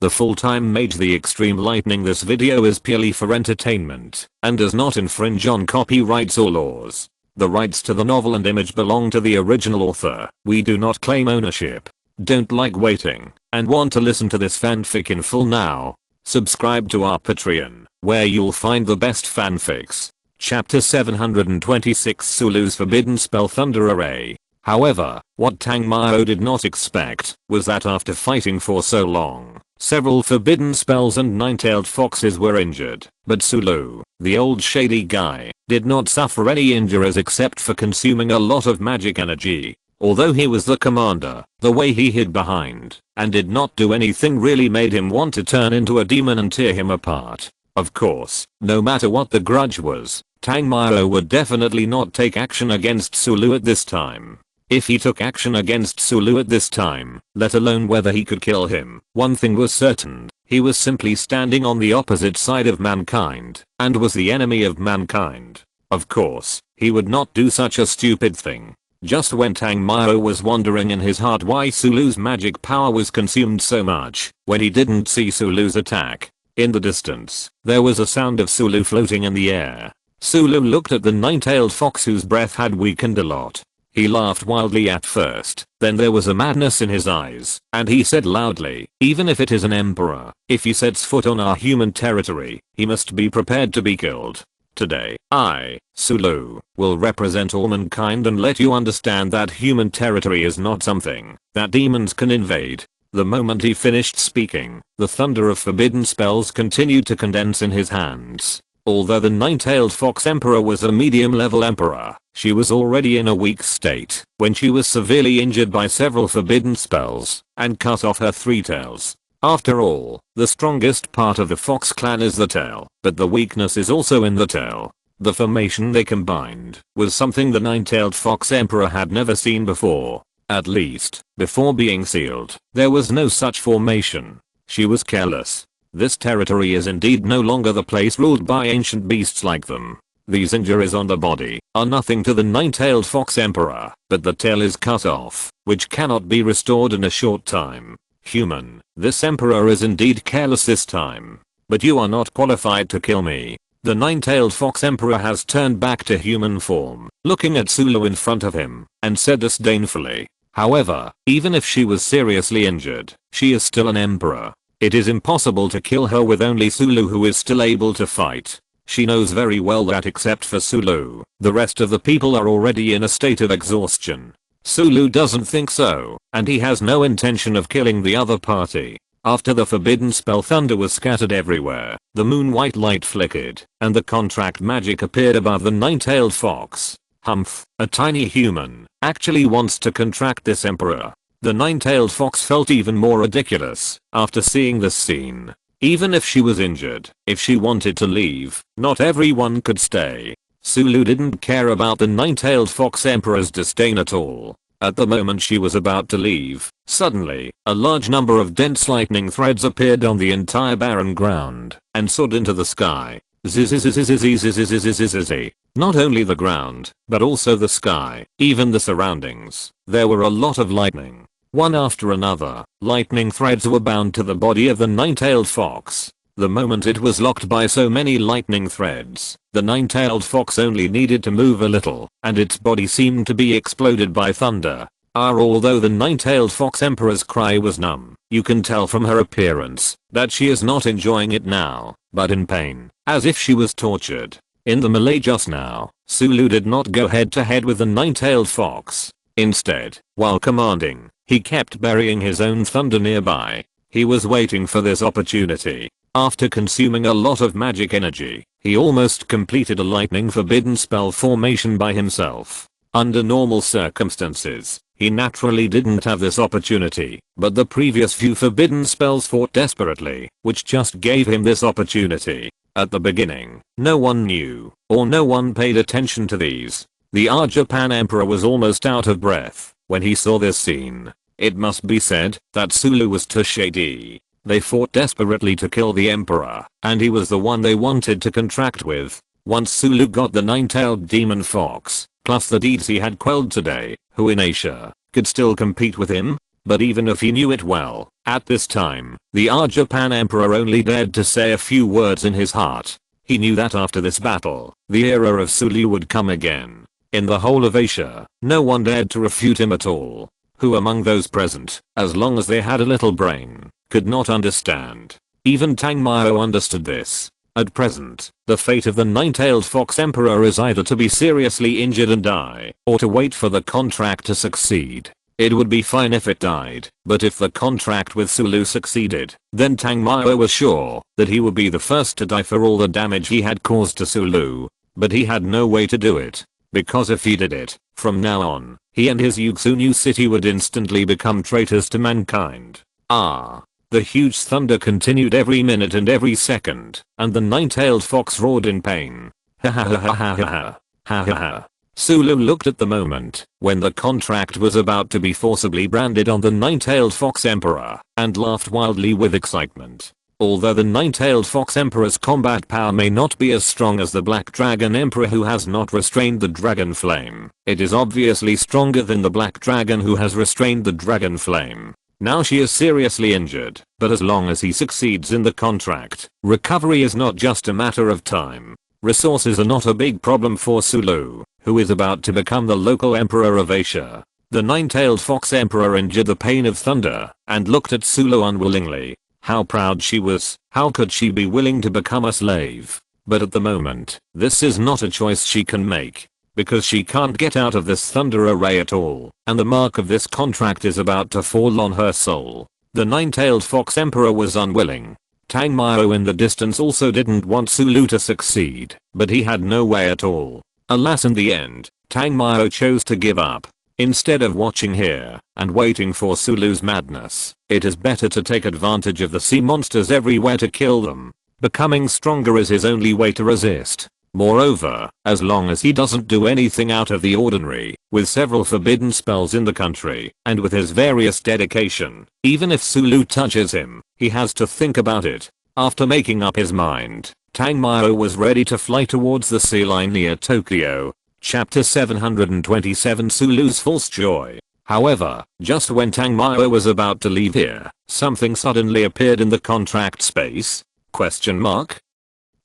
the full-time mage. The extreme lightning. This video is purely for entertainment and does not infringe on copyrights or laws. The rights to the novel and image belong to the original author. We do not claim ownership. Don't like waiting and want to listen to this fanfic in full now? Subscribe to our Patreon, where you'll find the best fanfics. Chapter 726, Sulu's Forbidden Spell, Thunder Array. However, what Tang Mao did not expect was that after fighting for so long, several forbidden spells and nine-tailed foxes were injured, but Sulu, the old shady guy, did not suffer any injuries except for consuming a lot of magic energy. Although he was the commander, the way he hid behind and did not do anything really made him want to turn into a demon and tear him apart. Of course, no matter what the grudge was, Tang Mao would definitely not take action against Sulu at this time. If he took action against Sulu at this time, let alone whether he could kill him, one thing was certain: he was simply standing on the opposite side of mankind and was the enemy of mankind. Of course, he would not do such a stupid thing. Just when Tang Mao was wondering in his heart why Sulu's magic power was consumed so much, when he didn't see Sulu's attack. In the distance, there was a sound of Sulu floating in the air. Sulu looked at the nine-tailed fox whose breath had weakened a lot. He laughed wildly at first, then there was a madness in his eyes, and he said loudly, "Even if it is an emperor, if he sets foot on our human territory, he must be prepared to be killed. Today, I, Sulu, will represent all mankind and let you understand that human territory is not something that demons can invade." The moment he finished speaking, the thunder of forbidden spells continued to condense in his hands. Although the nine-tailed fox emperor was a medium-level emperor, she was already in a weak state when she was severely injured by several forbidden spells and cut off her three tails. After all, the strongest part of the fox clan is the tail, but the weakness is also in the tail. The formation they combined was something the nine-tailed fox emperor had never seen before. At least, before being sealed, there was no such formation. She was careless. This territory is indeed no longer the place ruled by ancient beasts like them. These injuries on the body are nothing to the nine-tailed fox emperor, but the tail is cut off, which cannot be restored in a short time. Human, this emperor is indeed careless this time. But you are not qualified to kill me. The nine-tailed fox emperor has turned back to human form, looking at Sulu in front of him, and said disdainfully, "However, even if she was seriously injured, she is still an emperor. It is impossible to kill her with only Sulu who is still able to fight. She knows very well that except for Sulu, the rest of the people are already in a state of exhaustion. Sulu doesn't think so, and he has no intention of killing the other party." After the forbidden spell, thunder was scattered everywhere, the moon-white light flickered, and the contract magic appeared above the nine-tailed fox. Humph, a tiny human actually wants to contract this emperor. The nine-tailed fox felt even more ridiculous after seeing this scene. Even if she was injured, if she wanted to leave, not everyone could stay. Sulu didn't care about the nine-tailed fox emperor's disdain at all. At the moment she was about to leave, suddenly, a large number of dense lightning threads appeared on the entire barren ground and soared into the sky. Not only the ground, but also the sky, even the surroundings. There were a lot of lightning. One after another, lightning threads were bound to the body of the nine-tailed fox. The moment it was locked by so many lightning threads, the nine-tailed fox only needed to move a little, and its body seemed to be exploded by thunder. Although the nine-tailed fox emperor's cry was numb, you can tell from her appearance that she is not enjoying it now, but in pain, as if she was tortured. In the melee just now, Sulu did not go head-to-head with the nine-tailed fox. Instead, while commanding, he kept burying his own thunder nearby. He was waiting for this opportunity. After consuming a lot of magic energy, he almost completed a lightning forbidden spell formation by himself. Under normal circumstances, he naturally didn't have this opportunity, but the previous few forbidden spells fought desperately, which just gave him this opportunity. At the beginning, no one knew, or no one paid attention to these. The Japan Emperor was almost out of breath when he saw this scene. It must be said that Sulu was too shady. They fought desperately to kill the Emperor, and he was the one they wanted to contract with. Once Sulu got the nine-tailed demon fox, plus the deeds he had quelled today, who in Asia could still compete with him? But even if he knew it well, at this time, the Japan Emperor only dared to say a few words in his heart. He knew that after this battle, the era of Sulu would come again. In the whole of Asia, no one dared to refute him at all. Who among those present, as long as they had a little brain, could not understand? Even Tang Mao understood this. At present, the fate of the nine-tailed fox emperor is either to be seriously injured and die, or to wait for the contract to succeed. It would be fine if it died, but if the contract with Sulu succeeded, then Tang Mao was sure that he would be the first to die for all the damage he had caused to Sulu. But he had no way to do it. Because if he did it, from now on, he and his Yuxunyu city would instantly become traitors to mankind. The huge thunder continued every minute and every second, and the nine-tailed fox roared in pain. Ha ha ha ha ha ha ha ha ha. Sulu looked at the moment when the contract was about to be forcibly branded on the nine-tailed fox emperor and laughed wildly with excitement. Although the nine-tailed fox emperor's combat power may not be as strong as the black dragon emperor who has not restrained the dragon flame, it is obviously stronger than the black dragon who has restrained the dragon flame. Now she is seriously injured, but as long as he succeeds in the contract, recovery is not just a matter of time. Resources are not a big problem for Sulu, who is about to become the local emperor of Asia. The nine-tailed fox emperor endured the pain of thunder and looked at Sulu unwillingly. How proud she was. How could she be willing to become a slave? But at the moment, this is not a choice she can make. Because she can't get out of this thunder array at all, and the mark of this contract is about to fall on her soul. The nine-tailed fox emperor was unwilling. Tang Mao in the distance also didn't want Sulu to succeed, but he had no way at all. Alas, in the end, Tang Mao chose to give up. Instead of watching here and waiting for Sulu's madness, it is better to take advantage of the sea monsters everywhere to kill them. Becoming stronger is his only way to resist. Moreover, as long as he doesn't do anything out of the ordinary, with several forbidden spells in the country, and with his various dedication, even if Sulu touches him, he has to think about it. After making up his mind, Tang Mao was ready to fly towards the sea line near Tokyo. Chapter 727 Sulu's False Joy. However, just when Tang Mao was about to leave here, something suddenly appeared in the contract space?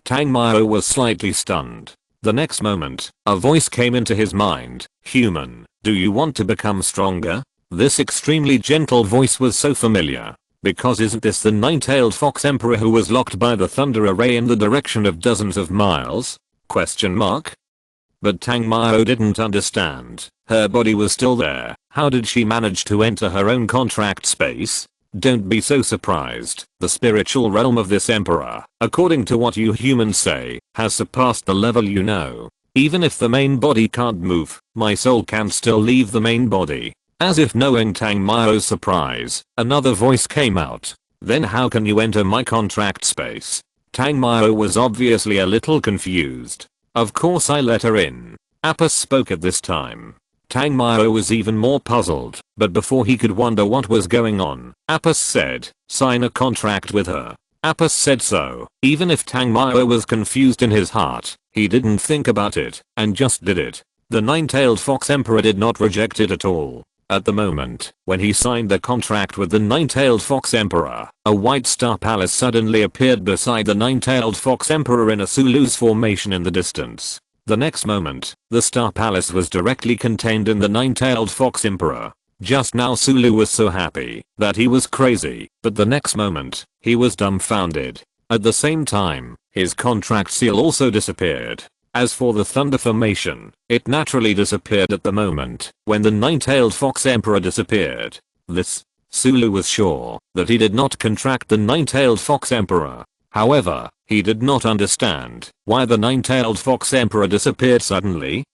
Tang Mao was slightly stunned. The next moment, a voice came into his mind. Human, do you want to become stronger? This extremely gentle voice was so familiar. Because isn't this the nine-tailed fox emperor who was locked by the thunder array in the direction of dozens of miles? But Tang Mao didn't understand. Her body was still there. How did she manage to enter her own contract space? Don't be so surprised. The spiritual realm of this emperor, according to what you humans say, has surpassed the level you know. Even if the main body can't move, my soul can still leave the main body. As if knowing Tang Mao's surprise, another voice came out. Then how can you enter my contract space? Tang Mao was obviously a little confused. Of course I let her in. Apis spoke at this time. Tang Mao was even more puzzled, but before he could wonder what was going on, Apis said, sign a contract with her. Apis said so. Even if Tang Mao was confused in his heart, he didn't think about it, and just did it. The nine-tailed fox emperor did not reject it at all. At the moment, when he signed the contract with the nine-tailed fox emperor, a white star palace suddenly appeared beside the nine-tailed fox emperor in a Sulu's formation in the distance. The next moment, the star palace was directly contained in the nine-tailed fox emperor. Just now Sulu was so happy that he was crazy, but the next moment, he was dumbfounded. At the same time, his contract seal also disappeared. As for the thunder formation, it naturally disappeared at the moment when the nine-tailed fox emperor disappeared. Sulu was sure that he did not contract the nine-tailed fox emperor. However, he did not understand why the nine-tailed fox emperor disappeared suddenly?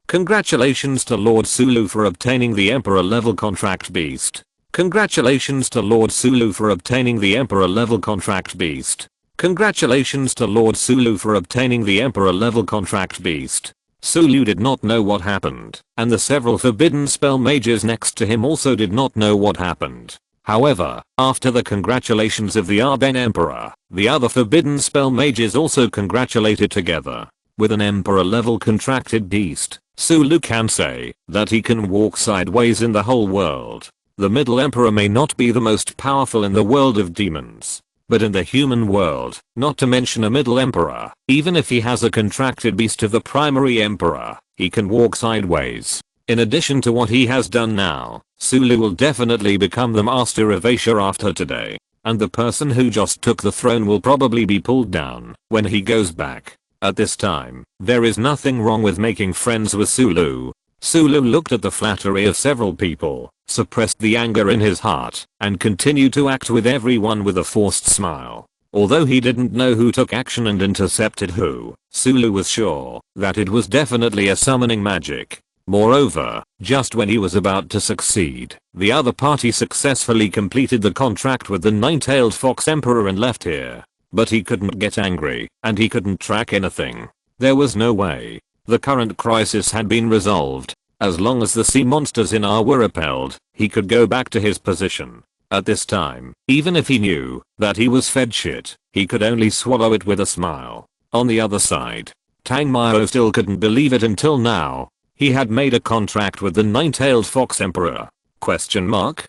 Congratulations to Lord Sulu for obtaining the emperor level contract beast. Congratulations to Lord Sulu for obtaining the emperor level contract beast. Congratulations to Lord Sulu for obtaining the emperor level contract beast. Sulu did not know what happened, and the several forbidden spell mages next to him also did not know what happened. However, after the congratulations of the Arben Emperor, the other forbidden spell mages also congratulated together. With an emperor level contracted beast, Sulu can say that he can walk sideways in the whole world. The middle emperor may not be the most powerful in the world of demons, but in the human world, not to mention a middle emperor, even if he has a contracted beast of the primary emperor, he can walk sideways. In addition to what he has done now, Sulu will definitely become the master of Asia after today. And the person who just took the throne will probably be pulled down when he goes back. At this time, there is nothing wrong with making friends with Sulu. Sulu looked at the flattery of several people, suppressed the anger in his heart, and continued to act with everyone with a forced smile. Although he didn't know who took action and intercepted who, Sulu was sure that it was definitely a summoning magic. Moreover, just when he was about to succeed, the other party successfully completed the contract with the nine-tailed fox emperor and left here. But he couldn't get angry, and he couldn't track anything. There was no way. The current crisis had been resolved. As long as the sea monsters in R were repelled, he could go back to his position. At this time, even if he knew that he was fed shit, he could only swallow it with a smile. On the other side, Tang Mao still couldn't believe it until now. He had made a contract with the nine-tailed fox emperor? Question mark.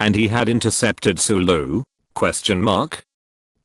And he had intercepted Sulu? Question mark.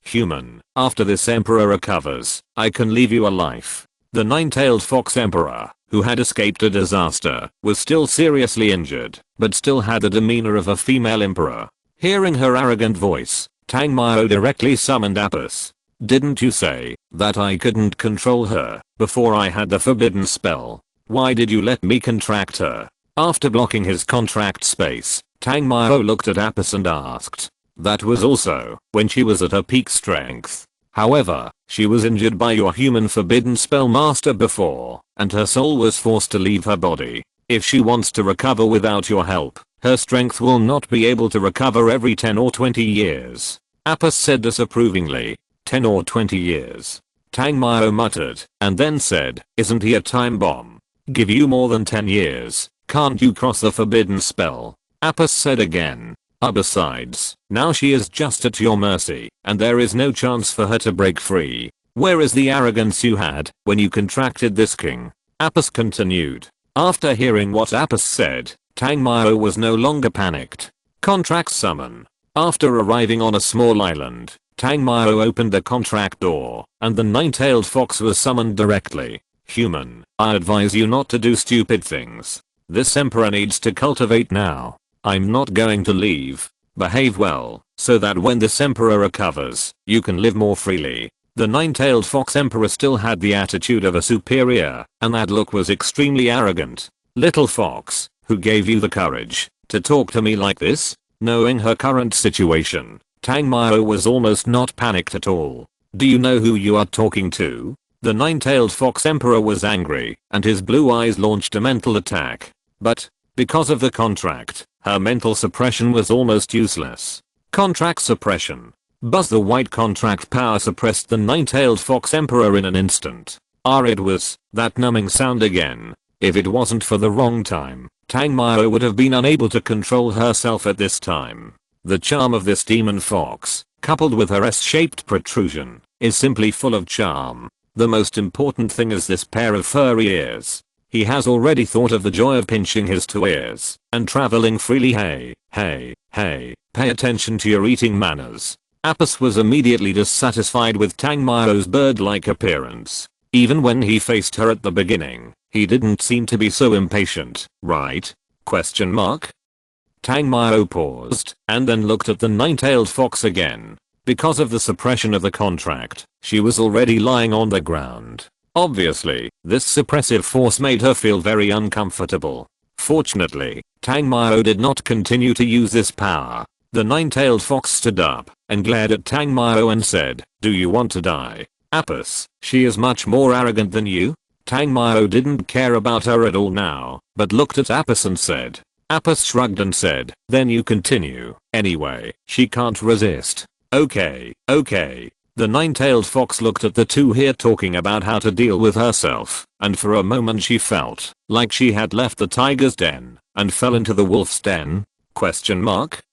Human, after this emperor recovers, I can leave you a life. The nine-tailed fox emperor, who had escaped a disaster, was still seriously injured, but still had the demeanor of a female emperor. Hearing her arrogant voice, Tang Mao directly summoned Apis. Didn't you say that I couldn't control her before I had the forbidden spell? Why did you let me contract her? After blocking his contract space, Tang Mao looked at Apis and asked. That was also when she was at her peak strength. However, she was injured by your human forbidden spell master before, and her soul was forced to leave her body. If she wants to recover without your help, her strength will not be able to recover every 10 or 20 years. Apis said disapprovingly. 10 or 20 years. Tang Mao muttered, and then said, isn't he a time bomb? Give you more than 10 years, can't you cross the forbidden spell? Apis said again. Besides, now she is just at your mercy, and there is no chance for her to break free. Where is the arrogance you had when you contracted this king? Apis continued. After hearing what Apis said, Tang Mao was no longer panicked. Contract summon. After arriving on a small island, Tang Mao opened the contract door, and the nine-tailed fox was summoned directly. Human, I advise you not to do stupid things. This emperor needs to cultivate now. I'm not going to leave. Behave well, so that when this emperor recovers, you can live more freely. The nine-tailed fox emperor still had the attitude of a superior, and that look was extremely arrogant. Little fox, who gave you the courage to talk to me like this? Knowing her current situation, Tang Mao was almost not panicked at all. Do you know who you are talking to? The nine-tailed fox emperor was angry, and his blue eyes launched a mental attack. But, because of the contract, her mental suppression was almost useless. Contract suppression. Buzz the white contract power suppressed the nine-tailed fox emperor in an instant. It was that numbing sound again. If it wasn't for the wrong time, Tang Mao would have been unable to control herself at this time. The charm of this demon fox, coupled with her S-shaped protrusion, is simply full of charm. The most important thing is this pair of furry ears. He has already thought of the joy of pinching his two ears and traveling freely. Hey, pay attention to your eating manners. Apis was immediately dissatisfied with Tang Mao's bird-like appearance. Even when he faced her at the beginning, he didn't seem to be so impatient, right? Question mark. Tang Mao paused and then looked at the nine-tailed fox again. Because of the suppression of the contract, she was already lying on the ground. Obviously, this suppressive force made her feel very uncomfortable. Fortunately, Tang Mao did not continue to use this power. The nine-tailed fox stood up and glared at Tang Mao and said, do you want to die? Apis, she is much more arrogant than you? Tang Mao didn't care about her at all now, but looked at Apis and said. Apis shrugged and said, then you continue. Anyway, she can't resist. Okay. The nine-tailed fox looked at the two here talking about how to deal with herself, and for a moment she felt like she had left the tiger's den and fell into the wolf's den? Question mark.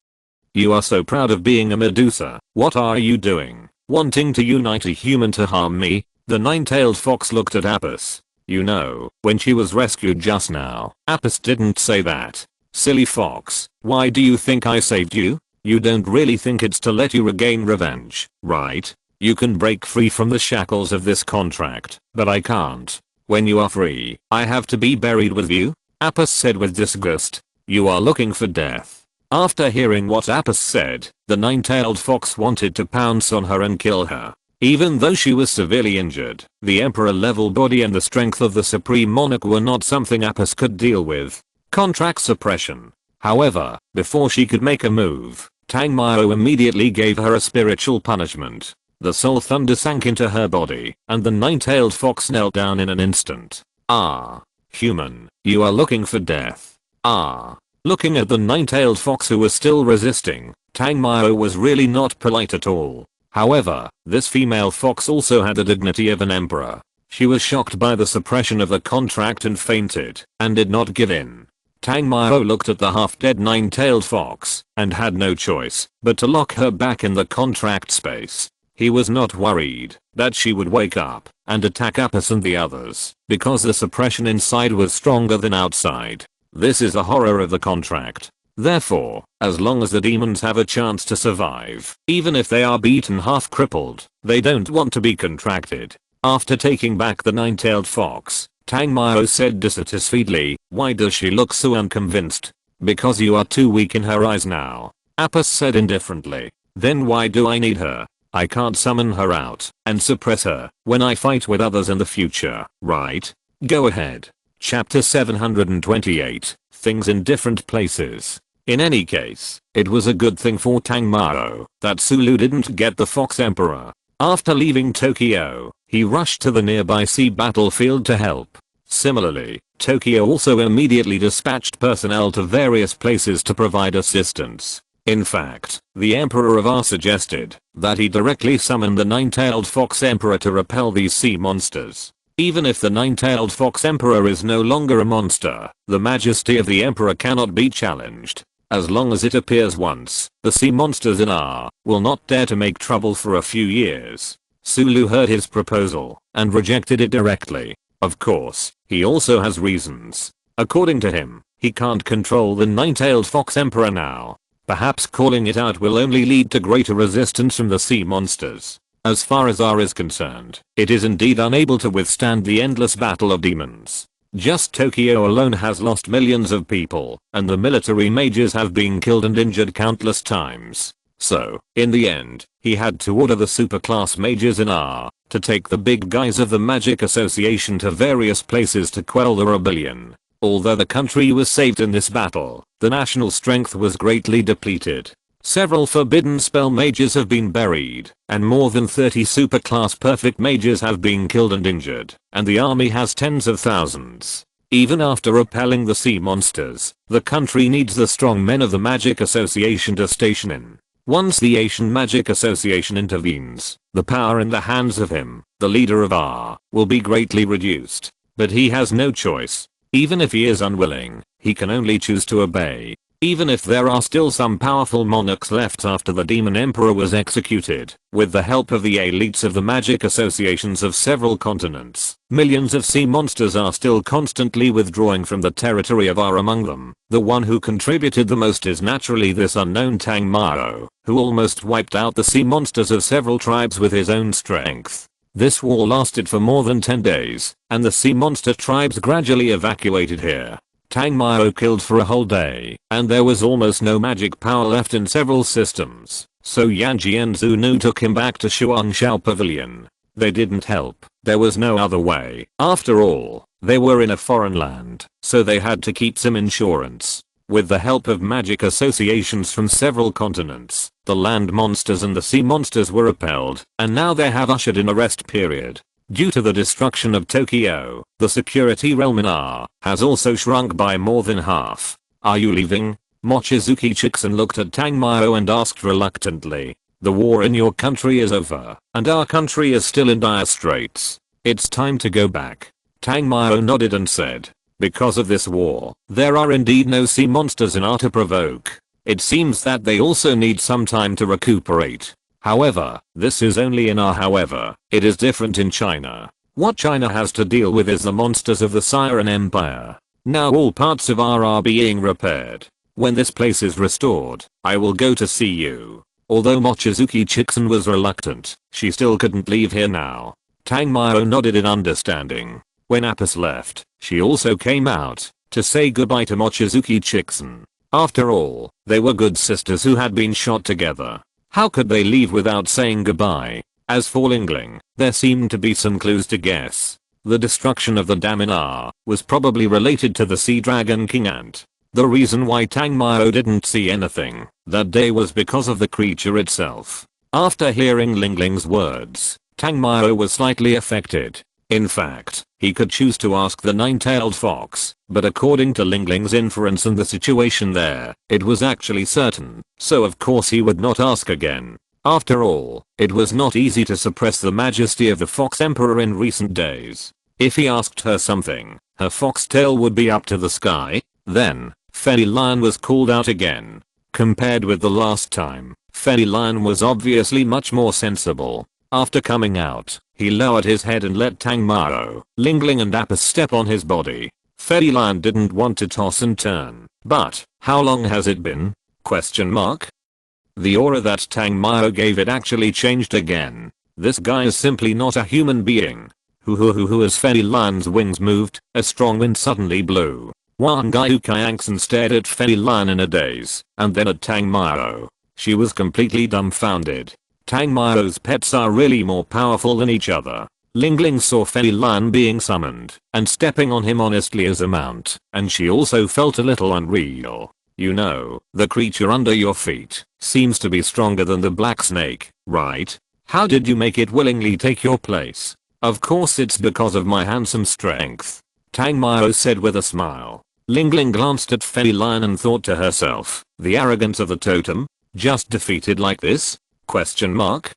You are so proud of being a Medusa. What are you doing? Wanting to unite a human to harm me? The nine-tailed fox looked at Apis. You know, when she was rescued just now, Apis didn't say that. Silly fox, why do you think I saved you? You don't really think it's to let you regain revenge, right? You can break free from the shackles of this contract, but I can't. When you are free, I have to be buried with you? Apis said with disgust. You are looking for death. After hearing what Apis said, the nine-tailed fox wanted to pounce on her and kill her. Even though she was severely injured, the emperor-level body and the strength of the supreme monarch were not something Apis could deal with. Contract suppression. However, before she could make a move, Tang Mao immediately gave her a spiritual punishment. The soul thunder sank into her body, and the nine-tailed fox knelt down in an instant. Ah. Human, you are looking for death. Ah. Looking at the nine-tailed fox who was still resisting, Tang Mao was really not polite at all. However, this female fox also had the dignity of an emperor. She was shocked by the suppression of the contract and fainted, and did not give in. Tang Mao looked at the half-dead nine-tailed fox, and had no choice but to lock her back in the contract space. He was not worried that she would wake up and attack Apis and the others, because the suppression inside was stronger than outside. This is the horror of the contract. Therefore, as long as the demons have a chance to survive, even if they are beaten half crippled, they don't want to be contracted. After taking back the nine-tailed fox, Tang Mao said dissatisfiedly, why does she look so unconvinced? Because you are too weak in her eyes now. Apis said indifferently. Then why do I need her? I can't summon her out and suppress her when I fight with others in the future, right? Go ahead. Chapter 728, Things in Different Places. In any case, it was a good thing for Tang Mao that Sulu didn't get the Fox Emperor. After leaving Tokyo, he rushed to the nearby sea battlefield to help. Similarly, Tokyo also immediately dispatched personnel to various places to provide assistance. In fact, the Emperor of R suggested that he directly summon the nine-tailed Fox Emperor to repel these sea monsters. Even if the nine-tailed Fox Emperor is no longer a monster, the majesty of the Emperor cannot be challenged. As long as it appears once, the sea monsters in R will not dare to make trouble for a few years. Sulu heard his proposal and rejected it directly. Of course, he also has reasons. According to him, he can't control the nine-tailed Fox Emperor now. Perhaps calling it out will only lead to greater resistance from the sea monsters. As far as R is concerned, it is indeed unable to withstand the endless battle of demons. Just Tokyo alone has lost millions of people, and the military mages have been killed and injured countless times. So, in the end, he had to order the superclass mages in R to take the big guys of the Magic Association to various places to quell the rebellion. Although the country was saved in this battle, the national strength was greatly depleted. Several forbidden spell mages have been buried, and more than 30 superclass perfect mages have been killed and injured, and the army has tens of thousands. Even after repelling the sea monsters, the country needs the strong men of the Magic Association to station in. Once the Asian Magic Association intervenes, the power in the hands of him, the leader of R, will be greatly reduced. But he has no choice. Even if he is unwilling, he can only choose to obey. Even if there are still some powerful monarchs left after the Demon Emperor was executed, with the help of the elites of the magic associations of several continents, millions of sea monsters are still constantly withdrawing from the territory of R. Among them, the one who contributed the most is naturally this unknown Tang Mao, who almost wiped out the sea monsters of several tribes with his own strength. This war lasted for more than 10 days, and the sea monster tribes gradually evacuated here. Tang Mao killed for a whole day, and there was almost no magic power left in several systems, so Yanji and Zunu took him back to Xuanshao Pavilion. They didn't help, there was no other way. After all, they were in a foreign land, so they had to keep some insurance. With the help of magic associations from several continents, the land monsters and the sea monsters were repelled, and now they have ushered in a rest period. Due to the destruction of Tokyo, the security realm in R has also shrunk by more than half. Are you leaving? Mochizuki Chiksen looked at Tang Mao and asked reluctantly. The war in your country is over, and our country is still in dire straits. It's time to go back. Tang Mao nodded and said, because of this war, there are indeed no sea monsters in R to provoke. It seems that they also need some time to recuperate. However, this is only in our however, it is different in China. What China has to deal with is the monsters of the Siren Empire. Now all parts of R are being repaired. When this place is restored, I will go to see you. Although Mochizuki Chixon was reluctant, she still couldn't leave here now. Tang Mao nodded in understanding. When Apis left, she also came out to say goodbye to Mochizuki Chixon. After all, they were good sisters who had been shot together. How could they leave without saying goodbye? As for Lingling, there seemed to be some clues to guess. The destruction of the dam in R was probably related to the Sea Dragon King Ant. The reason why Tang Mao didn't see anything that day was because of the creature itself. After hearing Lingling's words, Tang Mao was slightly affected. In fact, he could choose to ask the nine-tailed fox, but according to Lingling's inference and the situation there, it was actually certain, so of course he would not ask again. After all, it was not easy to suppress the majesty of the Fox Emperor in recent days. If he asked her something, her foxtail would be up to the sky. Then, Fenny Lion was called out again. Compared with the last time, Fenny Lion was obviously much more sensible. After coming out, he lowered his head and let Tang Mao, Lingling and Apis step on his body. Fenny Lion didn't want to toss and turn. But, how long has it been? Question mark? The aura that Tang Mao gave it actually changed again. This guy is simply not a human being. As Fenny Lion's wings moved, a strong wind suddenly blew. Wang Gaiu Kayangsen stared at Fenny Lion in a daze, and then at Tang Mao. She was completely dumbfounded. Tang Mao's pets are really more powerful than each other. Lingling saw Fenny Lion being summoned, and stepping on him honestly as a mount, and she also felt a little unreal. You know, the creature under your feet seems to be stronger than the black snake, right? How did you make it willingly take your place? Of course it's because of my handsome strength, Tang Mao said with a smile. Lingling glanced at Fenny Lion and thought to herself, the arrogance of the totem? Just defeated like this? Question mark?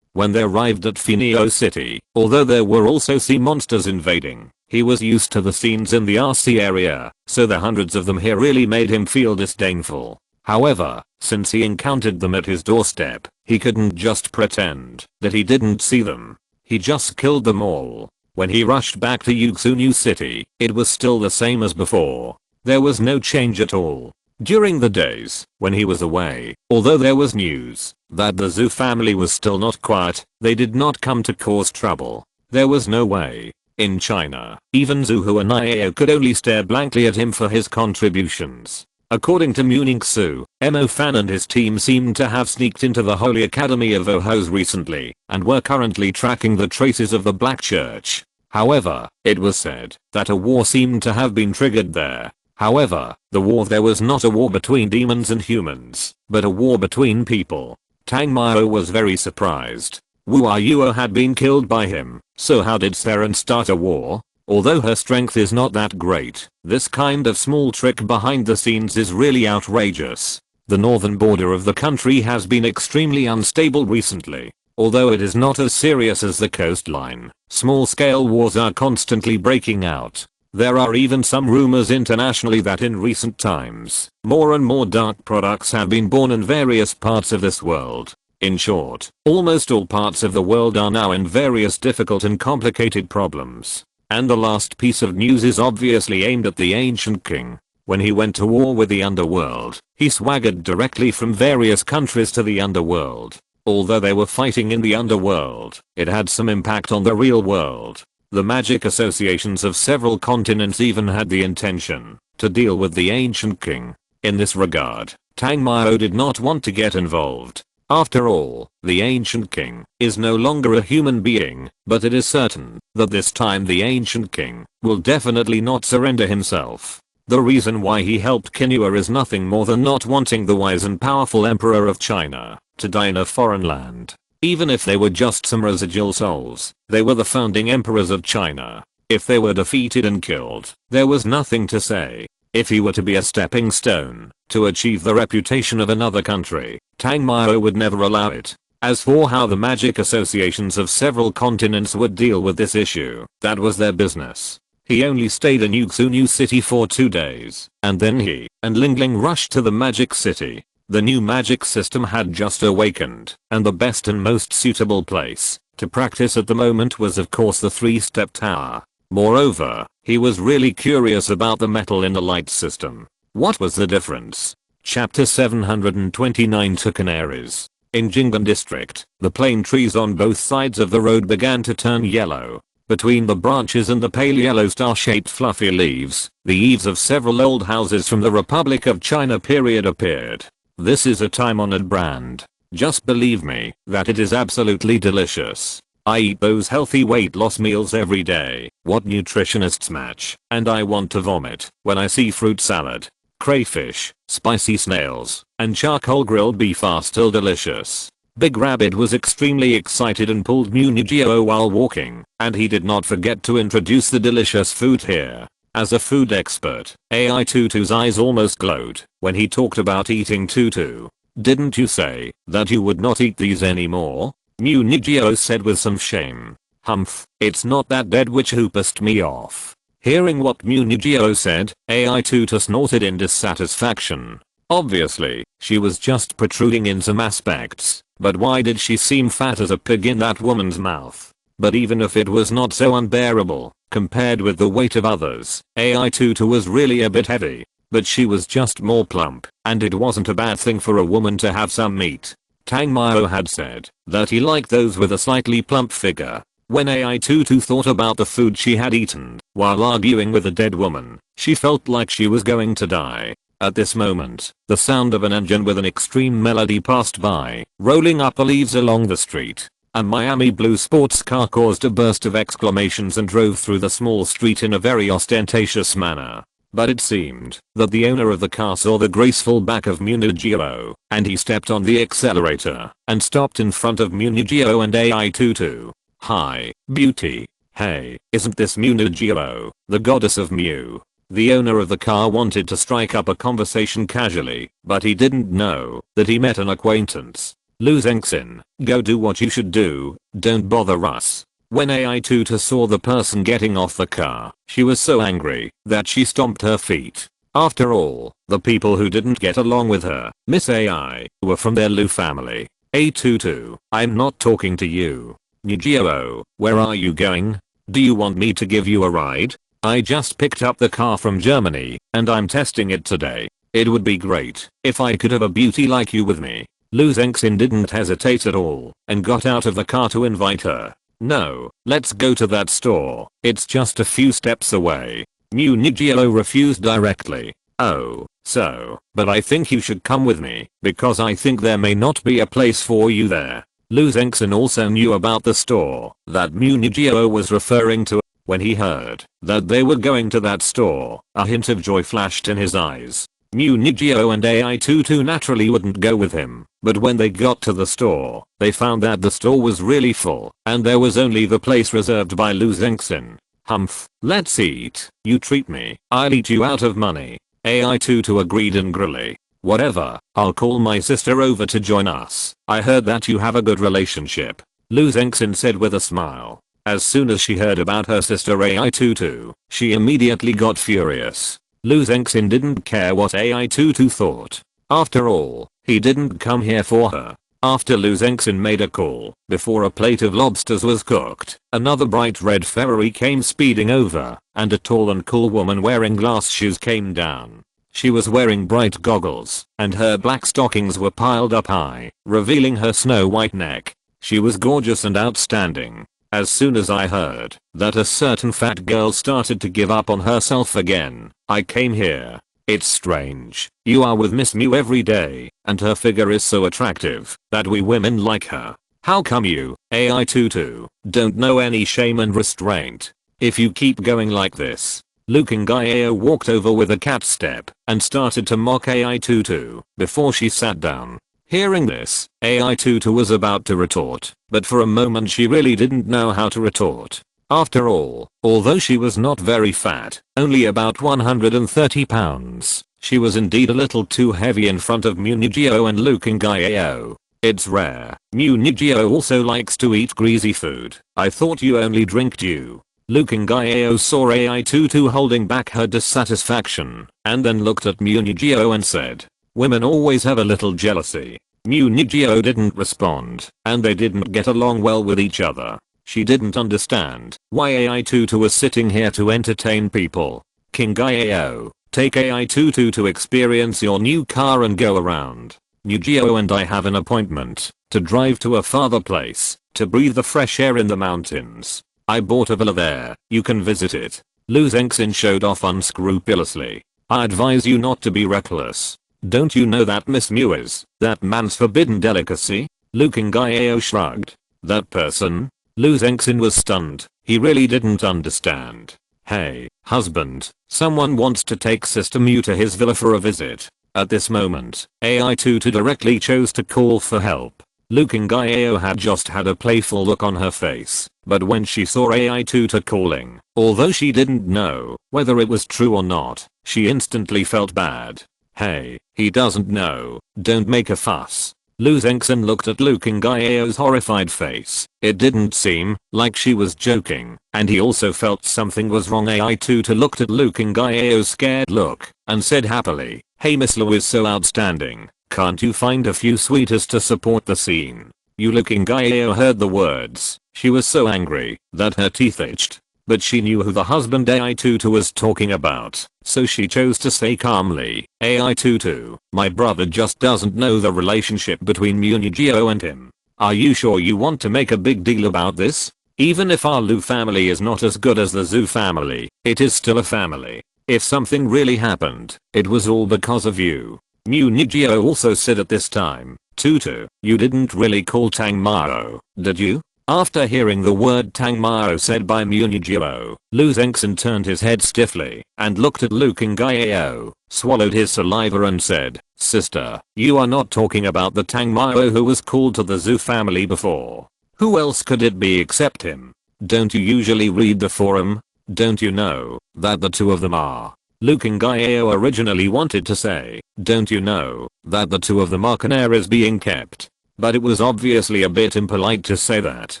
When they arrived at Phenio City, although there were also sea monsters invading, he was used to the scenes in the RC area, so the hundreds of them here really made him feel disdainful. However, since he encountered them at his doorstep, he couldn't just pretend that he didn't see them. He just killed them all. When he rushed back to Yuxunyu City, it was still the same as before. There was no change at all. During the days when he was away, although there was news that the Zhu family was still not quiet, they did not come to cause trouble. There was no way. In China, even Zhu and Niao could only stare blankly at him for his contributions. According to Muningsu, Mo Fan and his team seemed to have sneaked into the Holy Academy of Ohos recently and were currently tracking the traces of the Black Church. However, it was said that a war seemed to have been triggered there. However, the war there was not a war between demons and humans, but a war between people. Tang Mao was very surprised. Wu Yuo had been killed by him, so how did Seren start a war? Although her strength is not that great, this kind of small trick behind the scenes is really outrageous. The northern border of the country has been extremely unstable recently. Although it is not as serious as the coastline, small-scale wars are constantly breaking out. There are even some rumors internationally that in recent times, more and more dark products have been born in various parts of this world. In short, almost all parts of the world are now in various difficult and complicated problems. And the last piece of news is obviously aimed at the ancient king. When he went to war with the underworld, he swaggered directly from various countries to the underworld. Although they were fighting in the underworld, it had some impact on the real world. The magic associations of several continents even had the intention to deal with the ancient king. In this regard, Tang Mao did not want to get involved. After all, the ancient king is no longer a human being, but it is certain that this time the ancient king will definitely not surrender himself. The reason why he helped Kinua is nothing more than not wanting the wise and powerful emperor of China to die in a foreign land. Even if they were just some residual souls, they were the founding emperors of China. If they were defeated and killed, there was nothing to say. If he were to be a stepping stone to achieve the reputation of another country, Tang Mao would never allow it. As for how the magic associations of several continents would deal with this issue, that was their business. He only stayed in Yuxunyu City for 2 days, and then he and Lingling rushed to the magic city. The new magic system had just awakened, and the best and most suitable place to practice at the moment was of course the 3-step tower. Moreover, he was really curious about the metal in the light system. What was the difference? Chapter 729 Tucanaries. In Jingan district, the plane trees on both sides of the road began to turn yellow. Between the branches and the pale yellow star-shaped fluffy leaves, the eaves of several old houses from the Republic of China period appeared. This is a time-honored brand. Just believe me that it is absolutely delicious. I eat those healthy weight loss meals every day. What nutritionists match, and I want to vomit when I see fruit salad. Crayfish, spicy snails, and charcoal grilled beef are still delicious. Big Rabbit was extremely excited and pulled Munigio while walking, and he did not forget to introduce the delicious food here. As a food expert, AI Tutu's eyes almost glowed when he talked about eating tutu. Didn't you say that you would not eat these anymore? Munigio said with some shame. Humph, it's not that dead witch who pissed me off. Hearing what Munigio said, AI Tutu snorted in dissatisfaction. Obviously, she was just protruding in some aspects, but why did she seem fat as a pig in that woman's mouth? But even if it was not so unbearable, compared with the weight of others, AI Tutu was really a bit heavy. But she was just more plump, and it wasn't a bad thing for a woman to have some meat. Tang Mao had said that he liked those with a slightly plump figure. When AI Tutu thought about the food she had eaten while arguing with a dead woman, she felt like she was going to die. At this moment, the sound of an engine with an extreme melody passed by, rolling up the leaves along the street. A Miami blue sports car caused a burst of exclamations and drove through the small street in a very ostentatious manner. But it seemed that the owner of the car saw the graceful back of Munigio, and he stepped on the accelerator and stopped in front of Munigio and AI Tutu. Hi, beauty. Hey, isn't this Munigio, the goddess of Mu? The owner of the car wanted to strike up a conversation casually, but he didn't know that he met an acquaintance. Lu Zengxin, go do what you should do, don't bother us. When AI Tutu saw the person getting off the car, she was so angry that she stomped her feet. After all, the people who didn't get along with her, Miss AI, were from their Lu family. AI Tutu, I'm not talking to you. Nugio, where are you going? Do you want me to give you a ride? I just picked up the car from Germany, and I'm testing it today. It would be great if I could have a beauty like you with me. Lu Zengxin didn't hesitate at all, and got out of the car to invite her. No, let's go to that store. It's just a few steps away. Munigio refused directly. Oh, so, but I think you should come with me, because I think there may not be a place for you there. Lu Zengxin also knew about the store that Munigio was referring to. When he heard that they were going to that store, a hint of joy flashed in his eyes. Munigio and AI Tutu naturally wouldn't go with him, but when they got to the store, they found that the store was really full, and there was only the place reserved by Lu Zengxin. Humph, let's eat. You treat me, I'll eat you out of money. AI Tutu agreed angrily. Whatever, I'll call my sister over to join us. I heard that you have a good relationship. Lu Zengxin said with a smile. As soon as she heard about her sister AI Tutu, she immediately got furious. Lu Zengxin didn't care what AI Tutu thought. After all, he didn't come here for her. After Lu Zengxin made a call, before a plate of lobsters was cooked, another bright red Ferrari came speeding over, and a tall and cool woman wearing glass shoes came down. She was wearing bright goggles, and her black stockings were piled up high, revealing her snow-white neck. She was gorgeous and outstanding. As soon as I heard that a certain fat girl started to give up on herself again, I came here. It's strange. You are with Miss Mew every day, and her figure is so attractive that we women like her. How come you, AI Tutu, don't know any shame and restraint? If you keep going like this. Luking Gaio walked over with a cat step and started to mock AI Tutu before she sat down. Hearing this, AI Tutu was about to retort, but for a moment she really didn't know how to retort. After all, although she was not very fat, only about 130 pounds, she was indeed a little too heavy in front of Munigio and Luking Gaio. It's rare. Munigio also likes to eat greasy food. I thought you only drink dew. Luking Gaio saw AI Tutu holding back her dissatisfaction, and then looked at Munigio and said, Women always have a little jealousy. Mu Nigio didn't respond, and they didn't get along well with each other. She didn't understand why AI-Tutu was sitting here to entertain people. King Gaiao, take AI-Tutu to experience your new car and go around. Nugio and I have an appointment to drive to a farther place to breathe the fresh air in the mountains. I bought a villa there, you can visit it. Lu Zengxin showed off unscrupulously. I advise you not to be reckless. Don't you know that Miss Mu is that man's forbidden delicacy? Lu Qingao shrugged. That person? Lu Zengxin was stunned. He really didn't understand. Hey, husband, someone wants to take Sister Mu to his villa for a visit. At this moment, AI-Tutu directly chose to call for help. Lu Qingao had just had a playful look on her face, but when she saw AI-Tutu calling, although she didn't know whether it was true or not, she instantly felt bad. Hey, he doesn't know, don't make a fuss. Lu Zengxin looked at Lu Qingao's horrified face. It didn't seem like she was joking, and he also felt something was wrong. AI-Tutu looked at Lu Qingao's scared look and said happily, hey, Miss Lu is so outstanding, can't you find a few sweeters to support the scene? Lu Qingao heard the words. She was so angry that her teeth itched. But she knew who the husband AI-Tutu was talking about, so she chose to say calmly, AI-Tutu, my brother just doesn't know the relationship between Mu Nigio and him. Are you sure you want to make a big deal about this? Even if our Lu family is not as good as the Zhu family, it is still a family. If something really happened, it was all because of you. Mu Nigio also said at this time, Tutu, you didn't really call Tang Mao, did you? After hearing the word Tang Mao said by Mu Nigio, Lu Zengxin turned his head stiffly and looked at Lu Qingao, swallowed his saliva and said, sister, you are not talking about the Tang Mao who was called to the Zhu family before. Who else could it be except him? Don't you usually read the forum? Don't you know that the two of them are? Lu Qingao originally wanted to say, don't you know that the two of them are canaries being kept? But it was obviously a bit impolite to say that.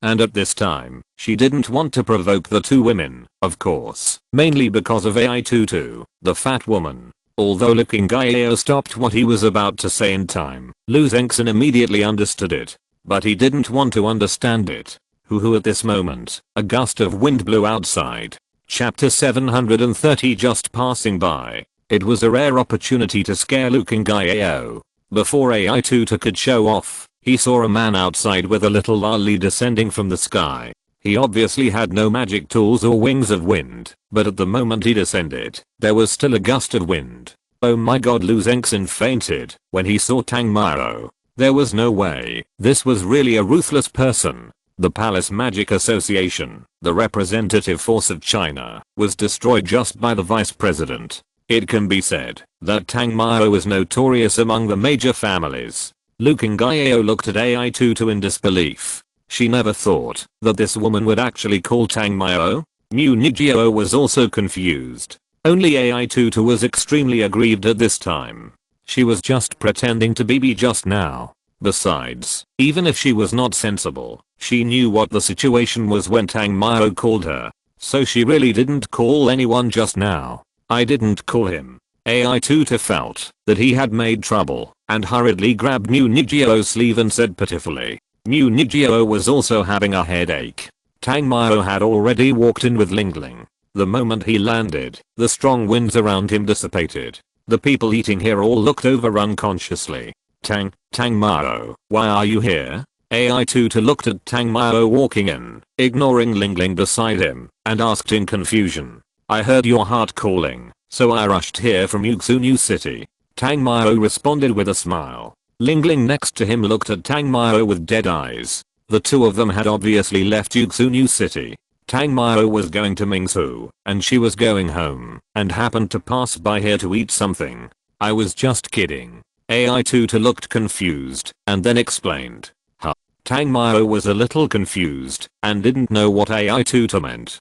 And at this time, she didn't want to provoke the two women, of course, mainly because of AI-Tutu, the fat woman. Although Lu Qingao stopped what he was about to say in time, Lu Zengxin immediately understood it. But he didn't want to understand it. Hoo at this moment, a gust of wind blew outside. Chapter 730 just passing by. It was a rare opportunity to scare Lu Qingao. Before AI-Tutu could show off, he saw a man outside with a little lolly descending from the sky. He obviously had no magic tools or wings of wind, but at the moment he descended, there was still a gust of wind. Oh my god, Lu Zengxin fainted when he saw Tang Mao. There was no way, this was really a ruthless person. The Palace Magic Association, the representative force of China, was destroyed just by the vice president. It can be said that Tang Mao is notorious among the major families. Lu Qingao looked at AI-Tutu in disbelief. She never thought that this woman would actually call Tang Mao. Mu Nigio was also confused. Only AI-Tutu was extremely aggrieved at this time. She was just pretending to be just now. Besides, even if she was not sensible, she knew what the situation was when Tang Mao called her. So she really didn't call anyone just now. I didn't call him. AI-Tutu felt that he had made trouble and hurriedly grabbed Mu Nigio's sleeve and said pitifully. Mu Nigio was also having a headache. Tang Mao had already walked in with Ling Ling. The moment he landed, the strong winds around him dissipated. The people eating here all looked over unconsciously. Tang Mao, why are you here? AI-Tutu looked at Tang Mao walking in, ignoring Ling Ling beside him, and asked in confusion. I heard your heart calling, so I rushed here from Yuxunyu City. Tang Mao responded with a smile. Ling Ling next to him looked at Tang Mao with dead eyes. The two of them had obviously left Yuxunyu City. Tang Mao was going to Mingsu, and she was going home, and happened to pass by here to eat something. I was just kidding. AI-Tutu looked confused, and then explained. Huh. Tang Mao was a little confused, and didn't know what AI-Tutu meant.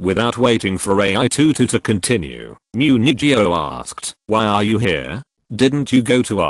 Without waiting for AI-Tutu to continue, Mu Nigio asked, why are you here? Didn't you go to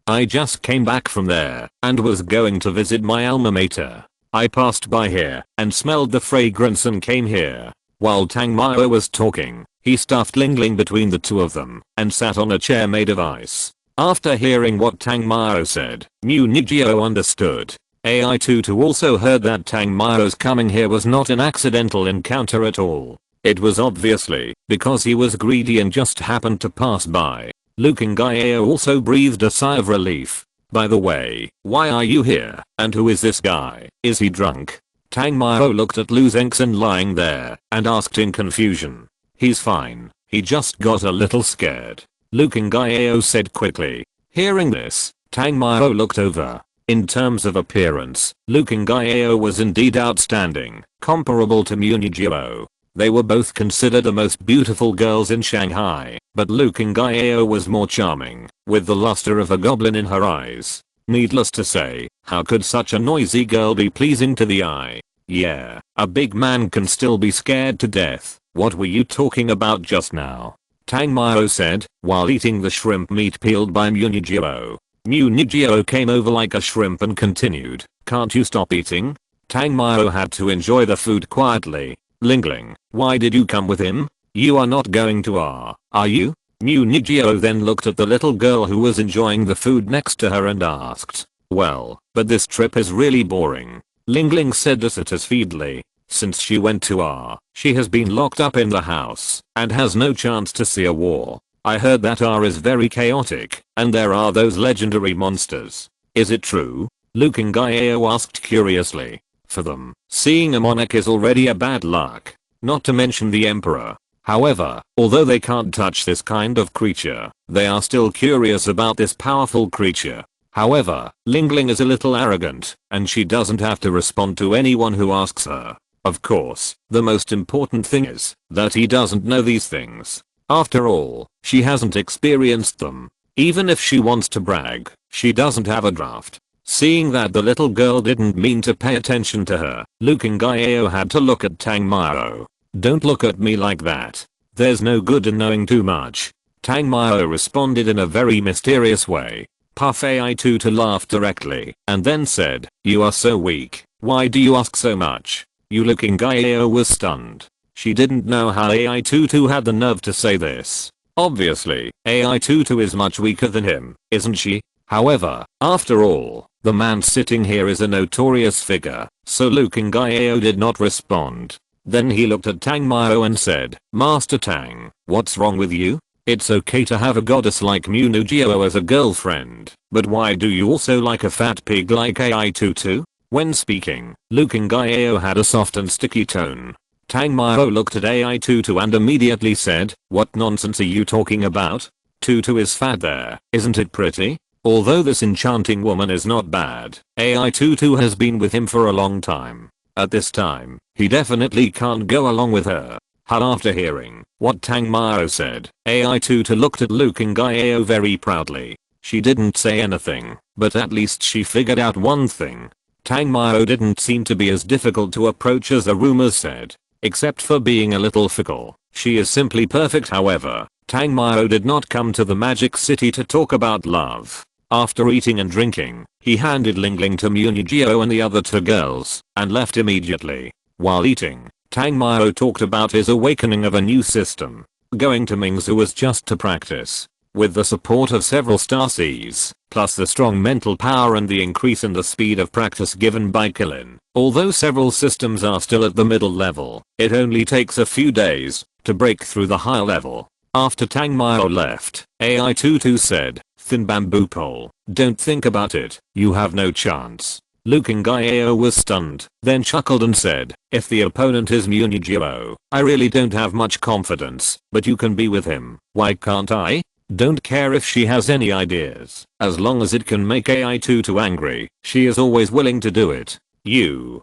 I just came back from there, and was going to visit my alma mater. I passed by here, and smelled the fragrance and came here. While Tang Mao was talking, he stuffed Ling Ling between the two of them and sat on a chair made of ice. After hearing what Tang Mao said, Mu Nijio understood. AI Tutu also heard that Tang Mao's coming here was not an accidental encounter at all. It was obviously because he was greedy and just happened to pass by. Luke and Gaio also breathed a sigh of relief. By the way, why are you here, and who is this guy? Is he drunk? Tang Mao looked at Lu Zengxin lying there and asked in confusion. He's fine, he just got a little scared. Luke and Gaio said quickly. Hearing this, Tang Mao looked over. In terms of appearance, Luke and Gaio was indeed outstanding, comparable to Munijiro. They were both considered the most beautiful girls in Shanghai, but Luke and Gaio was more charming, with the luster of a goblin in her eyes. Needless to say, how could such a noisy girl be pleasing to the eye? Yeah, a big man can still be scared to death. What were you talking about just now? Tang Mao said, while eating the shrimp meat peeled by Munijiro. Munijiro came over like a shrimp and continued, can't you stop eating? Tang Mao had to enjoy the food quietly. Ling, why did you come with him? You are not going to are you? Munijiro then looked at the little girl who was enjoying the food next to her and asked. Well, but this trip is really boring. Ling said dissatisfiedly. Since she went to she has been locked up in the house and has no chance to see a war. I heard that is very chaotic and there are those legendary monsters. Is it true? Luke and Gaio asked curiously. For them, seeing a monarch is already a bad luck. Not to mention the emperor. However, although they can't touch this kind of creature, they are still curious about this powerful creature. However, Ling is a little arrogant, and she doesn't have to respond to anyone who asks her. Of course, the most important thing is that he doesn't know these things. After all, she hasn't experienced them. Even if she wants to brag, she doesn't have a draft. Seeing that the little girl didn't mean to pay attention to her, Luke and Gaio had to look at Tang Mao. Don't look at me like that. There's no good in knowing too much. Tang Mao responded in a very mysterious way. Puff AI Tutu laughed directly and then said, you are so weak. Why do you ask so much? You Luke and Gaio was stunned. She didn't know how AI Tutu had the nerve to say this. Obviously, AI Tutu is much weaker than him, isn't she? However, after all, the man sitting here is a notorious figure, so Luke and Gaio did not respond. Then he looked at Tang Mao and said, Master Tang, what's wrong with you? It's okay to have a goddess like Munujio as a girlfriend, but why do you also like a fat pig like AI Tutu? When speaking, Luke and Gaio had a soft and sticky tone. Tang Mao looked at AI Tutu and immediately said, what nonsense are you talking about? Tutu is fat there, isn't it pretty? Although this enchanting woman is not bad, AI Tutu has been with him for a long time. At this time, he definitely can't go along with her. After hearing what Tang Mao said, AI Tutu looked at Luke and Gaio very proudly. She didn't say anything, but at least she figured out one thing. Tang Mao didn't seem to be as difficult to approach as the rumors said. Except for being a little fickle, she is simply perfect. However, Tang Mao did not come to the Magic City to talk about love. After eating and drinking, he handed Ling to Munijio and the other two girls, and left immediately. While eating, Tang Mao talked about his awakening of a new system. Going to Mingzu was just to practice. With the support of several Starseeds, plus the strong mental power and the increase in the speed of practice given by Killin, although several systems are still at the middle level, it only takes a few days to break through the high level. After Tang Mao left, AI Tutu said, thin bamboo pole, don't think about it, you have no chance. Luke and Gaio was stunned, then chuckled and said, if the opponent is Munijiro, I really don't have much confidence, but you can be with him, why can't I? Don't care if she has any ideas, as long as it can make AI Tutu angry, she is always willing to do it. You.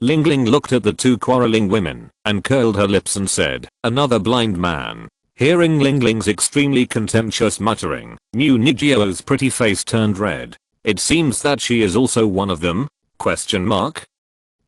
Ling looked at the two quarreling women and curled her lips and said, another blind man. Hearing Ling's extremely contemptuous muttering, Munijio's pretty face turned red. It seems that she is also one of them? Question mark?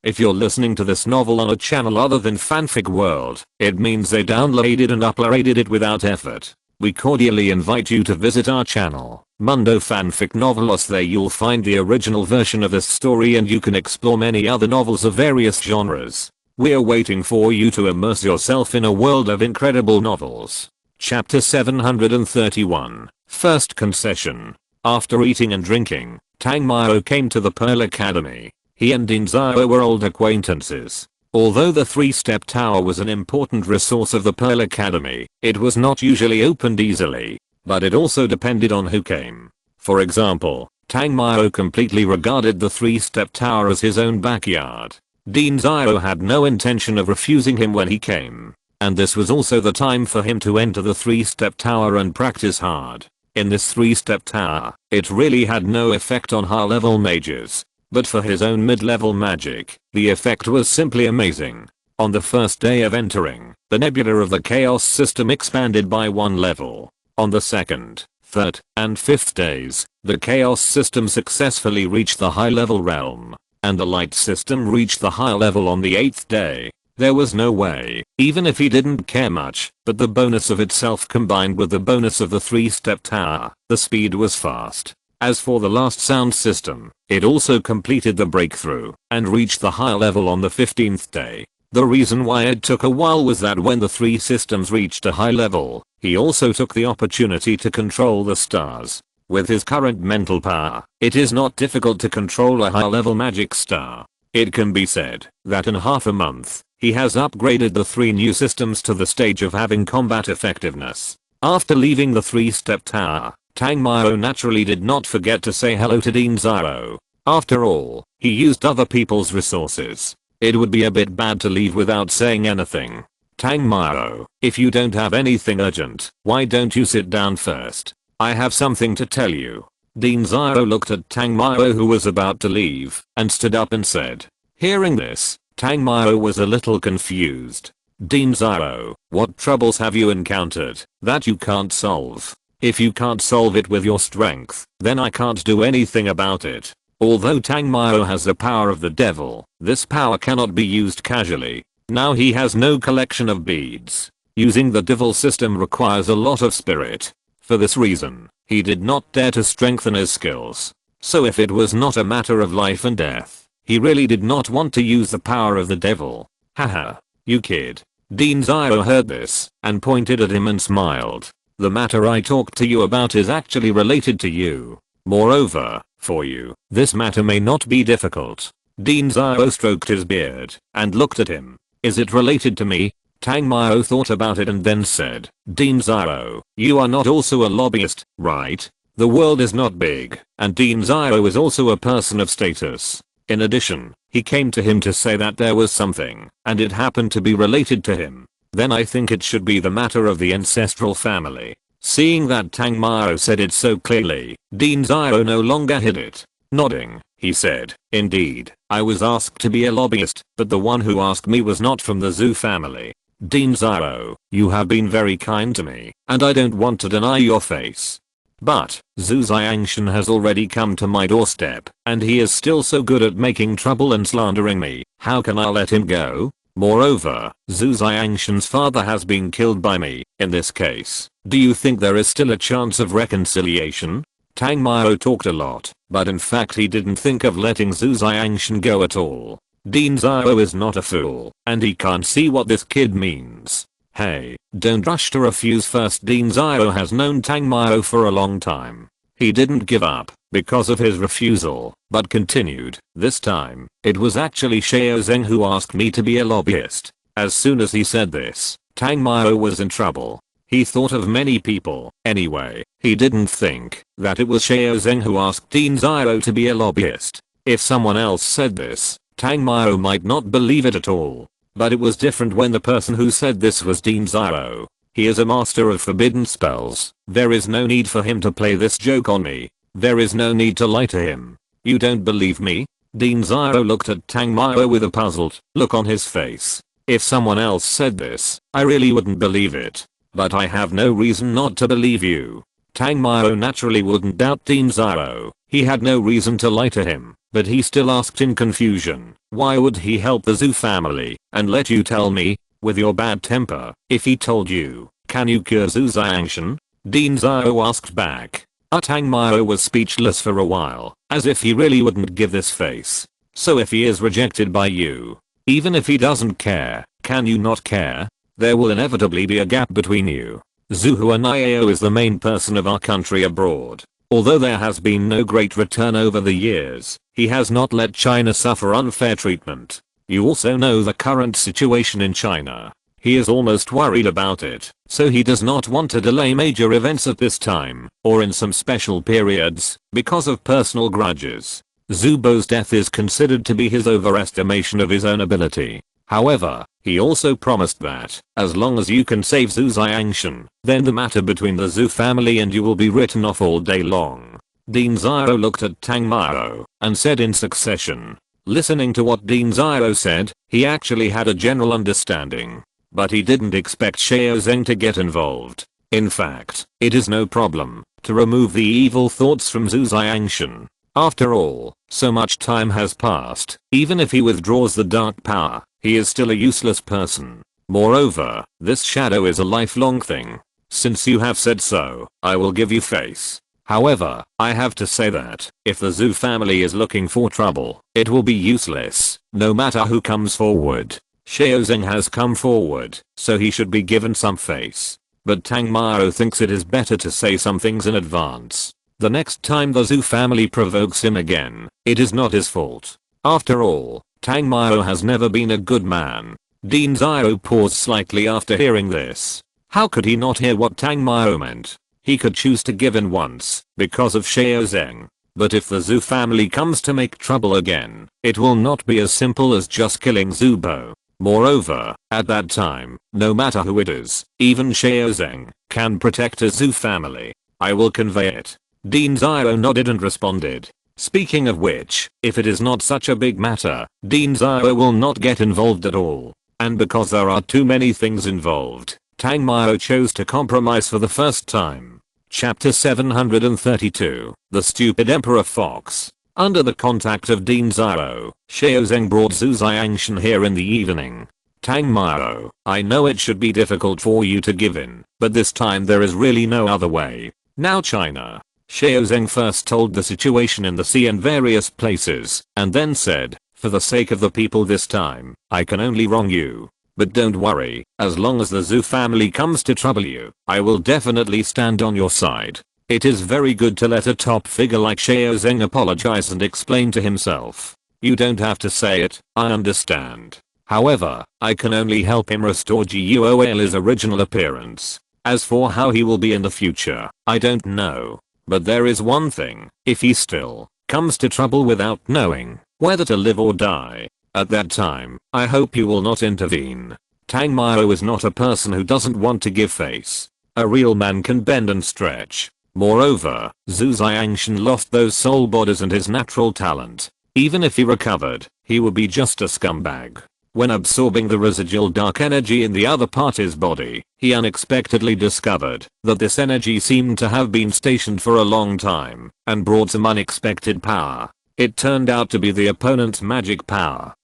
If you're listening to this novel on a channel other than Fanfic World, it means they downloaded and uploaded it without effort. We cordially invite you to visit our channel, Mundo Fanfic Novelos. There you'll find the original version of this story and you can explore many other novels of various genres. We're waiting for you to immerse yourself in a world of incredible novels. Chapter 731. First concession. After eating and drinking, Tang Mao came to the Pearl Academy. He and Dean Zhao were old acquaintances. Although the three-step tower was an important resource of the Pearl Academy, it was not usually opened easily. But it also depended on who came. For example, Tang Mao completely regarded the three-step tower as his own backyard. Dean Zhao had no intention of refusing him when he came. And this was also the time for him to enter the three-step tower and practice hard. In this three-step tower, it really had no effect on high-level mages. But for his own mid-level magic, the effect was simply amazing. On the first day of entering, the nebula of the chaos system expanded by 1 level. On the second, third, and fifth days, the chaos system successfully reached the high-level realm. And the light system reached the high level on the 8th day. There was no way, even if he didn't care much, but the bonus of itself combined with the bonus of the three-step tower, the speed was fast. As for the last sound system, it also completed the breakthrough and reached the high level on the 15th day. The reason why it took a while was that when the three systems reached a high level, he also took the opportunity to control the stars. With his current mental power, it is not difficult to control a high-level magic star. It can be said that in half a month, he has upgraded the 3 new systems to the stage of having combat effectiveness. After leaving the three-step tower, Tang Mao naturally did not forget to say hello to Dean Zhao. After all, he used other people's resources. It would be a bit bad to leave without saying anything. Tang Mao, if you don't have anything urgent, why don't you sit down first? I have something to tell you. Dean Zhao looked at Tang Mao, who was about to leave, and stood up and said. Hearing this, Tang Mao was a little confused. Dean Zhao, what troubles have you encountered that you can't solve? If you can't solve it with your strength, then I can't do anything about it. Although Tang Mao has the power of the devil, this power cannot be used casually. Now he has no collection of beads. Using the devil system requires a lot of spirit. For this reason, he did not dare to strengthen his skills. So if it was not a matter of life and death, he really did not want to use the power of the devil. Haha, you kid. Dean Zhao heard this and pointed at him and smiled. The matter I talked to you about is actually related to you. Moreover, for you, this matter may not be difficult. Dean Zhao stroked his beard and looked at him. Is it related to me? Tang Mao thought about it and then said, Dean Zhao, you are not also a lobbyist, right? The world is not big, and Dean Zhao is also a person of status. In addition, he came to him to say that there was something, and it happened to be related to him. Then I think it should be the matter of the ancestral family. Seeing that Tang Mao said it so clearly, Dean Zhao no longer hid it. Nodding, he said, indeed, I was asked to be a lobbyist, but the one who asked me was not from the Zhu family. Dean Zhao, you have been very kind to me, and I don't want to deny your face. But, Zhu Xiangshan has already come to my doorstep, and he is still so good at making trouble and slandering me, how can I let him go? Moreover, Zhu Xiangshan's father has been killed by me. In this case, do you think there is still a chance of reconciliation? Tang Mao talked a lot, but in fact he didn't think of letting Zhu Xiangshan go at all. Dean Zhao is not a fool, and he can't see what this kid means. Hey, don't rush to refuse first. Dean Zhao has known Tang Mao for a long time. He didn't give up because of his refusal, but continued. This time, it was actually Xiao Zheng who asked me to be a lobbyist. As soon as he said this, Tang Mao was in trouble. He thought of many people. Anyway, he didn't think that it was Xiao Zheng who asked Dean Zhao to be a lobbyist. If someone else said this, Tang Mao might not believe it at all. But it was different when the person who said this was Dean Zhao. He is a master of forbidden spells. There is no need for him to play this joke on me. There is no need to lie to him. You don't believe me? Dean Zhao looked at Tang Mao with a puzzled look on his face. If someone else said this, I really wouldn't believe it. But I have no reason not to believe you. Tang Mao naturally wouldn't doubt Dean Zhao. He had no reason to lie to him, but he still asked in confusion. Why would he help the Zhu family and let you tell me, with your bad temper, if he told you, can you cure Zhu Xiangshan? Dean Zhao asked back. Tang Mao was speechless for a while, as if he really wouldn't give this face. So if he is rejected by you, Even if he doesn't care, can you not care? There will inevitably be a gap between you. Zuhua Niao is the main person of our country abroad. Although there has been no great return over the years, he has not let China suffer unfair treatment. You also know the current situation in China. He is almost worried about it, so he does not want to delay major events at this time, or in some special periods, because of personal grudges. Zubo's death is considered to be his overestimation of his own ability. However, he also promised that, as long as you can save Zhu Xiangshan, then the matter between the Zhu family and you will be written off all day long. Dean Zhao looked at Tang Mao and said in succession. Listening to what Dean Zhao said, he actually had a general understanding. But he didn't expect Xiao Zheng to get involved. In fact, it is no problem to remove the evil thoughts from Zhu Xiangshan. After all, so much time has passed. Even if he withdraws the dark power, he is still a useless person. Moreover, this shadow is a lifelong thing. Since you have said so, I will give you face. However, I have to say that, if the Zhu family is looking for trouble, it will be useless, no matter who comes forward. Xiao Zheng has come forward, so he should be given some face. But Tang Mao thinks it is better to say some things in advance. The next time the Zhu family provokes him again, it is not his fault. After all, Tang Mao has never been a good man. Dean Zhao paused slightly after hearing this. How could he not hear what Tang Mao meant? He could choose to give in once, because of Xiao Zheng. But if the Zhu family comes to make trouble again, it will not be as simple as just killing Zubo. Moreover, at that time, no matter who it is, even Xiao Zheng can protect a Zhu family. I will convey it. Dean Zhao nodded and responded. Speaking of which, if it is not such a big matter, Dean Zhao will not get involved at all. And because there are too many things involved, Tang Mao chose to compromise for the first time. Chapter 732, The Stupid Emperor Fox. Under the contact of Dean Zhao, Xiao Zheng brought Zhu Xiangshan here in the evening. Tang Mao, I know it should be difficult for you to give in, but this time there is really no other way. Now China. Xiao Zheng first told the situation in the sea and various places, and then said, for the sake of the people this time, I can only wrong you. But don't worry, as long as the Zhu family comes to trouble you, I will definitely stand on your side. It is very good to let a top figure like Xiao Zheng apologize and explain to himself. You don't have to say it, I understand. However, I can only help him restore Guo's original appearance. As for how he will be in the future, I don't know. But there is one thing, if he still comes to trouble without knowing whether to live or die, at that time, I hope you will not intervene. Tang Mao is not a person who doesn't want to give face. A real man can bend and stretch. Moreover, Zhu Xiangshan lost those soul bodies and his natural talent. Even if he recovered, he would be just a scumbag. When absorbing the residual dark energy in the other party's body, he unexpectedly discovered that this energy seemed to have been stationed for a long time and brought some unexpected power. It turned out to be the opponent's magic power.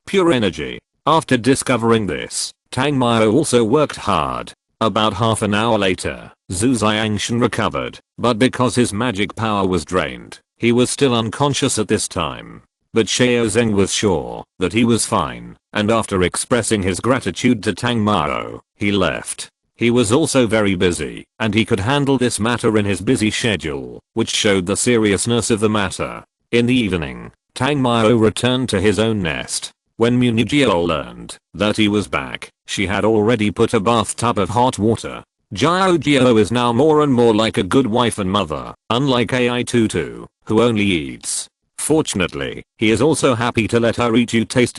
Pure energy. After discovering this, Tang Mao also worked hard. About half an hour later, Zhu Xiangshan recovered, but because his magic power was drained, he was still unconscious at this time. But Xiao Zheng was sure that he was fine, and after expressing his gratitude to Tang Mao, he left. He was also very busy, and he could handle this matter in his busy schedule, which showed the seriousness of the matter. In the evening, Tang Mao returned to his own nest. When Munijio learned that he was back, she had already put a bathtub of hot water. Jiao is now more and more like a good wife and mother, unlike AI Tutu, who only eats. Fortunately, he is also happy to let her eat. You taste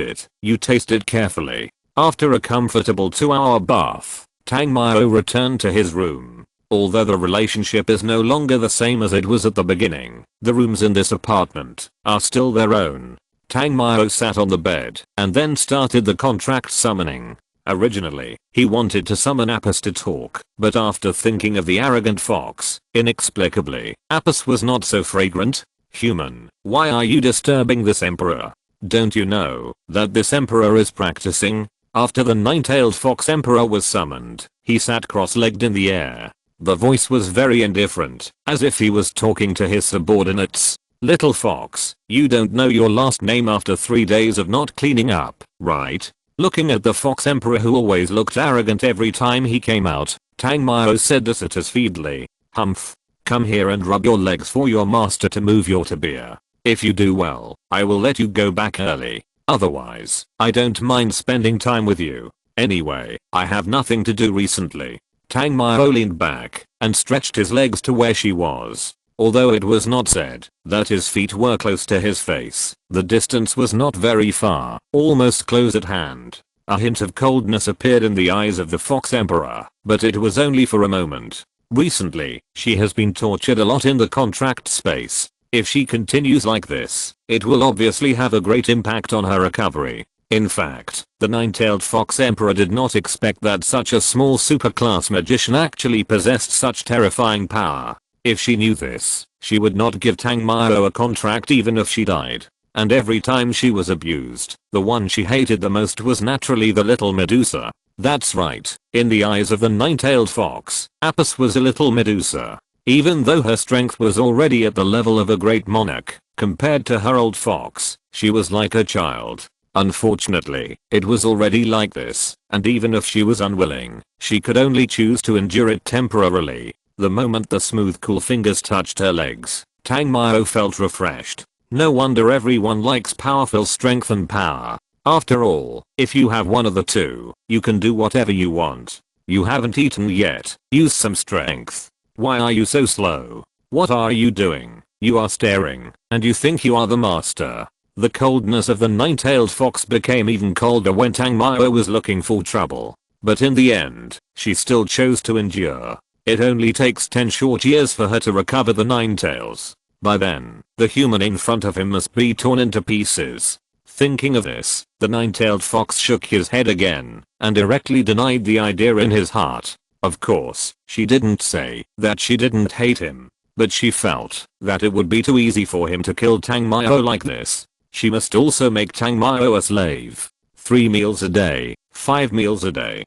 it carefully. After a comfortable 2-hour bath, Tang Mao returned to his room. Although the relationship is no longer the same as it was at the beginning, the rooms in this apartment are still their own. Tang Mao sat on the bed and then started the contract summoning. Originally, he wanted to summon Apis to talk, but after thinking of the arrogant fox, inexplicably, Apis was not so fragrant. Human, why are you disturbing this emperor? Don't you know that this emperor is practicing? After the nine-tailed fox emperor was summoned, he sat cross-legged in the air. The voice was very indifferent, as if he was talking to his subordinates. Little fox, you don't know your last name after 3 days of not cleaning up, right? Looking at the fox emperor who always looked arrogant every time he came out, Tang Mao said dissatisfiedly, "Humph. Come here and rub your legs for your master to move your tabia. If you do well, I will let you go back early. Otherwise, I don't mind spending time with you. Anyway, I have nothing to do recently." Tang Mao leaned back and stretched his legs to where she was. Although it was not said that his feet were close to his face, the distance was not very far, almost close at hand. A hint of coldness appeared in the eyes of the Fox Emperor, but it was only for a moment. Recently, she has been tortured a lot in the contract space. If she continues like this, it will obviously have a great impact on her recovery. In fact, the nine-tailed Fox Emperor did not expect that such a small superclass magician actually possessed such terrifying power. If she knew this, she would not give Tang Mao a contract even if she died. And every time she was abused, the one she hated the most was naturally the little Medusa. That's right, in the eyes of the nine-tailed fox, Apis was a little Medusa. Even though her strength was already at the level of a great monarch, compared to her old fox, she was like a child. Unfortunately, it was already like this, and even if she was unwilling, she could only choose to endure it temporarily. The moment the smooth cool fingers touched her legs, Tang Mao felt refreshed. No wonder everyone likes powerful strength and power. After all, if you have one of the two, you can do whatever you want. You haven't eaten yet, use some strength. Why are you so slow? What are you doing? You are staring, and you think you are the master. The coldness of the nine-tailed fox became even colder when Tang Mao was looking for trouble. But in the end, she still chose to endure. It only takes 10 short years for her to recover the nine tails. By then, the human in front of him must be torn into pieces. Thinking of this, the nine-tailed fox shook his head again and directly denied the idea in his heart. Of course, she didn't say that she didn't hate him, but she felt that it would be too easy for him to kill Tang Mao like this. She must also make Tang Mao a slave. 3 meals a day, 5 meals a day.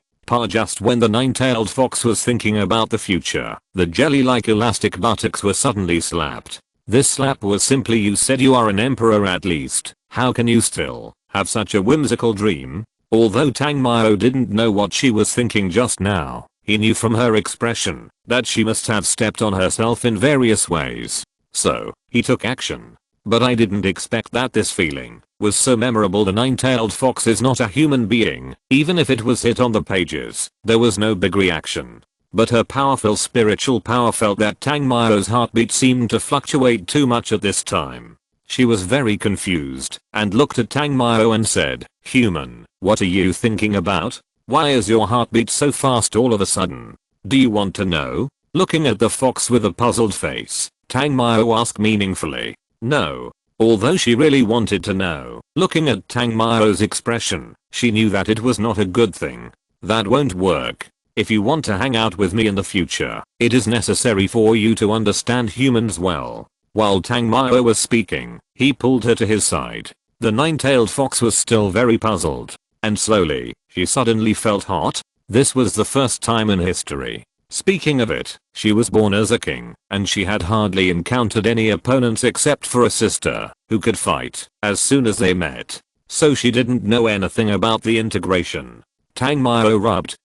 Just when the nine-tailed fox was thinking about the future, the jelly-like elastic buttocks were suddenly slapped. This slap was simply, "You said you are an emperor at least. How can you still have such a whimsical dream?" Although Tang Mao didn't know what she was thinking just now, he knew from her expression that she must have stepped on herself in various ways. So, he took action. But I didn't expect that this feeling was so memorable. The nine-tailed fox is not a human being. Even if it was hit on the pages, there was no big reaction. But her powerful spiritual power felt that Tang Mao's heartbeat seemed to fluctuate too much at this time. She was very confused and looked at Tang Mao and said, "Human, what are you thinking about? Why is your heartbeat so fast all of a sudden? Do you want to know?" Looking at the fox with a puzzled face, Tang Mao asked meaningfully. No. Although she really wanted to know, looking at Tang Mao's expression, she knew that it was not a good thing. That won't work. If you want to hang out with me in the future, it is necessary for you to understand humans well. While Tang Mao was speaking, he pulled her to his side. The nine-tailed fox was still very puzzled, and slowly, she suddenly felt hot. This was the first time in history. Speaking of it, she was born as a king, and she had hardly encountered any opponents except for a sister, who could fight, as soon as they met. So she didn't know anything about the integration. Tang Mao rubbed.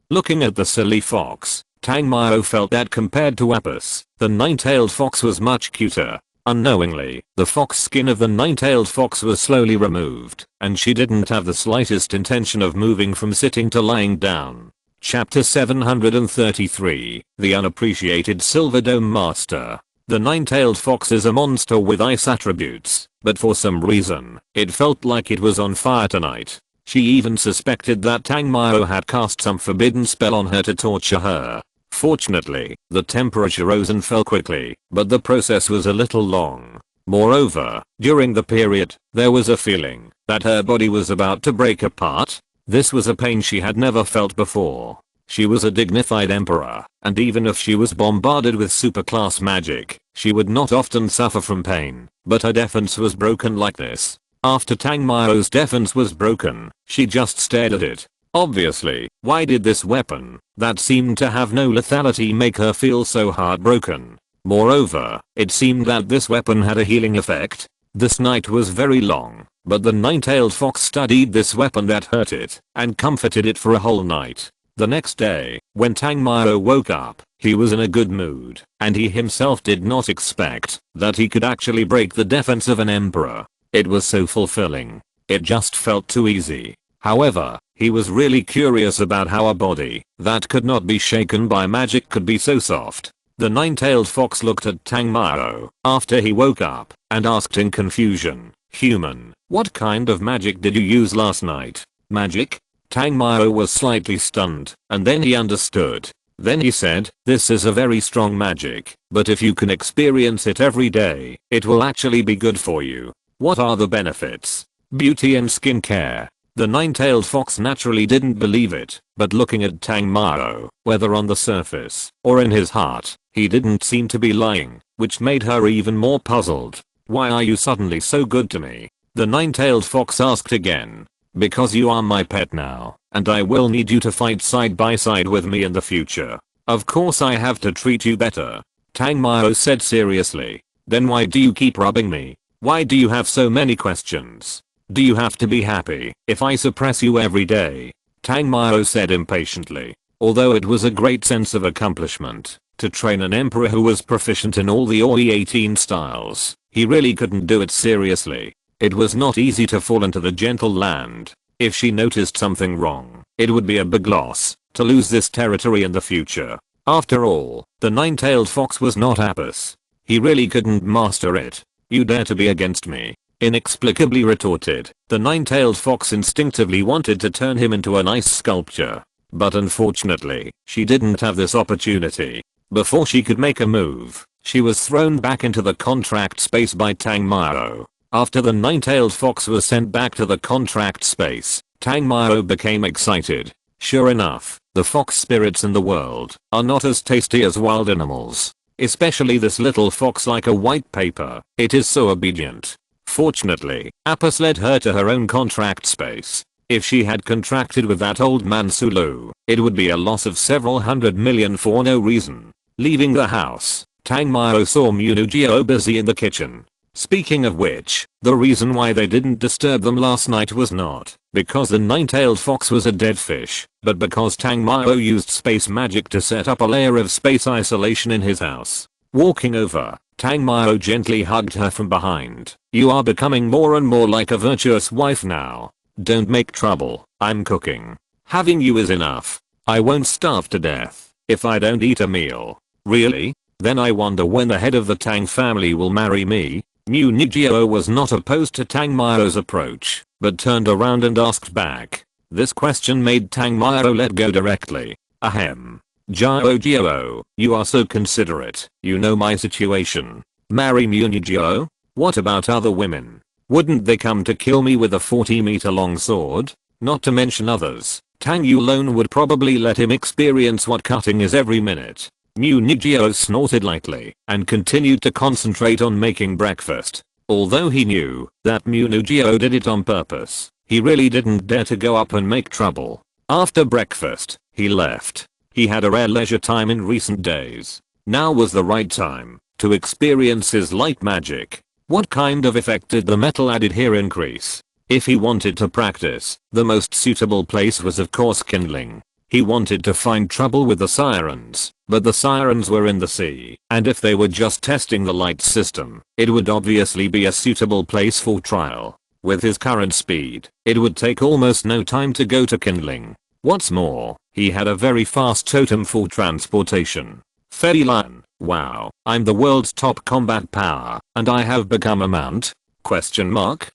Looking at the silly fox, Tang Mao felt that compared to Apis, the nine-tailed fox was much cuter. Unknowingly, the fox skin of the nine-tailed fox was slowly removed, and she didn't have the slightest intention of moving from sitting to lying down. Chapter 733, The Unappreciated Silver Dome Master. The nine-tailed fox is a monster with ice attributes, but for some reason, it felt like it was on fire tonight. She even suspected that Tang Mao had cast some forbidden spell on her to torture her. Fortunately, the temperature rose and fell quickly, but the process was a little long. Moreover, during the period, there was a feeling that her body was about to break apart. This was a pain she had never felt before. She was a dignified emperor, and even if she was bombarded with superclass magic, she would not often suffer from pain, but her defense was broken like this. After Tang Mao's defense was broken, she just stared at it. Obviously, why did this weapon, that seemed to have no lethality, make her feel so heartbroken? Moreover, it seemed that this weapon had a healing effect. This night was very long, but the nine-tailed fox studied this weapon that hurt it and comforted it for a whole night. The next day, when Tang Mao woke up, he was in a good mood, and he himself did not expect that he could actually break the defense of an emperor. It was so fulfilling. It just felt too easy. However, he was really curious about how a body that could not be shaken by magic could be so soft. The nine-tailed fox looked at Tang Mao after he woke up and asked in confusion, "Human, what kind of magic did you use last night?" "Magic?" Tang Mao was slightly stunned, and then he understood. Then he said, "This is a very strong magic, but if you can experience it every day, it will actually be good for you." "What are the benefits?" "Beauty and skincare." The nine-tailed fox naturally didn't believe it, but looking at Tang Mao, whether on the surface or in his heart, he didn't seem to be lying, which made her even more puzzled. "Why are you suddenly so good to me?" the nine-tailed fox asked again. "Because you are my pet now, and I will need you to fight side by side with me in the future. Of course I have to treat you better," Tang Mao said seriously. "Then why do you keep rubbing me? Why do you have so many questions? Do you have to be happy if I suppress you every day?" Tang Mao said impatiently. Although it was a great sense of accomplishment to train an emperor who was proficient in all the OE18 styles, he really couldn't do it seriously. It was not easy to fall into the gentle land. If she noticed something wrong, it would be a big loss to lose this territory in the future. After all, the nine-tailed fox was not Apis. He really couldn't master it. "You dare to be against me?" inexplicably retorted. The nine-tailed fox instinctively wanted to turn him into an ice sculpture. But unfortunately, she didn't have this opportunity. Before she could make a move, she was thrown back into the contract space by Tang Mao. After the nine-tailed fox was sent back to the contract space, Tang Mao became excited. Sure enough, the fox spirits in the world are not as tasty as wild animals. Especially this little fox like a white paper. It is so obedient. Fortunately, Apis led her to her own contract space. If she had contracted with that old man Sulu, it would be a loss of several hundred million for no reason. Leaving the house, Tang Mao saw Munugio busy in the kitchen. Speaking of which, the reason why they didn't disturb them last night was not because the nine-tailed fox was a dead fish, but because Tang Mao used space magic to set up a layer of space isolation in his house. Walking over, Tang Mao gently hugged her from behind. "You are becoming more and more like a virtuous wife now. Don't make trouble, I'm cooking. Having you is enough. I won't starve to death if I don't eat a meal." "Really? Then I wonder when the head of the Tang family will marry me." Mu Nijio was not opposed to Tang Mao's approach, but turned around and asked back. This question made Tang Mao let go directly. "Ahem. Jiao Jiao, you are so considerate. You know my situation. Marry Mu Nijio? What about other women? Wouldn't they come to kill me with a 40-meter long sword? Not to mention others. Tang Yulon would probably let him experience what cutting is every minute." Mu Nijio snorted lightly and continued to concentrate on making breakfast. Although he knew that Mu Nijio did it on purpose, he really didn't dare to go up and make trouble. After breakfast, he left. He had a rare leisure time in recent days. Now was the right time to experience his light magic. What kind of effect did the metal added here increase? If he wanted to practice, the most suitable place was of course kindling. He wanted to find trouble with the sirens, but the sirens were in the sea, and if they were just testing the light system, it would obviously be a suitable place for trial. With his current speed, it would take almost no time to go to kindling. What's more, he had a very fast totem for transportation. Felilan, wow, I'm the world's top combat power, and I have become a mount? Question mark?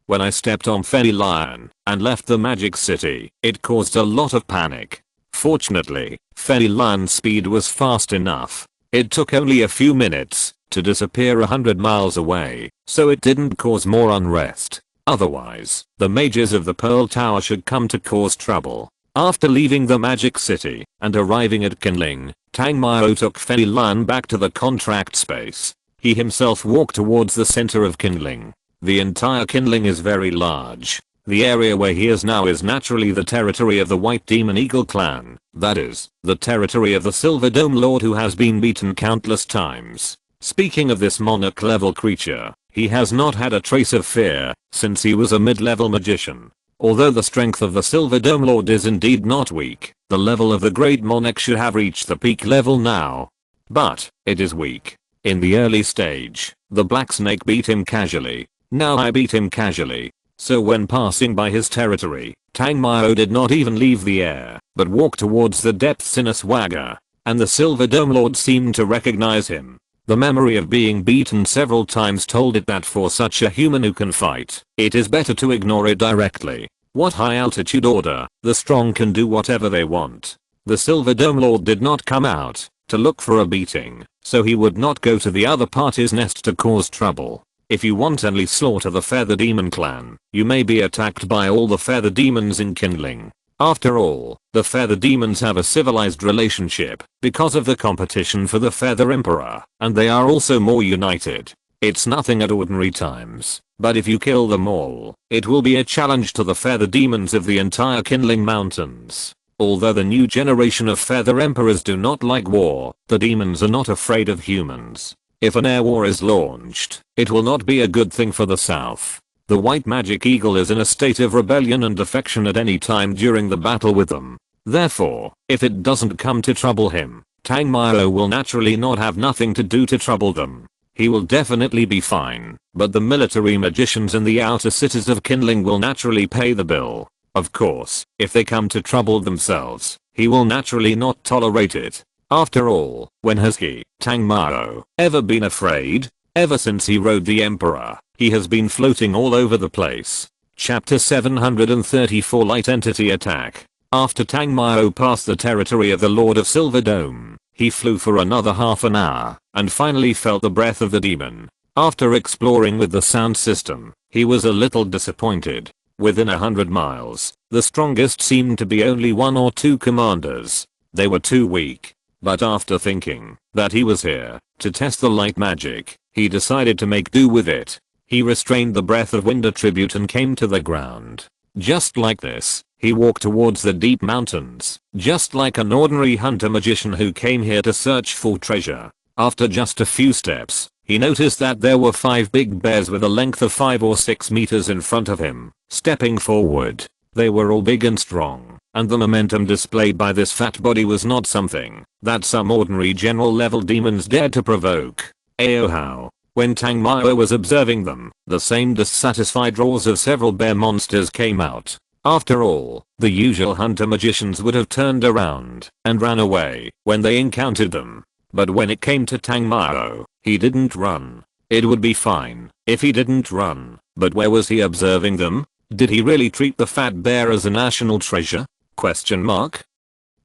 When I stepped on Felilan and left the magic city, it caused a lot of panic. Fortunately, Felilan's speed was fast enough. It took only a few minutes to disappear 100 miles away, so it didn't cause more unrest. Otherwise, the mages of the Pearl Tower should come to cause trouble. After leaving the magic city and arriving at kindling, Tang Mao took Felilan back to the contract space. He himself walked towards the center of kindling. The entire kindling is very large. The area where he is now is naturally the territory of the White Demon Eagle clan, that is, the territory of the Silver Dome Lord who has been beaten countless times. Speaking of this monarch level creature, he has not had a trace of fear since he was a mid-level magician. Although the strength of the Silver Dome Lord is indeed not weak, the level of the Great Monarch should have reached the peak level now. But, it is weak. In the early stage, the Black Snake beat him casually. Now I beat him casually. So when passing by his territory, Tang Mao did not even leave the air, but walked towards the depths in a swagger. And the Silver Dome Lord seemed to recognize him. The memory of being beaten several times told it that for such a human who can fight, it is better to ignore it directly. What high altitude order, the strong can do whatever they want. The Silver Dome Lord did not come out to look for a beating, so he would not go to the other party's nest to cause trouble. If you wantonly slaughter the Feather Demon clan, you may be attacked by all the Feather Demons in Kindling. After all, the Feather Demons have a civilized relationship because of the competition for the Feather Emperor, and they are also more united. It's nothing at ordinary times, but if you kill them all, it will be a challenge to the Feather Demons of the entire Kindling Mountains. Although the new generation of Feather Emperors do not like war, the demons are not afraid of humans. If an air war is launched, it will not be a good thing for the South. The White Magic Eagle is in a state of rebellion and defection at any time during the battle with them. Therefore, if it doesn't come to trouble him, Tang Mao will naturally not have nothing to do to trouble them. He will definitely be fine, but the military magicians in the outer cities of Kindling will naturally pay the bill. Of course, if they come to trouble themselves, he will naturally not tolerate it. After all, when has he, Tang Mao, ever been afraid? Ever since he rode the Emperor, he has been floating all over the place. Chapter 734 Light Entity Attack. After Tang Mao passed the territory of the Lord of Silver Dome, he flew for another half an hour, and finally felt the breath of the demon. After exploring with the sound system, he was a little disappointed. Within 100 miles, the strongest seemed to be only 1 or 2 commanders. They were too weak. But after thinking that he was here to test the light magic, he decided to make do with it. He restrained the breath of wind attribute and came to the ground. Just like this, he walked towards the deep mountains, just like an ordinary hunter magician who came here to search for treasure. After just a few steps, he noticed that there were 5 big bears with a length of 5 or 6 meters in front of him, stepping forward. They were all big and strong, and the momentum displayed by this fat body was not something that some ordinary general level demons dared to provoke. Ayo how. When Tang Mao was observing them, the same dissatisfied roars of several bear monsters came out. After all, the usual hunter magicians would have turned around and ran away when they encountered them. But when it came to Tang Mao, he didn't run. It would be fine if he didn't run, but where was he observing them? Did he really treat the fat bear as a national treasure? Question mark.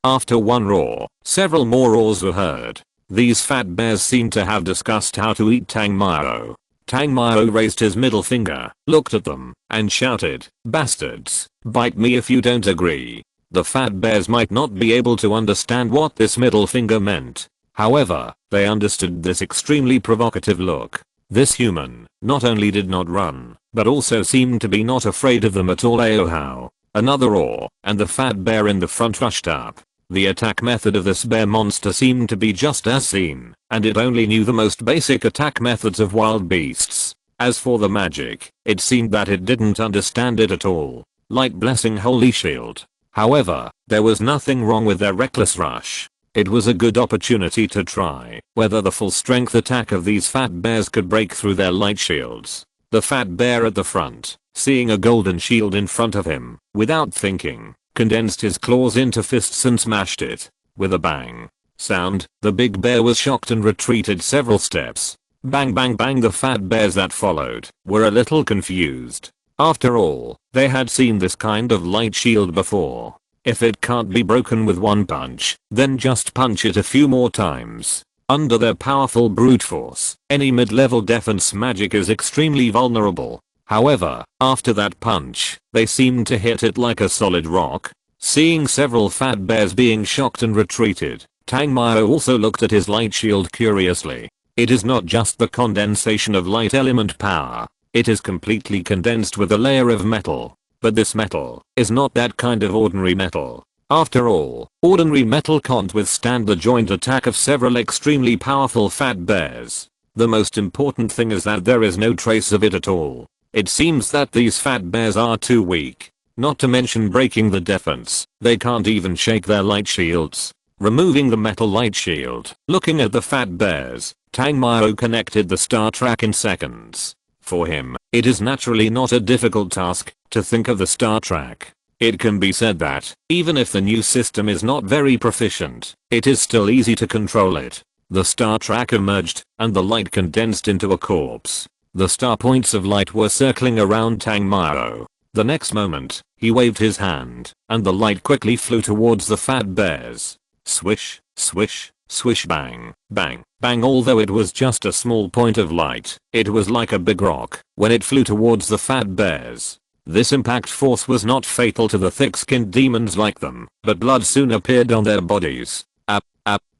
After one roar, several more roars were heard. These fat bears seemed to have discussed how to eat Tang Mao. Tang Mao raised his middle finger, looked at them, and shouted, "Bastards, bite me if you don't agree." The fat bears might not be able to understand what this middle finger meant. However, they understood this extremely provocative look. This human not only did not run, but also seemed to be not afraid of them at all. Ayo how. Another roar, and the fat bear in the front rushed up. The attack method of this bear monster seemed to be just as seen, and it only knew the most basic attack methods of wild beasts. As for the magic, it seemed that it didn't understand it at all. Light Blessing Holy Shield. However, there was nothing wrong with their reckless rush. It was a good opportunity to try whether the full strength attack of these fat bears could break through their light shields. The fat bear at the front, seeing a golden shield in front of him, without thinking, condensed his claws into fists and smashed it. With a bang sound, the big bear was shocked and retreated several steps. Bang bang bang. The fat bears that followed were a little confused. After all, they had seen this kind of light shield before. If it can't be broken with one punch, then just punch it a few more times. Under their powerful brute force, any mid-level defense magic is extremely vulnerable. However, after that punch, they seemed to hit it like a solid rock. Seeing several fat bears being shocked and retreated, Tang Mao also looked at his light shield curiously. It is not just the condensation of light element power. It is completely condensed with a layer of metal. But this metal is not that kind of ordinary metal. After all, ordinary metal can't withstand the joint attack of several extremely powerful fat bears. The most important thing is that there is no trace of it at all. It seems that these fat bears are too weak. Not to mention breaking the defense, they can't even shake their light shields. Removing the metal light shield, looking at the fat bears, Tangmao connected the star track in seconds. For him, it is naturally not a difficult task to think of the star track. It can be said that, even if the new system is not very proficient, it is still easy to control it. The star track emerged, and the light condensed into a corpse. The star points of light were circling around Tangmao. The next moment, he waved his hand, and the light quickly flew towards the fat bears. Swish, swish, swish, bang, bang, bang. Although it was just a small point of light, it was like a big rock when it flew towards the fat bears. This impact force was not fatal to the thick-skinned demons like them, but blood soon appeared on their bodies.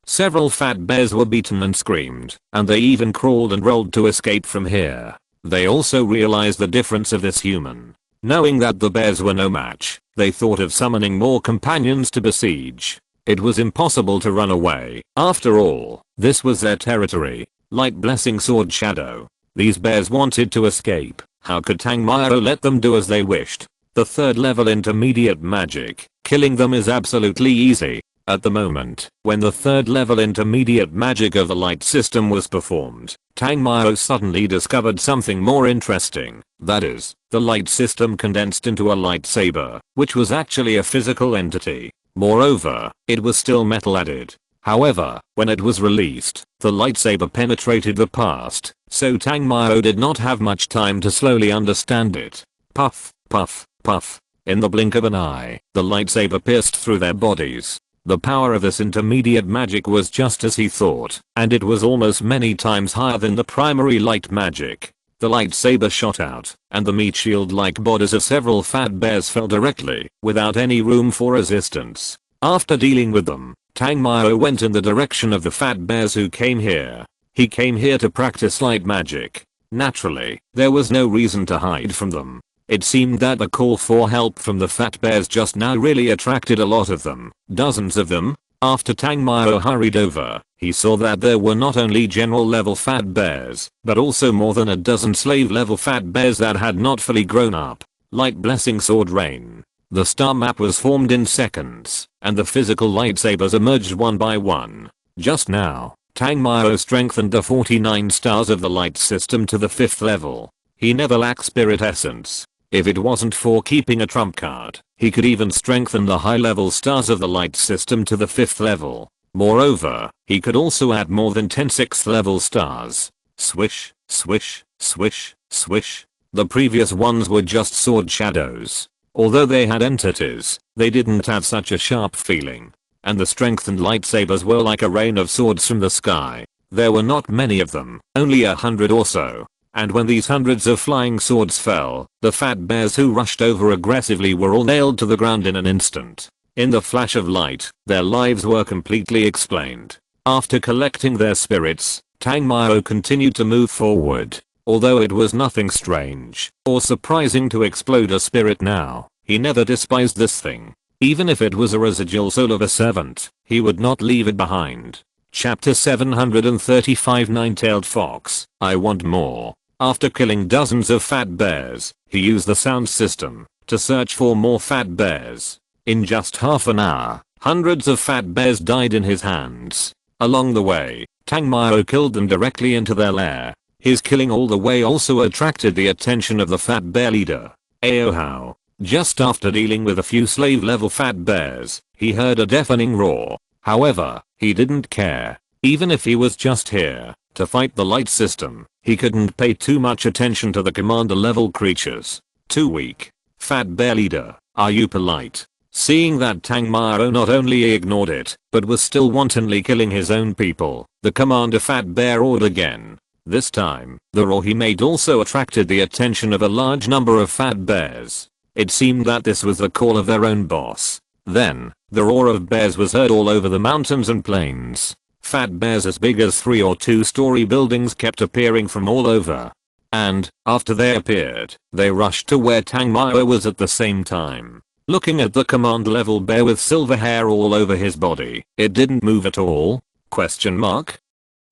Several fat bears were beaten and screamed, and they even crawled and rolled to escape from here. They also realized the difference of this human. Knowing that the bears were no match, they thought of summoning more companions to besiege. It was impossible to run away. After all, this was their territory. Light blessing sword shadow. These bears wanted to escape. How could Tangmao let them do as they wished? The third level intermediate magic. Killing them is absolutely easy. At the moment, when the third level intermediate magic of the light system was performed, Tangmao suddenly discovered something more interesting. That is, the light system condensed into a lightsaber, which was actually a physical entity. Moreover, it was still metal added. However, when it was released, the lightsaber penetrated the past, so Tangmao did not have much time to slowly understand it. Puff, puff, puff. In the blink of an eye, the lightsaber pierced through their bodies. The power of this intermediate magic was just as he thought, and it was almost many times higher than the primary light magic. The lightsaber shot out, and the meat shield-like bodies of several fat bears fell directly, without any room for resistance. After dealing with them, Tangmao went in the direction of the fat bears who came here. He came here to practice light magic. Naturally, there was no reason to hide from them. It seemed that the call for help from the fat bears just now really attracted a lot of them. Dozens of them. After Tangmao hurried over, he saw that there were not only general level fat bears, but also more than a dozen slave level fat bears that had not fully grown up. Light blessing sword rain. The star map was formed in seconds, and the physical lightsabers emerged one by one. Just now, Tangmao strengthened the 49 stars of the light system to the 5th level. He never lacked spirit essence. If it wasn't for keeping a trump card, he could even strengthen the high-level stars of the light system to the 5th level. Moreover, he could also add more than 10 6th level stars. Swish, swish, swish, swish. The previous ones were just sword shadows. Although they had entities, they didn't have such a sharp feeling. And the strengthened lightsabers were like a rain of swords from the sky. There were not many of them, only 100 or so. And when these hundreds of flying swords fell, the fat bears who rushed over aggressively were all nailed to the ground in an instant. In the flash of light, their lives were completely explained. After collecting their spirits, Tangmao continued to move forward. Although it was nothing strange or surprising to explode a spirit now, he never despised this thing. Even if it was a residual soul of a servant, he would not leave it behind. Chapter 735 Nine-Tailed Fox. I want more. After killing dozens of fat bears, he used the sound system to search for more fat bears. In just half an hour, hundreds of fat bears died in his hands. Along the way, Tangmao killed them directly into their lair. His killing all the way also attracted the attention of the fat bear leader. Aohao. Just after dealing with a few slave-level fat bears, he heard a deafening roar. However, he didn't care. Even if he was just here to fight the light system, he couldn't pay too much attention to the commander-level creatures. Too weak. Fat bear leader, are you polite? Seeing that Tangmao not only ignored it, but was still wantonly killing his own people, the commander fat bear roared again. This time, the roar he made also attracted the attention of a large number of fat bears. It seemed that this was the call of their own boss. Then, the roar of bears was heard all over the mountains and plains. Fat bears as big as 3 or 2-story buildings kept appearing from all over. And, after they appeared, they rushed to where Tang Mao was at the same time. Looking at the command level bear with silver hair all over his body, it didn't move at all? Question mark.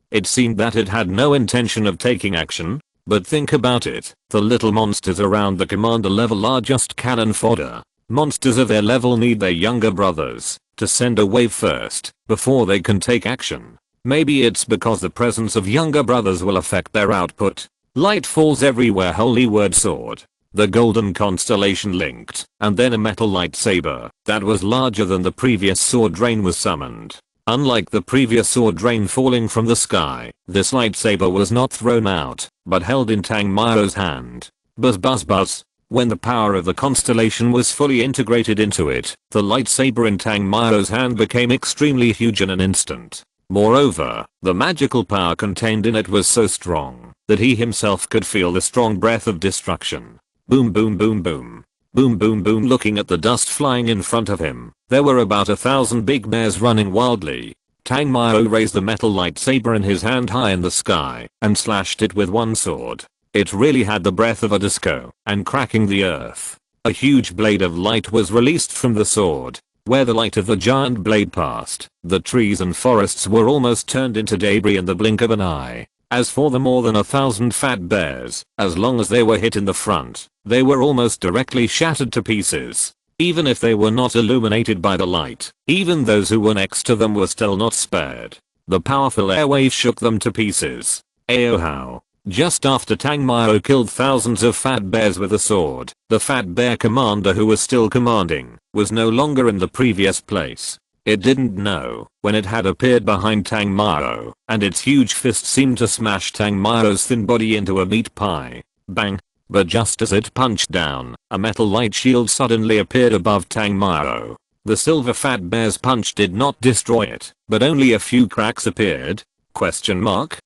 It seemed that it had no intention of taking action. But think about it, the little monsters around the commander level are just cannon fodder. Monsters of their level need their younger brothers to send a wave first before they can take action. Maybe it's because the presence of younger brothers will affect their output. Light falls everywhere. Holy word sword. The golden constellation linked, and then a metal lightsaber that was larger than the previous sword rain was summoned. Unlike the previous sword rain falling from the sky, this lightsaber was not thrown out, but held in Tang Mao's hand. Buzz buzz buzz. When the power of the constellation was fully integrated into it, the lightsaber in Tang Mao's hand became extremely huge in an instant. Moreover, the magical power contained in it was so strong that he himself could feel the strong breath of destruction. Boom boom boom boom. Boom boom boom. Looking at the dust flying in front of him, there were about 1,000 big bears running wildly. Tang Mao raised the metal lightsaber in his hand high in the sky and slashed it with one sword. It really had the breath of a disco, and cracking the earth. A huge blade of light was released from the sword. Where the light of the giant blade passed, the trees and forests were almost turned into debris in the blink of an eye. As for the more than 1,000 fat bears, as long as they were hit in the front, they were almost directly shattered to pieces. Even if they were not illuminated by the light, even those who were next to them were still not spared. The powerful airwave shook them to pieces. Ayo how. Just after Tang Mao killed thousands of fat bears with a sword, the fat bear commander who was still commanding was no longer in the previous place. It didn't know when it had appeared behind Tang Mao, and its huge fist seemed to smash Tang Mao's thin body into a meat pie. Bang. But just as it punched down, a metal light shield suddenly appeared above Tang Mao. The silver fat bear's punch did not destroy it, but only a few cracks appeared? Question mark.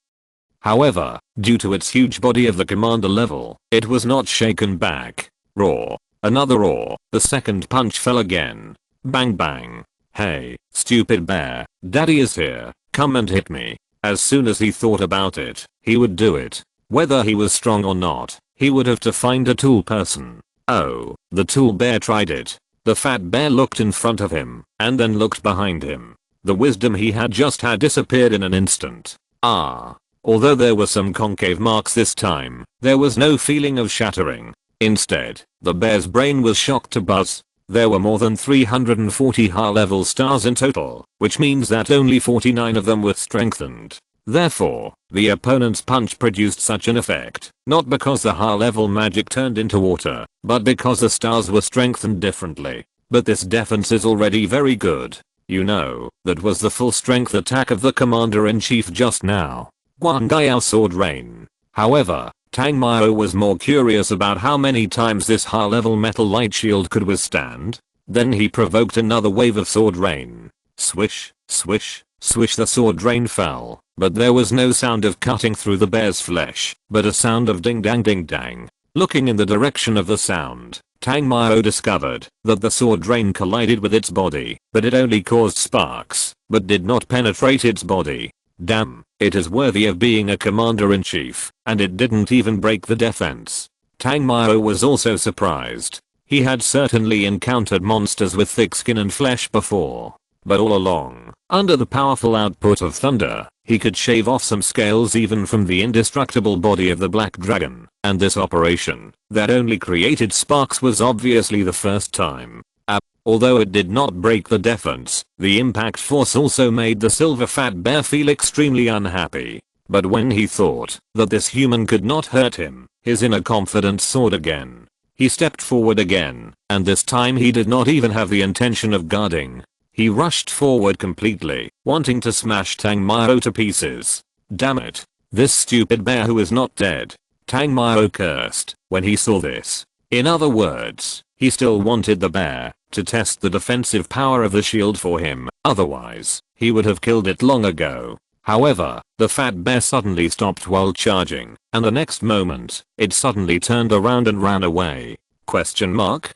However, due to its huge body of the commander level, it was not shaken back. Roar. Another roar. The second punch fell again. Bang bang. Hey, stupid bear, daddy is here, come and hit me. As soon as he thought about it, he would do it. Whether he was strong or not, he would have to find a tool person. Oh, the tool bear tried it. The fat bear looked in front of him, and then looked behind him. The wisdom he had just had disappeared in an instant. Ah. Although there were some concave marks this time, there was no feeling of shattering. Instead, the bear's brain was shocked to buzz. There were more than 340 high-level stars in total, which means that only 49 of them were strengthened. Therefore, the opponent's punch produced such an effect, not because the high-level magic turned into water, but because the stars were strengthened differently. But this defense is already very good. You know, that was the full strength attack of the commander-in-chief just now. Guangayao sword rain. However, Tang Mao was more curious about how many times this high-level metal light shield could withstand. Then he provoked another wave of sword rain. Swish, swish, swish. The sword rain fell, but there was no sound of cutting through the bear's flesh, but a sound of ding dang ding dang. Looking in the direction of the sound, Tang Mao discovered that the sword rain collided with its body, but it only caused sparks, but did not penetrate its body. Damn, it is worthy of being a commander-in-chief, and it didn't even break the defense. Tang Mao was also surprised. He had certainly encountered monsters with thick skin and flesh before, but all along, under the powerful output of thunder, he could shave off some scales even from the indestructible body of the black dragon, and this operation, that only created sparks, was obviously the first time. Although it did not break the defense, the impact force also made the silver fat bear feel extremely unhappy. But when he thought that this human could not hurt him, his inner confidence soared again. He stepped forward again, and this time he did not even have the intention of guarding. He rushed forward completely, wanting to smash Tang Mao to pieces. Damn it. This stupid bear who is not dead. Tang Mao cursed when he saw this. In other words, he still wanted the bear to test the defensive power of the shield for him, otherwise, he would have killed it long ago. However, the fat bear suddenly stopped while charging, and the next moment, it suddenly turned around and ran away. Question mark?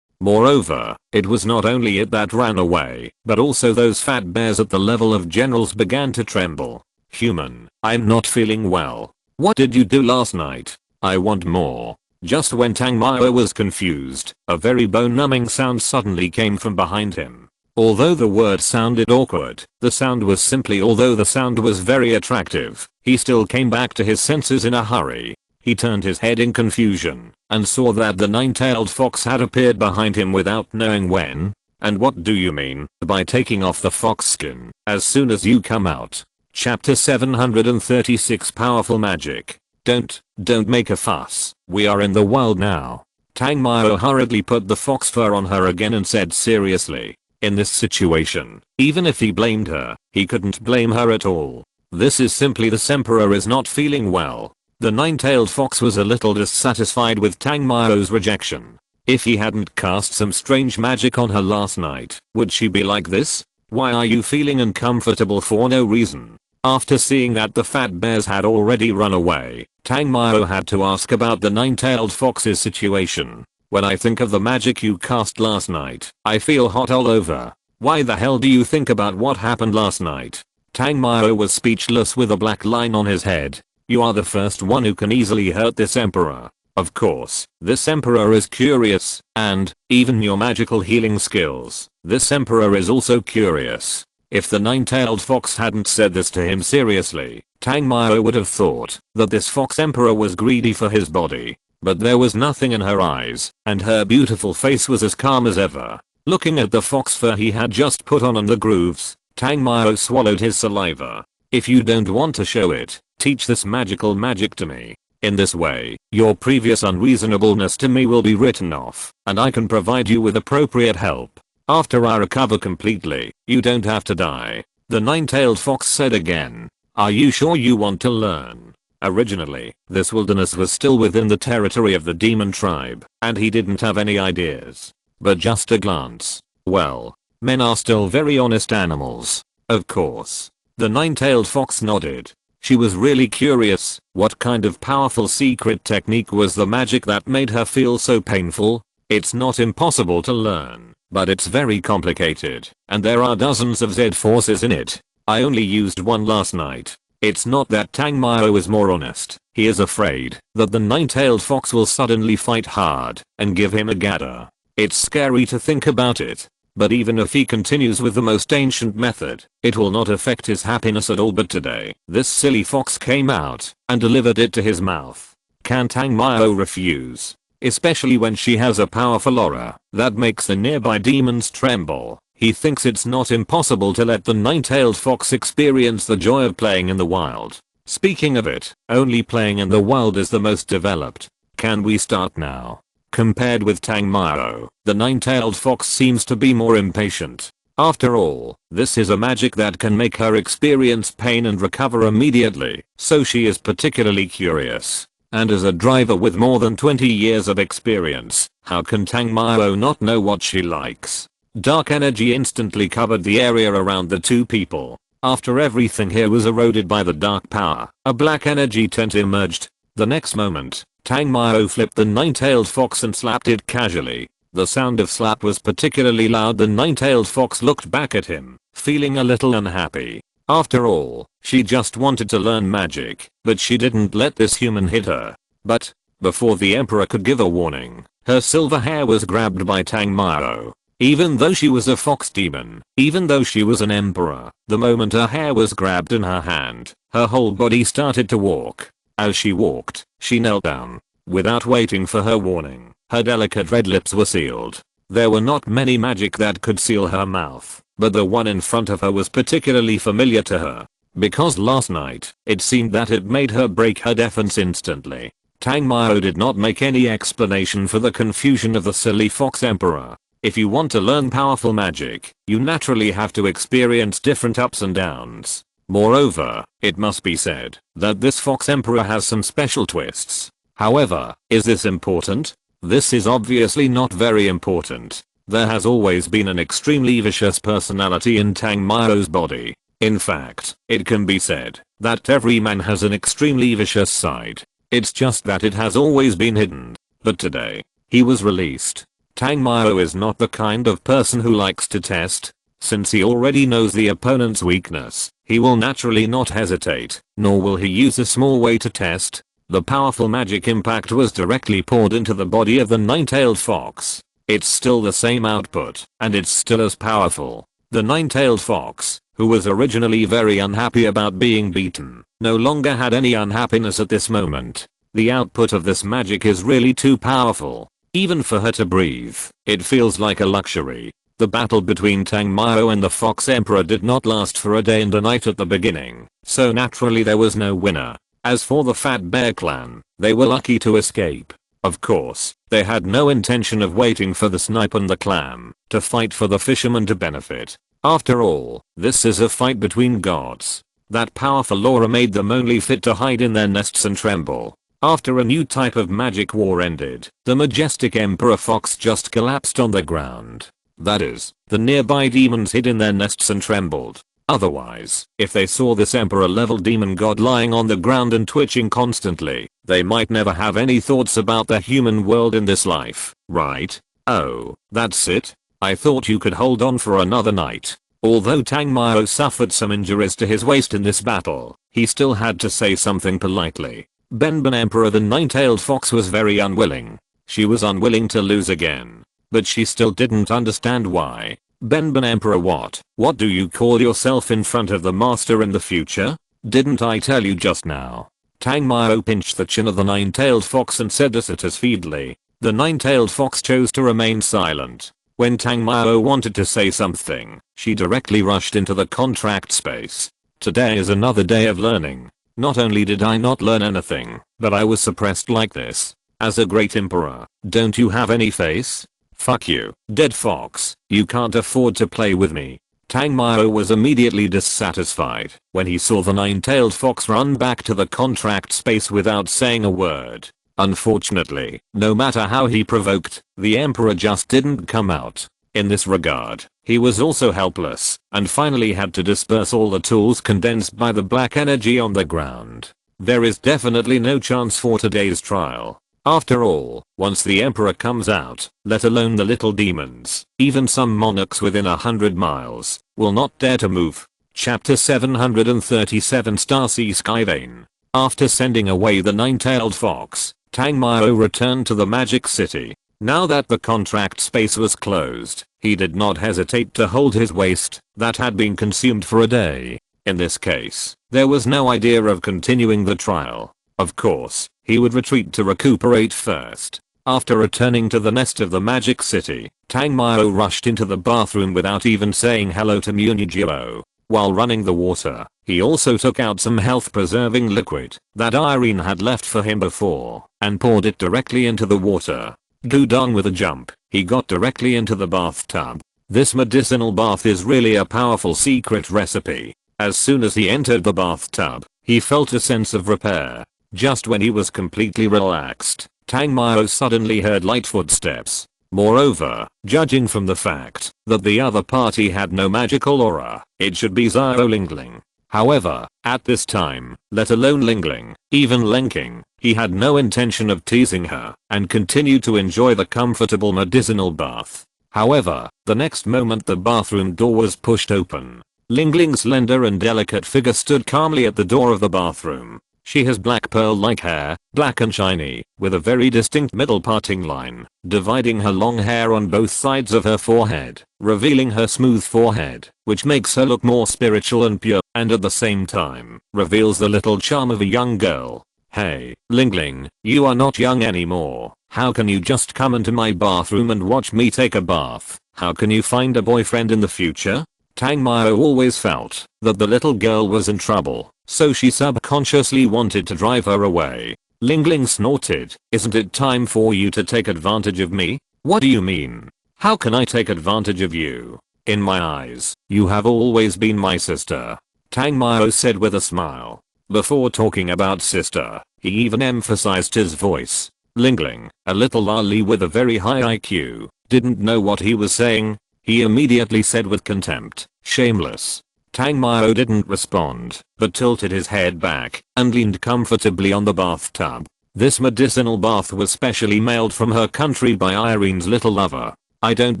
Moreover, it was not only it that ran away, but also those fat bears at the level of generals began to tremble. Human, I'm not feeling well. What did you do last night? I want more. Just when Tang Mao was confused, a very bone-numbing sound suddenly came from behind him. Although the word sounded awkward, the sound was simply although the sound was very attractive, he still came back to his senses in a hurry. He turned his head in confusion and saw that the nine-tailed fox had appeared behind him without knowing when. And what do you mean by taking off the fox skin as soon as you come out? Chapter 736 Powerful Magic. Don't make a fuss. We are in the wild now. Tang Mao hurriedly put the fox fur on her again and said seriously. In this situation, even if he blamed her, he couldn't blame her at all. This is simply the emperor is not feeling well. The nine-tailed fox was a little dissatisfied with Tang Mao's rejection. If he hadn't cast some strange magic on her last night, would she be like this? Why are you feeling uncomfortable for no reason? After seeing that the fat bears had already run away, Tang Mao had to ask about the nine-tailed fox's situation. When I think of the magic you cast last night, I feel hot all over. Why the hell do you think about what happened last night? Tang Mao was speechless with a black line on his head. You are the first one who can easily hurt this emperor. Of course, this emperor is curious, and, even your magical healing skills, this emperor is also curious. If the nine-tailed fox hadn't said this to him seriously, Tang Mao would have thought that this fox emperor was greedy for his body. But there was nothing in her eyes, and her beautiful face was as calm as ever. Looking at the fox fur he had just put on and the grooves, Tang Mao swallowed his saliva. If you don't want to show it, teach this magical magic to me. In this way, your previous unreasonableness to me will be written off, and I can provide you with appropriate help. After I recover completely, you don't have to die. The nine-tailed fox said again. Are you sure you want to learn? Originally, this wilderness was still within the territory of the demon tribe, and he didn't have any ideas. But just a glance. Well, men are still very honest animals. Of course. The nine-tailed fox nodded. She was really curious, what kind of powerful secret technique was the magic that made her feel so painful? It's not impossible to learn, but it's very complicated, and there are dozens of Z forces in it. I only used one last night. It's not that Tang Mao is more honest, he is afraid that the nine-tailed fox will suddenly fight hard and give him a gather. It's scary to think about it, but even if he continues with the most ancient method, it will not affect his happiness at all. But today, this silly fox came out and delivered it to his mouth. Can Tang Mao refuse? Especially when she has a powerful aura that makes the nearby demons tremble. He thinks it's not impossible to let the nine-tailed fox experience the joy of playing in the wild. Speaking of it, only playing in the wild is the most developed. Can we start now? Compared with Tang Mao, the nine-tailed fox seems to be more impatient. After all, this is a magic that can make her experience pain and recover immediately, so she is particularly curious. And as a driver with more than 20 years of experience, how can Tang Mao not know what she likes? Dark energy instantly covered the area around the two people. After everything here was eroded by the dark power, a black energy tent emerged. The next moment, Tang Mao flipped the nine-tailed fox and slapped it casually. The sound of slap was particularly loud. The nine-tailed fox looked back at him, feeling a little unhappy. After all, she just wanted to learn magic, but she didn't let this human hit her. But, before the emperor could give a warning, her silver hair was grabbed by Tang Mao. Even though she was a fox demon, even though she was an emperor, the moment her hair was grabbed in her hand, her whole body started to walk. As she walked, she knelt down. Without waiting for her warning, her delicate red lips were sealed. There were not many magic that could seal her mouth, but the one in front of her was particularly familiar to her. Because last night, it seemed that it made her break her defense instantly. Tang Mao did not make any explanation for the confusion of the silly fox emperor. If you want to learn powerful magic, you naturally have to experience different ups and downs. Moreover, it must be said that this fox emperor has some special twists. However, is this important? This is obviously not very important. There has always been an extremely vicious personality in Tang Mao's body. In fact, it can be said that every man has an extremely vicious side. It's just that it has always been hidden. But today, he was released. Tang Mao is not the kind of person who likes to test. Since he already knows the opponent's weakness, he will naturally not hesitate, nor will he use a small way to test. The powerful magic impact was directly poured into the body of the nine-tailed fox. It's still the same output, and it's still as powerful. The nine-tailed fox, who was originally very unhappy about being beaten, no longer had any unhappiness at this moment. The output of this magic is really too powerful. Even for her to breathe, it feels like a luxury. The battle between Tang Mao and the Fox Emperor did not last for a day and a night at the beginning, so naturally there was no winner. As for the Fat Bear clan, they were lucky to escape. Of course, they had no intention of waiting for the snipe and the clam to fight for the fisherman to benefit. After all, this is a fight between gods. That powerful aura made them only fit to hide in their nests and tremble. After a new type of magic war ended, the majestic Emperor Fox just collapsed on the ground. That is, the nearby demons hid in their nests and trembled. Otherwise, if they saw this emperor-level demon god lying on the ground and twitching constantly, they might never have any thoughts about the human world in this life, right? Oh, that's it? I thought you could hold on for another night. Although Tang Mao suffered some injuries to his waist in this battle, he still had to say something politely. Benben Emperor the nine-tailed fox was very unwilling. She was unwilling to lose again. But she still didn't understand why. Benben Emperor, what do you call yourself in front of the master in the future? Didn't I tell you just now? Tang Mao pinched the chin of the nine-tailed fox and said this as feebly. The nine-tailed fox chose to remain silent. When Tang Mao wanted to say something, she directly rushed into the contract space. Today is another day of learning. Not only did I not learn anything, but I was suppressed like this. As a great emperor, don't you have any face? Fuck you, dead fox, you can't afford to play with me. Tang Mao was immediately dissatisfied when he saw the nine-tailed fox run back to the contract space without saying a word. Unfortunately, no matter how he provoked, the emperor just didn't come out. In this regard, he was also helpless, and finally had to disperse all the tools condensed by the black energy on the ground. There is definitely no chance for today's trial. After all, once the emperor comes out, let alone the little demons, even some monarchs within 100 miles, will not dare to move. Chapter 737 Starsea Skyvane. After sending away the nine-tailed fox, Tang Mao returned to the magic city. Now that the contract space was closed, he did not hesitate to hold his waist that had been consumed for a day. In this case, there was no idea of continuing the trial. Of course, he would retreat to recuperate first. After returning to the nest of the magic city, Tang Mao rushed into the bathroom without even saying hello to Munijiro. While running the water, he also took out some health-preserving liquid that Irene had left for him before and poured it directly into the water. Gudong with a jump, he got directly into the bathtub. This medicinal bath is really a powerful secret recipe. As soon as he entered the bathtub, he felt a sense of repair. Just when he was completely relaxed, Tang Mao suddenly heard light footsteps. Moreover, judging from the fact that the other party had no magical aura, it should be Xiao Lingling. However, at this time, let alone Lingling, even Lenking, he had no intention of teasing her and continued to enjoy the comfortable medicinal bath. However, the next moment the bathroom door was pushed open. Lingling's slender and delicate figure stood calmly at the door of the bathroom. She has black pearl-like hair, black and shiny, with a very distinct middle parting line, dividing her long hair on both sides of her forehead, revealing her smooth forehead, which makes her look more spiritual and pure, and at the same time, reveals the little charm of a young girl. Hey, Lingling, you are not young anymore. How can you just come into my bathroom and watch me take a bath? How can you find a boyfriend in the future? Tang Mao always felt that the little girl was in trouble, so she subconsciously wanted to drive her away. Lingling snorted, isn't it time for you to take advantage of me? What do you mean? How can I take advantage of you? In my eyes, you have always been my sister. Tang Mao said with a smile. Before talking about sister, he even emphasized his voice. Lingling, a little lolly with a very high IQ, didn't know what he was saying. He immediately said with contempt, shameless. Tang Mao didn't respond, but tilted his head back and leaned comfortably on the bathtub. This medicinal bath was specially mailed from her country by Irene's little lover. I don't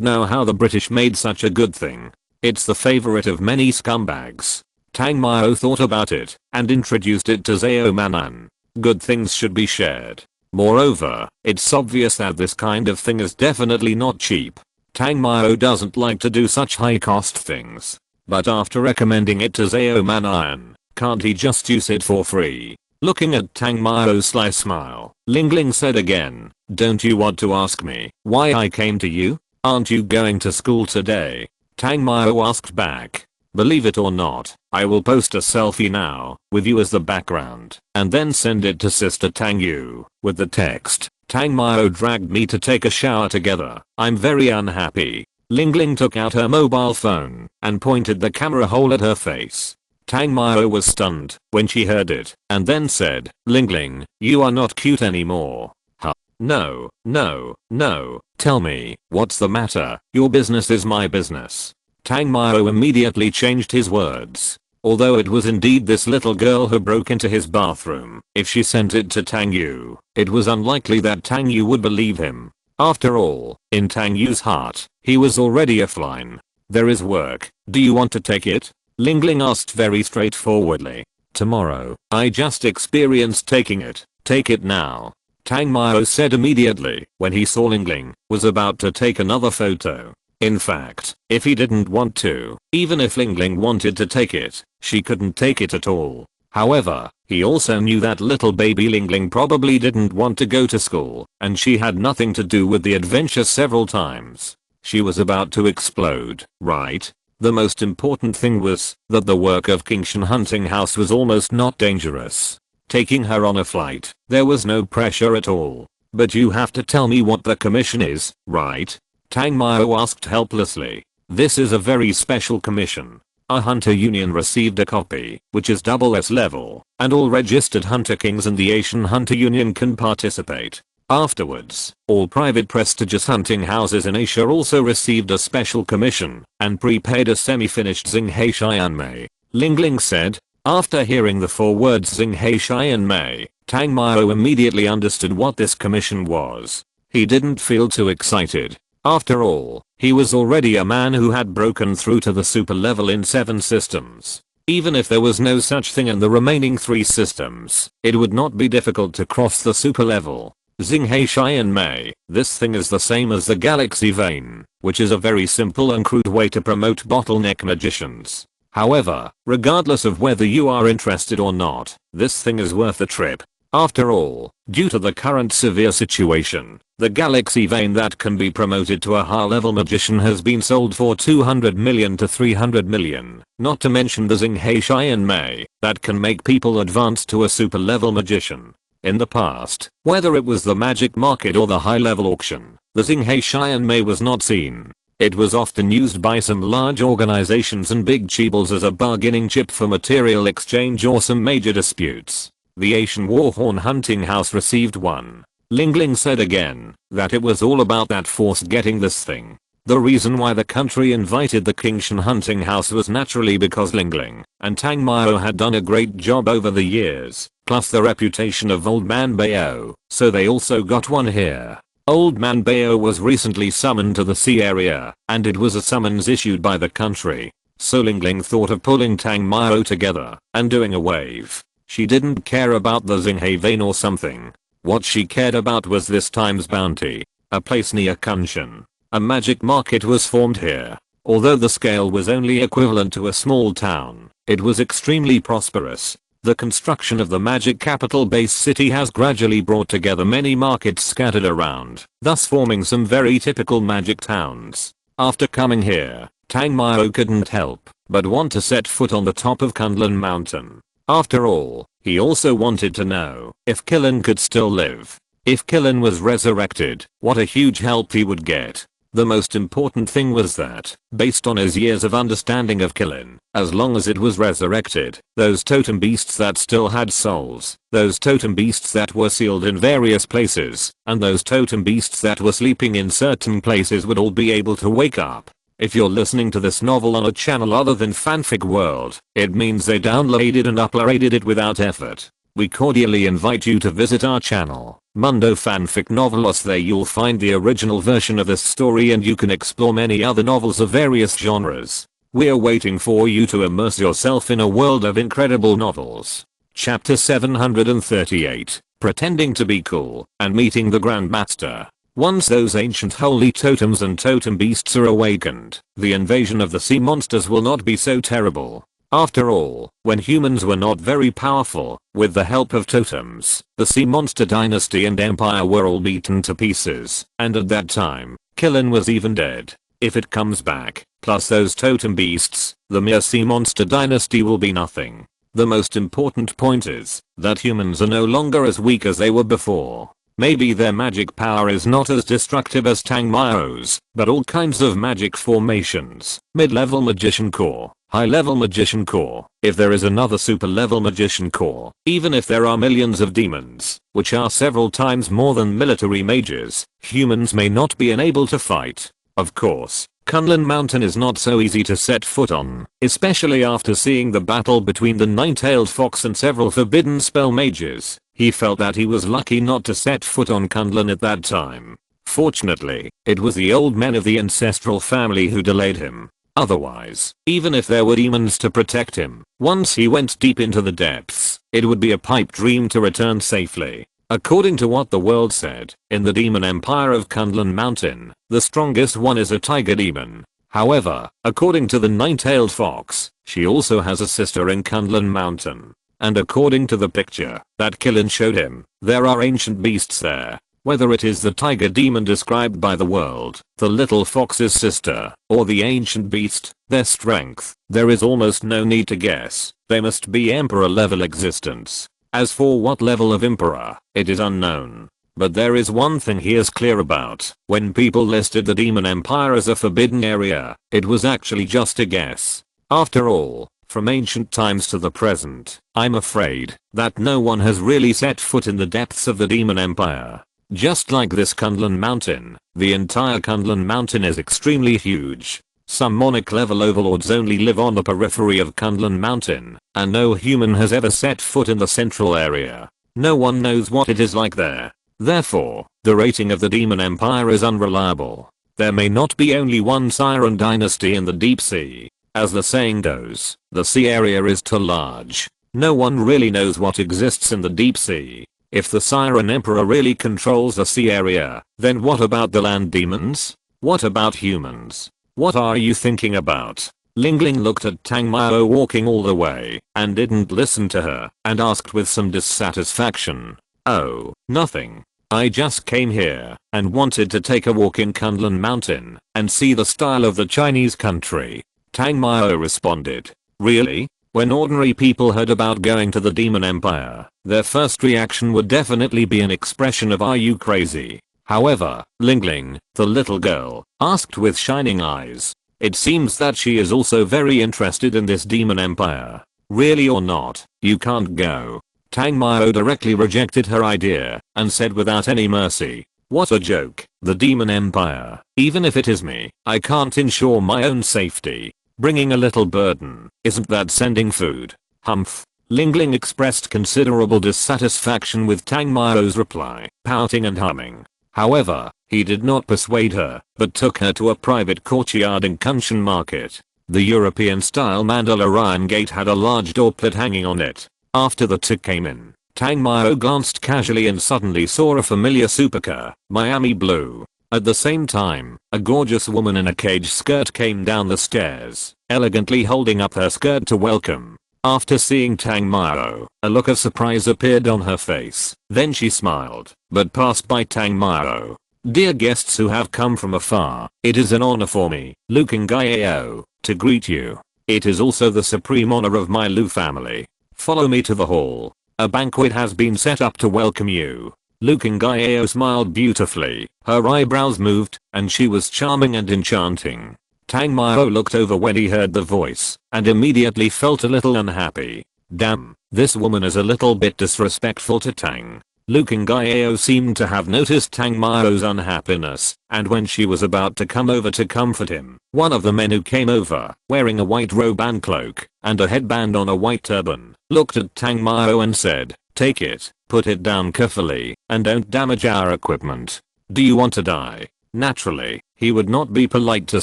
know how the British made such a good thing. It's the favorite of many scumbags. Tang Mao thought about it and introduced it to Zhao Manan. Good things should be shared. Moreover, it's obvious that this kind of thing is definitely not cheap. Tang Mao doesn't like to do such high cost things. But after recommending it to Zhao Manayan, can't he just use it for free? Looking at Tang Mao's sly smile, Ling Ling said again, don't you want to ask me why I came to you? Aren't you going to school today? Tang Mao asked back. Believe it or not, I will post a selfie now, with you as the background, and then send it to Sister Tang Yu, with the text, Tang Mao dragged me to take a shower together. I'm very unhappy. Ling Ling took out her mobile phone, and pointed the camera hole at her face. Tang Mao was stunned when she heard it, and then said, Ling Ling, you are not cute anymore. Huh? No, no, no, tell me, what's the matter? Your business is my business. Tang Mao immediately changed his words. Although it was indeed this little girl who broke into his bathroom, if she sent it to Tang Yu, it was unlikely that Tang Yu would believe him. After all, in Tang Yu's heart, he was already offline. There is work, do you want to take it? Ling Ling asked very straightforwardly. Tomorrow, I just experienced taking it, take it now. Tang Mao said immediately when he saw Ling Ling was about to take another photo. In fact, if he didn't want to, even if Ling Ling wanted to take it, she couldn't take it at all. However, he also knew that little baby Ling Ling probably didn't want to go to school, and she had nothing to do with the adventure several times. She was about to explode, right? The most important thing was that the work of Kingshan Hunting House was almost not dangerous. Taking her on a flight, there was no pressure at all. But you have to tell me what the commission is, right? Tang Mao asked helplessly. This is a very special commission. Our hunter union received a copy, which is S level, and all registered hunter kings in the Asian Hunter Union can participate. Afterwards, all private prestigious hunting houses in Asia also received a special commission and prepaid a semi-finished Xinghai Xianmei. Ling Ling said. After hearing the 4 words Xinghai Xianmei, Tang Mao immediately understood what this commission was. He didn't feel too excited. After all, he was already a man who had broken through to the super level in 7 systems. Even if there was no such thing in the remaining 3 systems, it would not be difficult to cross the super level. Xinghai Xianmei, this thing is the same as the Galaxy Vein, which is a very simple and crude way to promote bottleneck magicians. However, regardless of whether you are interested or not, this thing is worth the trip. After all, due to the current severe situation, the Galaxy Vein that can be promoted to a high-level magician has been sold for 200 million to 300 million, not to mention the Xinghai Xianmei, that can make people advance to a super-level magician. In the past, whether it was the magic market or the high-level auction, the Xinghai Xianmei was not seen. It was often used by some large organizations and big chibles as a bargaining chip for material exchange or some major disputes. The Asian Warhorn Hunting House received one. Ling Ling said again that it was all about that force getting this thing. The reason why the country invited the Kingshan Hunting House was naturally because Ling Ling and Tang Mao had done a great job over the years, plus the reputation of Old Man Bao, so they also got one here. Old Man Bao was recently summoned to the sea area, and it was a summons issued by the country. So Ling Ling thought of pulling Tang Mao together and doing a wave. She didn't care about the Xinghai Vein or something. What she cared about was this time's bounty. A place near Kunshan. A magic market was formed here. Although the scale was only equivalent to a small town, it was extremely prosperous. The construction of the magic capital base city has gradually brought together many markets scattered around, thus forming some very typical magic towns. After coming here, Tang Mao couldn't help but want to set foot on the top of Kunlun Mountain. After all, he also wanted to know if Killen could still live. If Killen was resurrected, what a huge help he would get. The most important thing was that, based on his years of understanding of Killen, as long as it was resurrected, those totem beasts that still had souls, those totem beasts that were sealed in various places, and those totem beasts that were sleeping in certain places would all be able to wake up. If you're listening to this novel on a channel other than Fanfic World, it means they downloaded and uploaded it without effort. We cordially invite you to visit our channel, Mundo Fanfic Novelos. There you'll find the original version of this story and you can explore many other novels of various genres. We're waiting for you to immerse yourself in a world of incredible novels. Chapter 738, Pretending to be cool and meeting the Grandmaster. Once those ancient holy totems and totem beasts are awakened, the invasion of the sea monsters will not be so terrible. After all, when humans were not very powerful, with the help of totems, the sea monster dynasty and empire were all beaten to pieces, and at that time, Killen was even dead. If it comes back, plus those totem beasts, the mere sea monster dynasty will be nothing. The most important point is that humans are no longer as weak as they were before. Maybe their magic power is not as destructive as Tang Mao's, but all kinds of magic formations, mid-level magician core, high-level magician core, if there is another super-level magician core, even if there are millions of demons, which are several times more than military mages, humans may not be enabled to fight. Of course, Kunlun Mountain is not so easy to set foot on, especially after seeing the battle between the nine-tailed fox and several forbidden spell mages. He felt that he was lucky not to set foot on Kunlun at that time. Fortunately, it was the old men of the ancestral family who delayed him. Otherwise, even if there were demons to protect him, once he went deep into the depths, it would be a pipe dream to return safely. According to what the world said, in the demon empire of Kunlun Mountain, the strongest one is a tiger demon. However, according to the nine-tailed fox, she also has a sister in Kunlun Mountain. And according to the picture that Killen showed him, there are ancient beasts there. Whether it is the tiger demon described by the world, the little fox's sister, or the ancient beast, their strength, there is almost no need to guess. They must be emperor level existence. As for what level of emperor, it is unknown. But there is one thing he is clear about. When people listed the demon empire as a forbidden area, it was actually just a guess. After all, from ancient times to the present, I'm afraid that no one has really set foot in the depths of the demon empire. Just like this Kunlun Mountain, the entire Kunlun Mountain is extremely huge. Some monarch level overlords only live on the periphery of Kunlun Mountain, and no human has ever set foot in the central area. No one knows what it is like there. Therefore, the rating of the demon empire is unreliable. There may not be only one Siren dynasty in the deep sea. As the saying goes, the sea area is too large. No one really knows what exists in the deep sea. If the Siren Emperor really controls the sea area, then what about the land demons? What about humans? What are you thinking about? Lingling looked at Tang Mao walking all the way, and didn't listen to her, and asked with some dissatisfaction. Oh, nothing. I just came here, and wanted to take a walk in Kunlun Mountain, and see the style of the Chinese country. Tang Mao responded. Really? When ordinary people heard about going to the demon empire, their first reaction would definitely be an expression of "Are you crazy?" However, Lingling, the little girl, asked with shining eyes. It seems that she is also very interested in this demon empire. Really or not, you can't go. Tang Mao directly rejected her idea, and said without any mercy, "What a joke, the demon empire. Even if it is me, I can't ensure my own safety. Bringing a little burden, isn't that sending food?" Humph. Lingling expressed considerable dissatisfaction with Tang Mao's reply, pouting and humming. However, he did not persuade her, but took her to a private courtyard in Kunshan Market. The European-style mandala Ryan gate had a large doorplate hanging on it. After the two came in, Tang Mao glanced casually and suddenly saw a familiar supercar, Miami Blue. At the same time, a gorgeous woman in a cage skirt came down the stairs, elegantly holding up her skirt to welcome. After seeing Tang Mao, a look of surprise appeared on her face. Then she smiled, but passed by Tang Mao. "Dear guests who have come from afar, it is an honor for me, Lu Kangao, to greet you. It is also the supreme honor of my Lu family. Follow me to the hall. A banquet has been set up to welcome you." Lu Kangao smiled beautifully, her eyebrows moved, and she was charming and enchanting. Tang Mao looked over when he heard the voice, and immediately felt a little unhappy. Damn, this woman is a little bit disrespectful to Tang. Lu Kangao seemed to have noticed Tang Mao's unhappiness, and when she was about to come over to comfort him, one of the men who came over, wearing a white robe and cloak, and a headband on a white turban, looked at Tang Mao and said, "Take it, put it down carefully, and don't damage our equipment. Do you want to die?" Naturally, he would not be polite to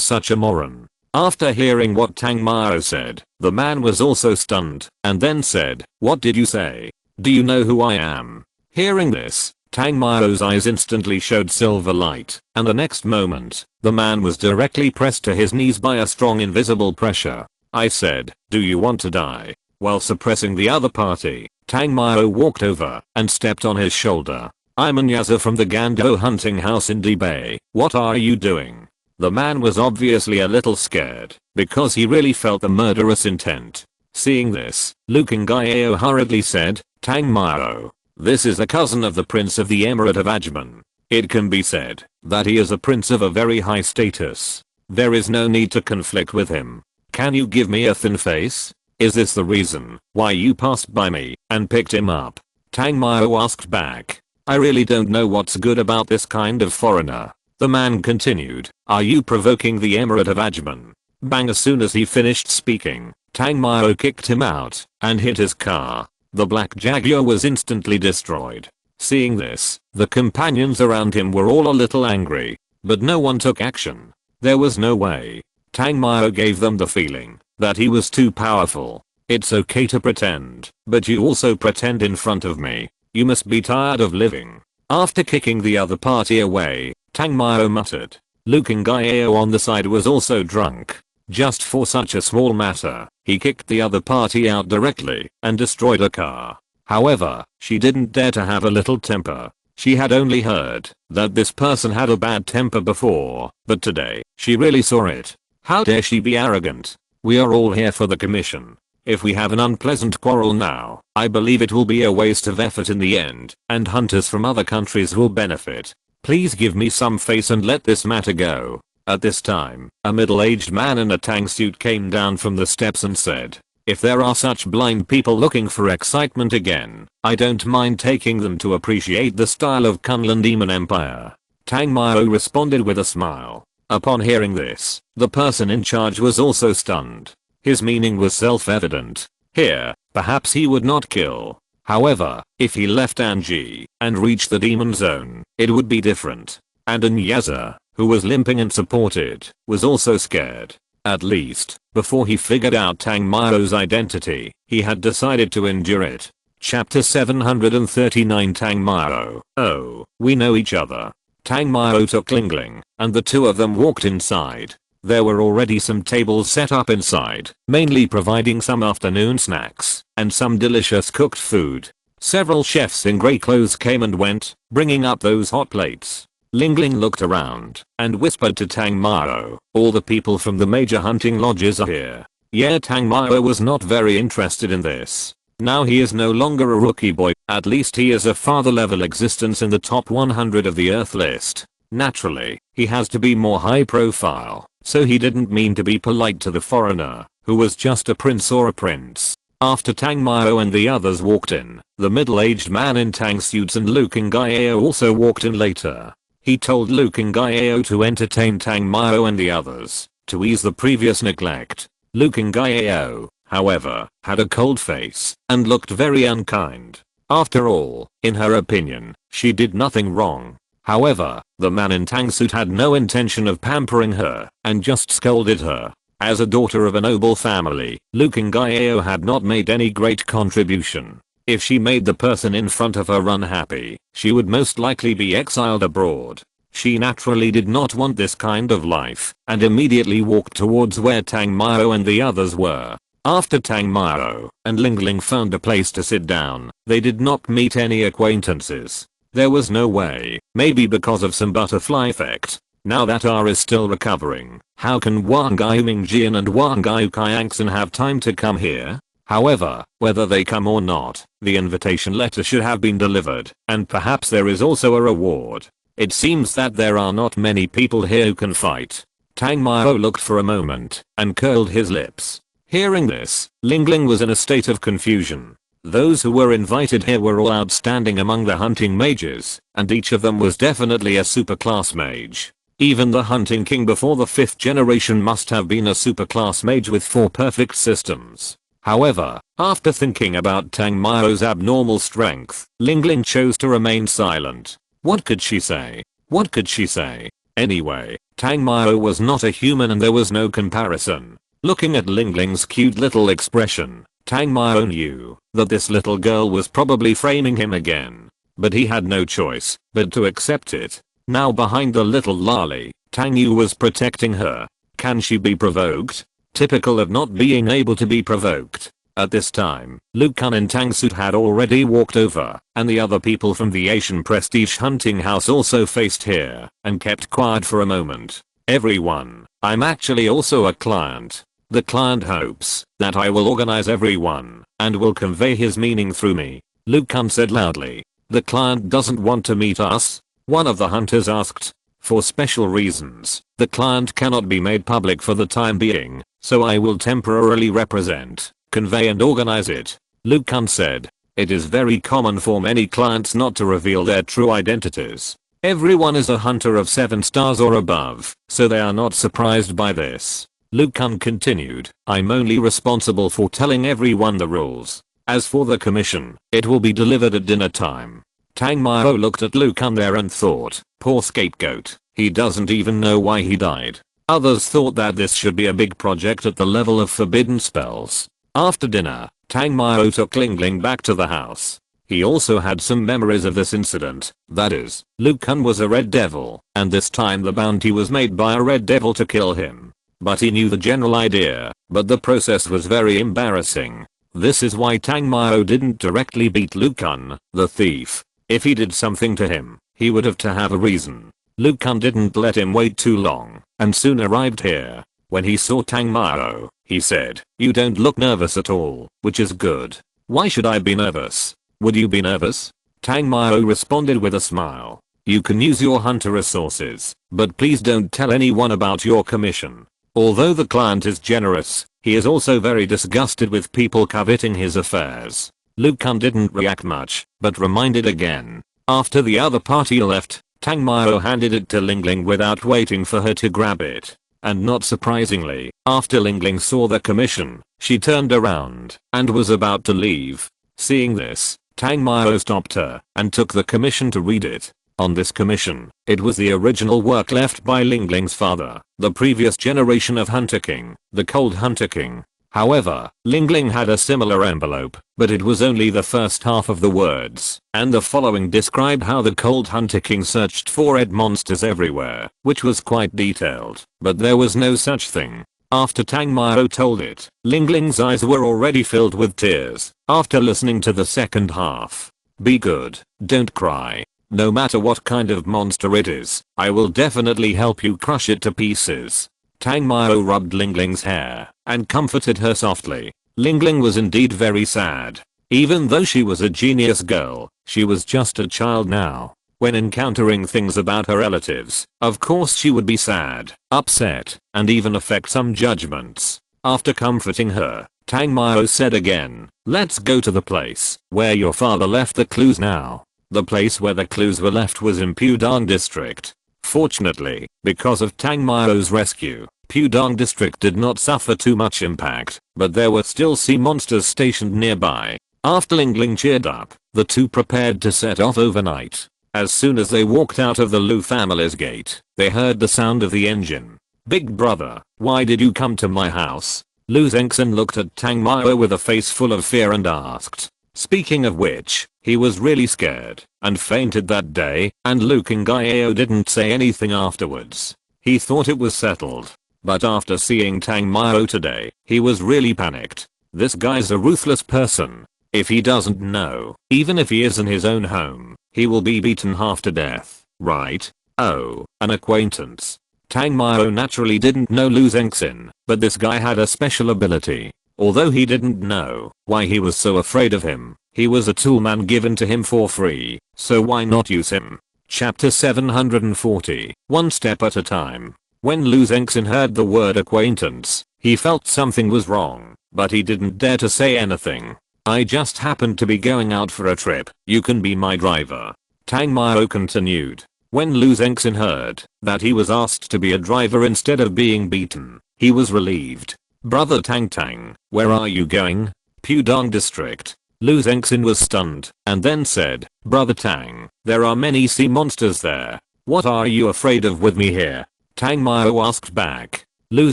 such a moron. After hearing what Tang Mao said, the man was also stunned and then said, "What did you say? Do you know who I am?" Hearing this, Tang Mao's eyes instantly showed silver light, and the next moment, the man was directly pressed to his knees by a strong invisible pressure. I said, "Do you want to die?" While suppressing the other party, Tang Mao walked over and stepped on his shoulder. "I'm Anyaza from the Gando hunting house in Debay. What are you doing?" The man was obviously a little scared, because he really felt the murderous intent. Seeing this, Luking Gaio hurriedly said, "Tang Mao, this is a cousin of the Prince of the Emirate of Ajman. It can be said that he is a prince of a very high status. There is no need to conflict with him. Can you give me a thin face? Is this the reason why you passed by me and picked him up?" Tang Mao asked back. "I really don't know what's good about this kind of foreigner." The man continued, "Are you provoking the Emirate of Ajman?" Bang! As soon as he finished speaking, Tang Mao kicked him out and hit his car. The black Jaguar was instantly destroyed. Seeing this, the companions around him were all a little angry, but no one took action. There was no way. Tang Mao gave them the feeling that he was too powerful. "It's okay to pretend, but you also pretend in front of me. You must be tired of living." After kicking the other party away, Tang Mao muttered. Luking Gaio on the side was also drunk. Just for such a small matter, he kicked the other party out directly and destroyed a car. However, she didn't dare to have a little temper. She had only heard that this person had a bad temper before, but today, she really saw it. How dare she be arrogant? We are all here for the commission. If we have an unpleasant quarrel now, I believe it will be a waste of effort in the end, and hunters from other countries will benefit. Please give me some face and let this matter go. At this time, a middle-aged man in a tang suit came down from the steps and said, "If there are such blind people looking for excitement again, I don't mind taking them to appreciate the style of Kunlun Demon Empire." Tang Mao responded with a smile. Upon hearing this, the person in charge was also stunned. His meaning was self-evident. Here, perhaps he would not kill. However, if he left Anji and reached the demon zone, it would be different. And Anyaza, who was limping and supported, was also scared. At least, before he figured out Tang Mao's identity, he had decided to endure it. Chapter 739 Tang Mao. "Oh, we know each other." Tang Mao took Lingling, and the two of them walked inside. There were already some tables set up inside, mainly providing some afternoon snacks and some delicious cooked food. Several chefs in grey clothes came and went, bringing up those hot plates. Lingling looked around and whispered to Tang Mao, "All the people from the major hunting lodges are here." Yeah, Tang Mao was not very interested in this. Now he is no longer a rookie boy, at least he is a father level existence in the top 100 of the Earth list. Naturally, he has to be more high profile, so he didn't mean to be polite to the foreigner, who was just a prince or a prince. After Tang Mao and the others walked in, the middle-aged man in tang suits and Luking Gaio also walked in later. He told Luking Gaio to entertain Tang Mao and the others, to ease the previous neglect. Luking Gaio, however, had a cold face and looked very unkind. After all, in her opinion, she did nothing wrong. However, the man in tang suit had no intention of pampering her and just scolded her. As a daughter of a noble family, Luking Gaio had not made any great contribution. If she made the person in front of her unhappy, she would most likely be exiled abroad. She naturally did not want this kind of life and immediately walked towards where Tang Mao and the others were. After Tang Mao and Lingling found a place to sit down, they did not meet any acquaintances. There was no way, maybe because of some butterfly effect. Now that R is still recovering, how can Wangai Mingjian and Wangai Kayangsan have time to come here? However, whether they come or not, the invitation letter should have been delivered, and perhaps there is also a reward. It seems that there are not many people here who can fight. Tang Mao looked for a moment and curled his lips. Hearing this, Lingling was in a state of confusion. Those who were invited here were all outstanding among the hunting mages, and each of them was definitely a superclass mage. Even the hunting king before the 5th generation must have been a superclass mage with 4 perfect systems. However, after thinking about Tang Mao's abnormal strength, Lingling chose to remain silent. What could she say? What could she say? Anyway, Tang Mao was not a human and there was no comparison. Looking at Ling Ling's cute little expression, Tang Mao knew that this little girl was probably framing him again. But he had no choice but to accept it. Now behind the little lolly, Tang Yu was protecting her. Can she be provoked? Typical of not being able to be provoked. At this time, Lu Kun and Tang Su had already walked over, and the other people from the Asian prestige hunting house also faced here, and kept quiet for a moment. Everyone, I'm actually also a client. The client hopes that I will organize everyone, and will convey his meaning through me. Lu Kun said loudly. The client doesn't want to meet us? One of the hunters asked. For special reasons, the client cannot be made public for the time being, so I will temporarily represent, convey and organize it. Lu Kun said. It is very common for many clients not to reveal their true identities. Everyone is a hunter of 7 stars or above, so they are not surprised by this. Lu Kun continued. I'm only responsible for telling everyone the rules. As for the commission, it will be delivered at dinner time. Tang Mao looked at Lu Kun there and thought, poor scapegoat, he doesn't even know why he died. Others thought that this should be a big project at the level of forbidden spells. After dinner, Tang Mao took Ling Ling back to the house. He also had some memories of this incident, that is, Lu Kun was a red devil, and this time the bounty was made by a red devil to kill him. But he knew the general idea, but the process was very embarrassing. This is why Tang Mao didn't directly beat Lu Kun, the thief. If he did something to him, he would have to have a reason. Lu Kun didn't let him wait too long, and soon arrived here. When he saw Tang Mao, he said, you don't look nervous at all, which is good. Why should I be nervous? Would you be nervous? Tang Mao responded with a smile. You can use your hunter resources, but please don't tell anyone about your commission. Although the client is generous, he is also very disgusted with people coveting his affairs. Lu Kun didn't react much, but reminded again. After the other party left, Tang Mao handed it to Ling Ling without waiting for her to grab it. And not surprisingly, after Ling Ling saw the commission, she turned around and was about to leave. Seeing this, Tang Mao stopped her and took the commission to read it. On this commission, it was the original work left by Ling Ling's father, the previous generation of Hunter King, the Cold Hunter King. However, Ling Ling had a similar envelope, but it was only the first half of the words, and the following described how the Cold Hunter King searched for red monsters everywhere, which was quite detailed, but there was no such thing. After Tang Mao told it, Ling Ling's eyes were already filled with tears, after listening to the second half. Be good, don't cry. No matter what kind of monster it is, I will definitely help you crush it to pieces. Tang Mao rubbed Ling Ling's hair and comforted her softly. Ling Ling was indeed very sad. Even though she was a genius girl, she was just a child now. When encountering things about her relatives, of course she would be sad, upset, and even affect some judgments. After comforting her, Tang Mao said again, let's go to the place where your father left the clues now. The place where the clues were left was in Pudong district. Fortunately, because of Tang Mao's rescue, Pudong district did not suffer too much impact, but there were still sea monsters stationed nearby. After Ling Ling cheered up, the two prepared to set off overnight. As soon as they walked out of the Lu family's gate, they heard the sound of the engine. Big brother, why did you come to my house? Lu Zengxin looked at Tang Mao with a face full of fear and asked. Speaking of which, he was really scared and fainted that day, and Lu Qingao didn't say anything afterwards. He thought it was settled. But after seeing Tang Mao today, he was really panicked. This guy's a ruthless person. If he doesn't know, even if he is in his own home, he will be beaten half to death, right? Oh, an acquaintance. Tang Mao naturally didn't know Lu Zengxin, but this guy had a special ability. Although he didn't know why he was so afraid of him, he was a toolman given to him for free, so why not use him? Chapter 740, One Step at a Time. When Lu Zengxin heard the word acquaintance, he felt something was wrong, but he didn't dare to say anything. I just happened to be going out for a trip, you can be my driver. Tang Mao continued. When Lu Zengxin heard that he was asked to be a driver instead of being beaten, he was relieved. Brother Tang, where are you going? Pudong district. Lu Zengxin was stunned, and then said, Brother Tang, there are many sea monsters there. What are you afraid of with me here? Tang Mao asked back. Lu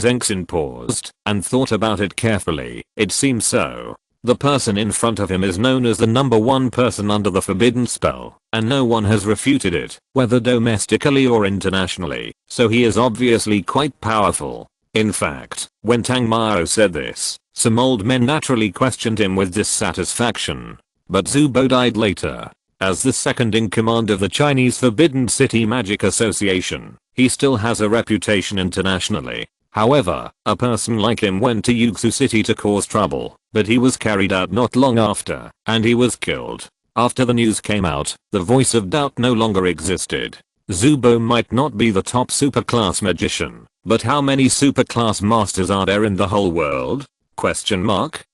Zengxin paused and thought about it carefully. It seems so. The person in front of him is known as the #1 person under the forbidden spell, and no one has refuted it, whether domestically or internationally, so he is obviously quite powerful. In fact, when Tang Mao said this, some old men naturally questioned him with dissatisfaction. But Zhu Bo died later. As the second in command of the Chinese Forbidden City Magic Association, he still has a reputation internationally. However, a person like him went to Yuxu City to cause trouble, but he was carried out not long after, and he was killed. After the news came out, the voice of doubt no longer existed. Zhu Bo might not be the top superclass magician, but how many superclass masters are there in the whole world? Question mark.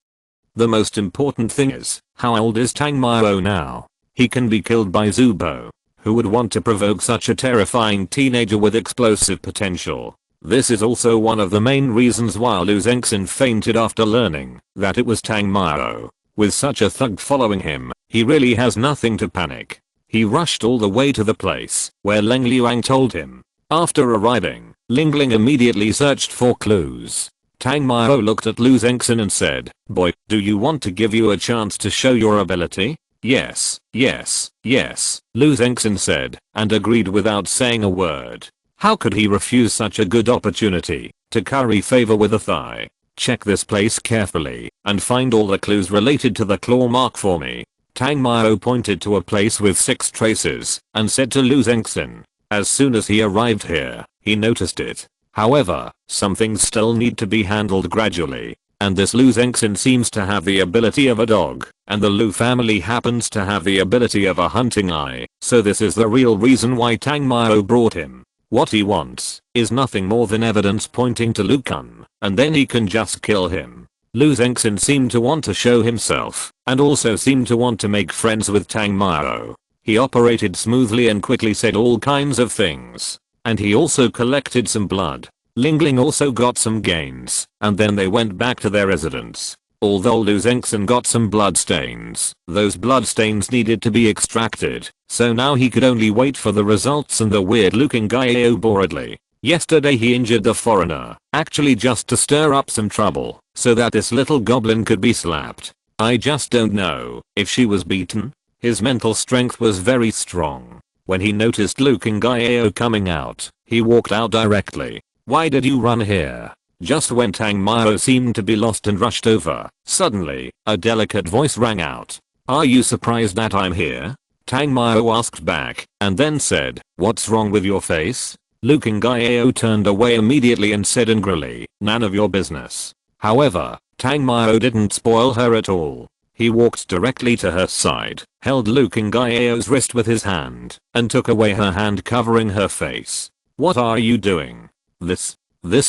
The most important thing is, how old is Tang Mao now? He can be killed by Zhu Bo. Who would want to provoke such a terrifying teenager with explosive potential? This is also one of the main reasons why Lu Zengxin fainted after learning that it was Tang Mao. With such a thug following him, he really has nothing to panic. He rushed all the way to the place where Leng Liuang told him. After arriving, Ling Ling immediately searched for clues. Tang Mao looked at Lu Zengxin and said, "Boy, do you want to give you a chance to show your ability?" "Yes, yes, yes," Lu Zengxin said, and agreed without saying a word. How could he refuse such a good opportunity to curry favor with a Thai? Check this place carefully and find all the clues related to the claw mark for me. Tang Mao pointed to a place with 6 traces and said to Lu Zengxin. As soon as he arrived here, he noticed it. However, some things still need to be handled gradually. And this Lu Zengxin seems to have the ability of a dog, and the Lu family happens to have the ability of a hunting eye, so this is the real reason why Tang Mao brought him. What he wants is nothing more than evidence pointing to Lu Kun, and then he can just kill him. Lu Zengxin seemed to want to show himself, and also seemed to want to make friends with Tang Mao. He operated smoothly and quickly said all kinds of things. And he also collected some blood. Ling Ling also got some gains, and then they went back to their residence. Although Lu Zengxin got some bloodstains, those bloodstains needed to be extracted, so now he could only wait for the results, and the weird looking guy boredly. Yesterday he injured the foreigner, actually just to stir up some trouble, so that this little goblin could be slapped. I just don't know if she was beaten. His mental strength was very strong. When he noticed Luke and Gaio coming out, he walked out directly. Why did you run here? Just when Tang Mao seemed to be lost and rushed over, suddenly, a delicate voice rang out. Are you surprised that I'm here? Tang Mao asked back, and then said, what's wrong with your face? Luke and Gaio turned away immediately and said angrily, none of your business. However, Tang Mao didn't spoil her at all. He walked directly to her side, held Luke and Gaio's wrist with his hand, and took away her hand covering her face. What are you doing? This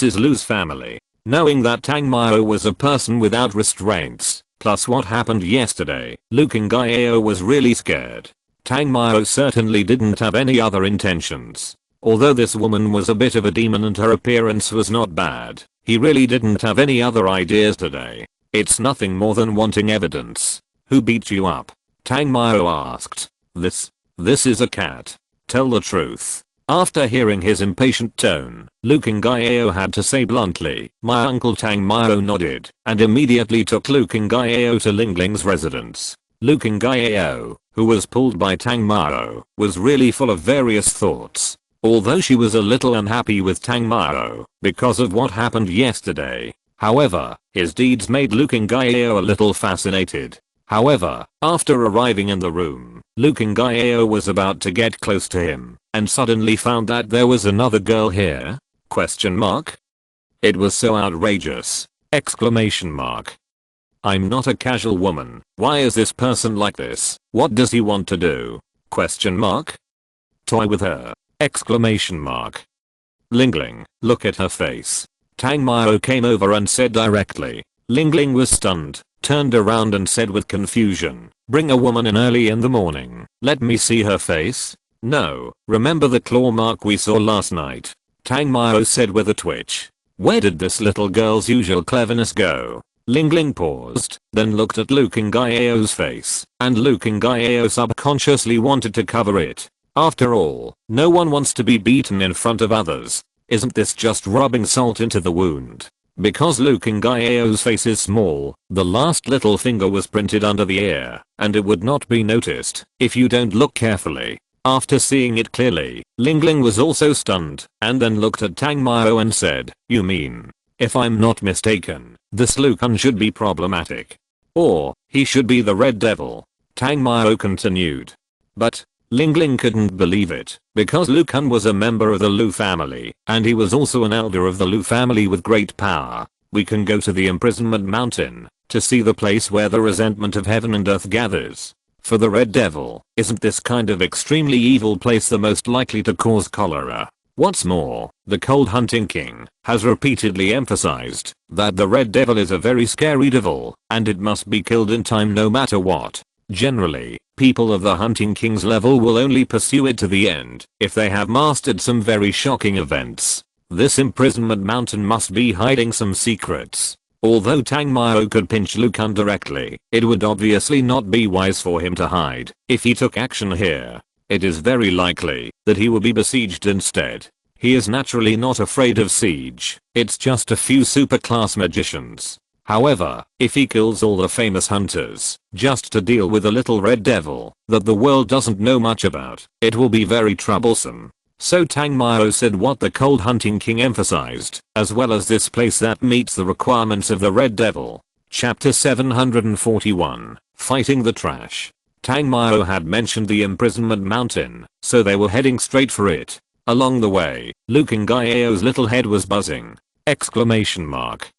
is Lu's family. Knowing that Tang Mao was a person without restraints, plus what happened yesterday, Luke and Gaio was really scared. Tang Mao certainly didn't have any other intentions. Although this woman was a bit of a demon and her appearance was not bad, he really didn't have any other ideas today. It's nothing more than wanting evidence. Who beat you up? Tang Mao asked. This is a cat. Tell the truth. After hearing his impatient tone, Luke and Gaio had to say bluntly, my uncle Tang Mao nodded, and immediately took Luke and Gaio to Ling Ling's residence. Luke and Gaio, who was pulled by Tang Mao, was really full of various thoughts. Although she was a little unhappy with Tang Mao because of what happened yesterday. However, his deeds made Luke and Gaio a little fascinated. However, after arriving in the room, Luke and Gaio was about to get close to him, and suddenly found that there was another girl here? Question mark? It was so outrageous! Exclamation mark. I'm not a casual woman. Why is this person like this? What does he want to do? Question mark. Toy with her! Exclamation mark. Ling Ling, look at her face. Tang Mao came over and said directly. Ling Ling was stunned, turned around and said with confusion, bring a woman in early in the morning. Let me see her face. No, remember the claw mark we saw last night? Tang Mao said with a twitch. Where did this little girl's usual cleverness go? Ling Ling paused, then looked at Luke and Gaio's face, and Luke and Gaio subconsciously wanted to cover it. After all, no one wants to be beaten in front of others. Isn't this just rubbing salt into the wound? Because Luke Ngaio's face is small, the last little finger was printed under the ear, and it would not be noticed if you don't look carefully. After seeing it clearly, Lingling was also stunned, and then looked at Tang Mao and said, "You mean, if I'm not mistaken, this Lucan should be problematic. Or, he should be the Red Devil." Tang Mao continued. But, Lingling couldn't believe it, because Lucan was a member of the Lu family, and he was also an elder of the Lu family with great power. We can go to the Imprisonment Mountain, to see the place where the resentment of heaven and earth gathers. For the Red Devil, isn't this kind of extremely evil place the most likely to cause cholera? What's more, the Cold Hunting King has repeatedly emphasized that the Red Devil is a very scary devil, and it must be killed in time no matter what. Generally, people of the Hunting King's level will only pursue it to the end if they have mastered some very shocking events. This Imprisonment Mountain must be hiding some secrets. Although Tang Mao could pinch Lucan directly, it would obviously not be wise for him to hide. If he took action here, it is very likely that he will be besieged instead. He is naturally not afraid of siege. It's just a few superclass magicians. However, if he kills all the famous hunters, just to deal with a little red devil that the world doesn't know much about, it will be very troublesome. So Tang Mao said what the Cold Hunting King emphasized, as well as this place that meets the requirements of the Red Devil. Chapter 741, Fighting the Trash. Tang Mao had mentioned the Imprisonment Mountain, so they were heading straight for it. Along the way, Luke Ngaio's little head was buzzing. Exclamation mark.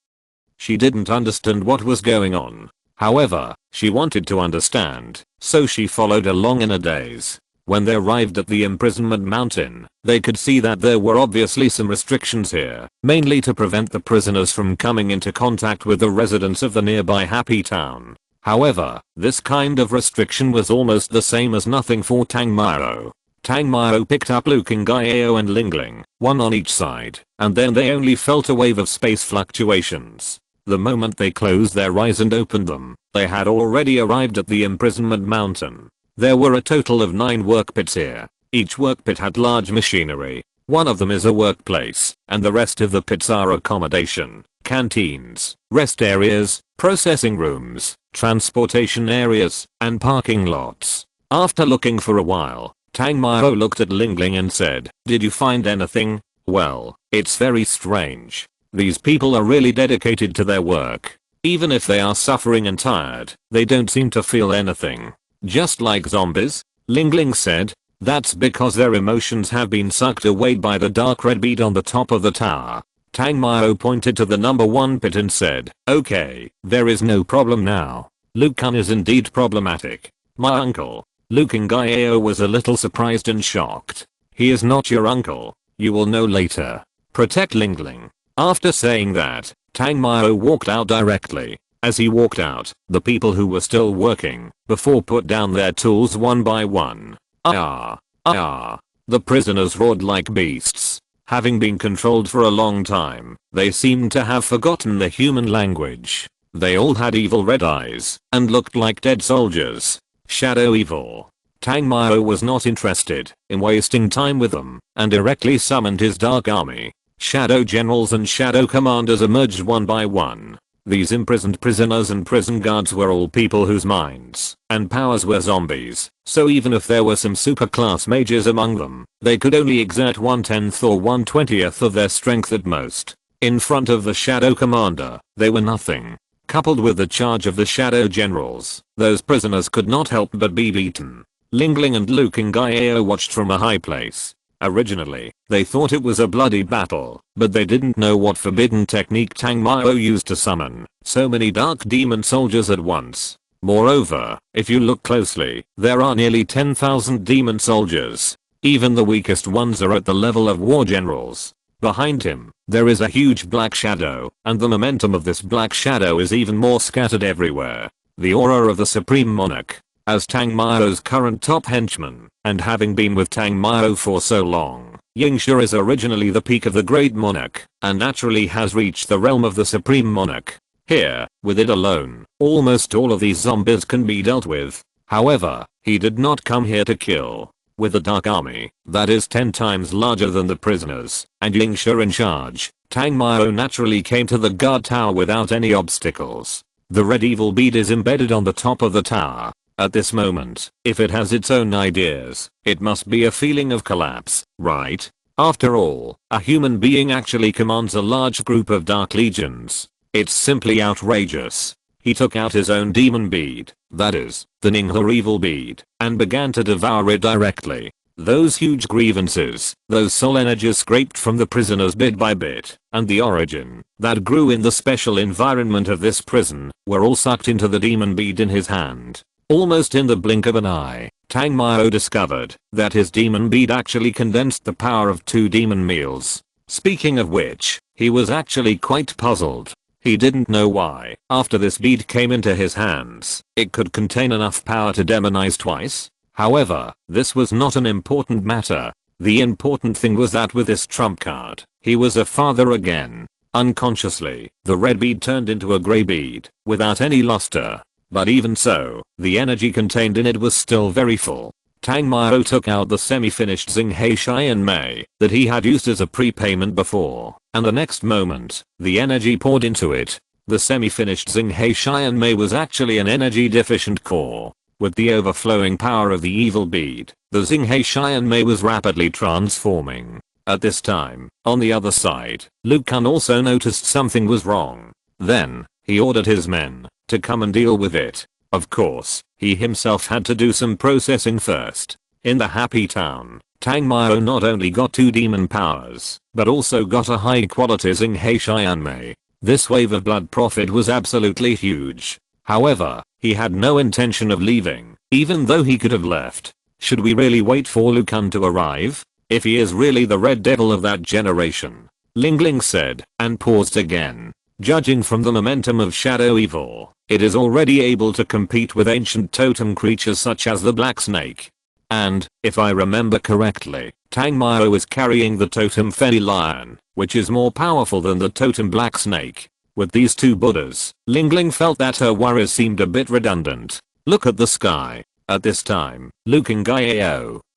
She didn't understand what was going on. However, she wanted to understand, so she followed along in a daze. When they arrived at the Imprisonment Mountain, they could see that there were obviously some restrictions here, mainly to prevent the prisoners from coming into contact with the residents of the nearby Happy Town. However, this kind of restriction was almost the same as nothing for Tang Mao. Tang Mao picked up Luke Ngaio and Lingling, one on each side, and then they only felt a wave of space fluctuations. The moment they closed their eyes and opened them, they had already arrived at the Imprisonment Mountain. There were a total of 9 work pits here. Each work pit had large machinery. One of them is a workplace, and the rest of the pits are accommodation, canteens, rest areas, processing rooms, transportation areas, and parking lots. After looking for a while, Tang Mao looked at Lingling and said, "Did you find anything?" "Well, it's very strange. These people are really dedicated to their work. Even if they are suffering and tired, they don't seem to feel anything. Just like zombies," Lingling said. "That's because their emotions have been sucked away by the dark red bead on the top of the tower." Tang Mao pointed to the number 1 pit and said, "Okay, there is no problem now. Lucan is indeed problematic. My uncle." Luke Ngaio was a little surprised and shocked. "He is not your uncle. You will know later. Protect Lingling." After saying that, Tang Mao walked out directly. As he walked out, the people who were still working before put down their tools one by one. The prisoners roared like beasts. Having been controlled for a long time, they seemed to have forgotten the human language. They all had evil red eyes and looked like dead soldiers. Shadow evil. Tang Mao was not interested in wasting time with them and directly summoned his dark army. Shadow generals and shadow commanders emerged one by one. These imprisoned prisoners and prison guards were all people whose minds and powers were zombies, so even if there were some superclass mages among them, they could only exert 1/10th or 1/20th of their strength at most. In front of the shadow commander, they were nothing. Coupled with the charge of the shadow generals, those prisoners could not help but be beaten. Lingling and Luke Ngaio watched from a high place. Originally, they thought it was a bloody battle, but they didn't know what forbidden technique Tang Mao used to summon so many dark demon soldiers at once. Moreover, if you look closely, there are nearly 10,000 demon soldiers. Even the weakest ones are at the level of war generals. Behind him, there is a huge black shadow, and the momentum of this black shadow is even more scattered everywhere. The aura of the Supreme Monarch. As Tang Mao's current top henchman, and having been with Tang Mao for so long, Yingxia is originally the peak of the Great Monarch, and naturally has reached the realm of the Supreme Monarch. Here, with it alone, almost all of these zombies can be dealt with. However, he did not come here to kill. With a dark army that is 10 times larger than the prisoners, and Yingxia in charge, Tang Mao naturally came to the guard tower without any obstacles. The red evil bead is embedded on the top of the tower. At this moment, if it has its own ideas, it must be a feeling of collapse, right? After all, a human being actually commands a large group of dark legions. It's simply outrageous. He took out his own demon bead, that is, the Ninghe evil bead, and began to devour it directly. Those huge grievances, those soul energies scraped from the prisoners bit by bit, and the origin that grew in the special environment of this prison, were all sucked into the demon bead in his hand. Almost in the blink of an eye, Tang Mao discovered that his demon bead actually condensed the power of 2 demon meals. Speaking of which, he was actually quite puzzled. He didn't know why, after this bead came into his hands, it could contain enough power to demonize twice. However, this was not an important matter. The important thing was that with this trump card, he was a father again. Unconsciously, the red bead turned into a grey bead, without any luster. But even so, the energy contained in it was still very full. Tang Mao took out the semi-finished Xinghe Xian Mei that he had used as a prepayment before, and the next moment, the energy poured into it. The semi-finished Xinghe Xian Mei was actually an energy-deficient core. With the overflowing power of the evil bead, the Xinghe Xian Mei was rapidly transforming. At this time, on the other side, Lu Kang also noticed something was wrong. Then, he ordered his men to come and deal with it. Of course, he himself had to do some processing first. In the happy town, Tang Mao not only got 2 demon powers, but also got a high quality Xinghe Xian Mei. This wave of blood profit was absolutely huge. However, he had no intention of leaving, even though he could have left. Should we really wait for Lu Kang to arrive? If he is really the red devil of that generation, Ling Ling said, and paused again. Judging from the momentum of shadow evil, it is already able to compete with ancient totem creatures such as the black snake. And, if I remember correctly, Tang Mao is carrying the totem fairy lion, which is more powerful than the totem black snake. With these 2 Buddhas, Ling Ling felt that her worries seemed a bit redundant. Look at the sky. At this time, Lu Kang,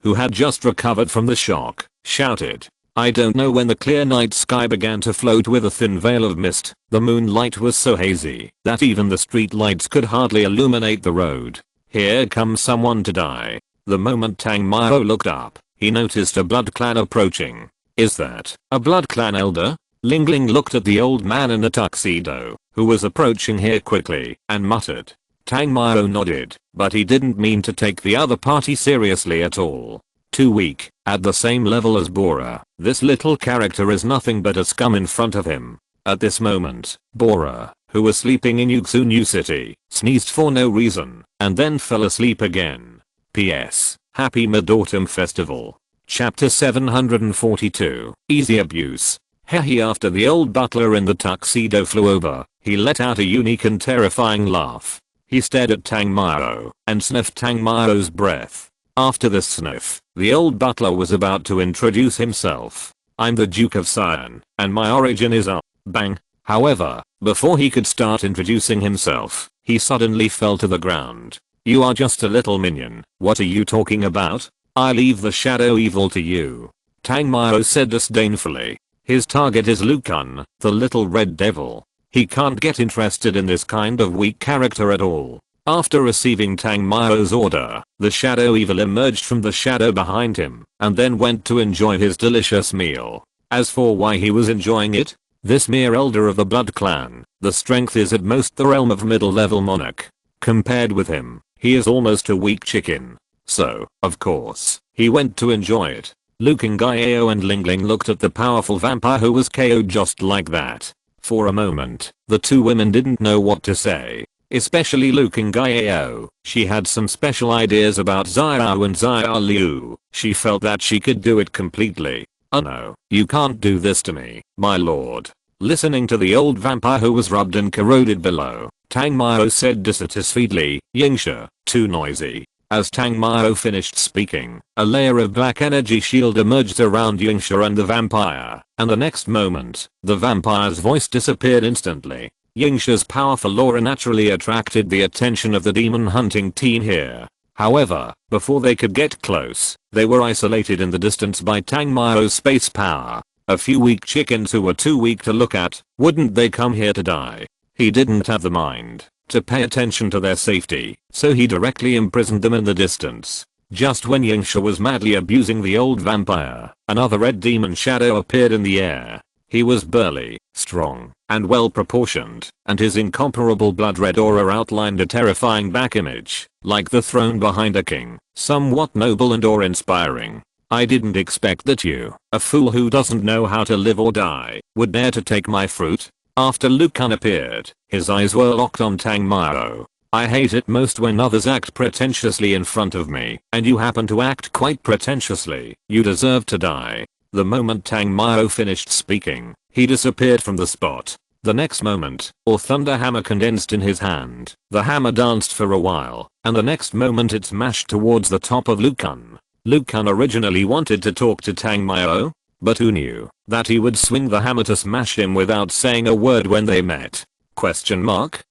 who had just recovered from the shock, shouted. I don't know when the clear night sky began to float with a thin veil of mist. The moonlight was so hazy that even the street lights could hardly illuminate the road. Here comes someone to die. The moment Tang Mao looked up, he noticed a blood clan approaching. Is that a blood clan elder? Ling Ling looked at the old man in the tuxedo, who was approaching here quickly, and muttered. Tang Mao nodded, but he didn't mean to take the other party seriously at all. Too weak, at the same level as Bora, this little character is nothing but a scum in front of him. At this moment, Bora, who was sleeping in Yuxu New City, sneezed for no reason, and then fell asleep again. P.S. Happy Mid-Autumn Festival. Chapter 742, Easy Abuse. Hehe. After the old butler in the tuxedo flew over, he let out a unique and terrifying laugh. He stared at Tang Mao, and sniffed Tang Mao's breath. After this sniff, the old butler was about to introduce himself. I'm the Duke of Sion, and my origin is bang. However, before he could start introducing himself, he suddenly fell to the ground. You are just a little minion. What are you talking about? I leave the shadow evil to you. Tang Mao said disdainfully. His target is Lu Kang, the little red devil. He can't get interested in this kind of weak character at all. After receiving Tang Mao's order, the shadow evil emerged from the shadow behind him, and then went to enjoy his delicious meal. As for why he was enjoying it, this mere elder of the blood clan, the strength is at most the realm of middle-level monarch. Compared with him, he is almost a weak chicken. So, of course, he went to enjoy it. Lu Kang and Ling Ling looked at the powerful vampire who was KO'd just like that. For a moment, the 2 women didn't know what to say. Especially Lu Kang. She had some special ideas about Xiao and Xiao Liu. She felt that she could do it completely. Oh no, you can't do this to me, my lord. Listening to the old vampire who was rubbed and corroded below, Tang Mao said dissatisfiedly, Yingxia, too noisy. As Tang Mao finished speaking, a layer of black energy shield emerged around Yingxia and the vampire, and the next moment, the vampire's voice disappeared instantly. Yingxia's powerful aura naturally attracted the attention of the demon hunting team here. However, before they could get close, they were isolated in the distance by Tangmao's space power. A few weak chickens who were too weak to look at, wouldn't they come here to die? He didn't have the mind to pay attention to their safety, so he directly imprisoned them in the distance. Just when Yingsha was madly abusing the old vampire, another red demon shadow appeared in the air. He was burly, strong, and well proportioned, and his incomparable blood-red aura outlined a terrifying back image, like the throne behind a king, somewhat noble and awe-inspiring. I didn't expect that you, a fool who doesn't know how to live or die, would dare to take my fruit. After Liu Kang appeared, his eyes were locked on Tangmao. I hate it most when others act pretentiously in front of me, and you happen to act quite pretentiously. You deserve to die. The moment Tangmao finished speaking, he disappeared from the spot. The next moment, a thunder hammer condensed in his hand. The hammer danced for a while, and the next moment it smashed towards the top of Liu Kang. Liu Kang originally wanted to talk to Tangmao, but who knew that he would swing the hammer to smash him without saying a word when they met? Question mark?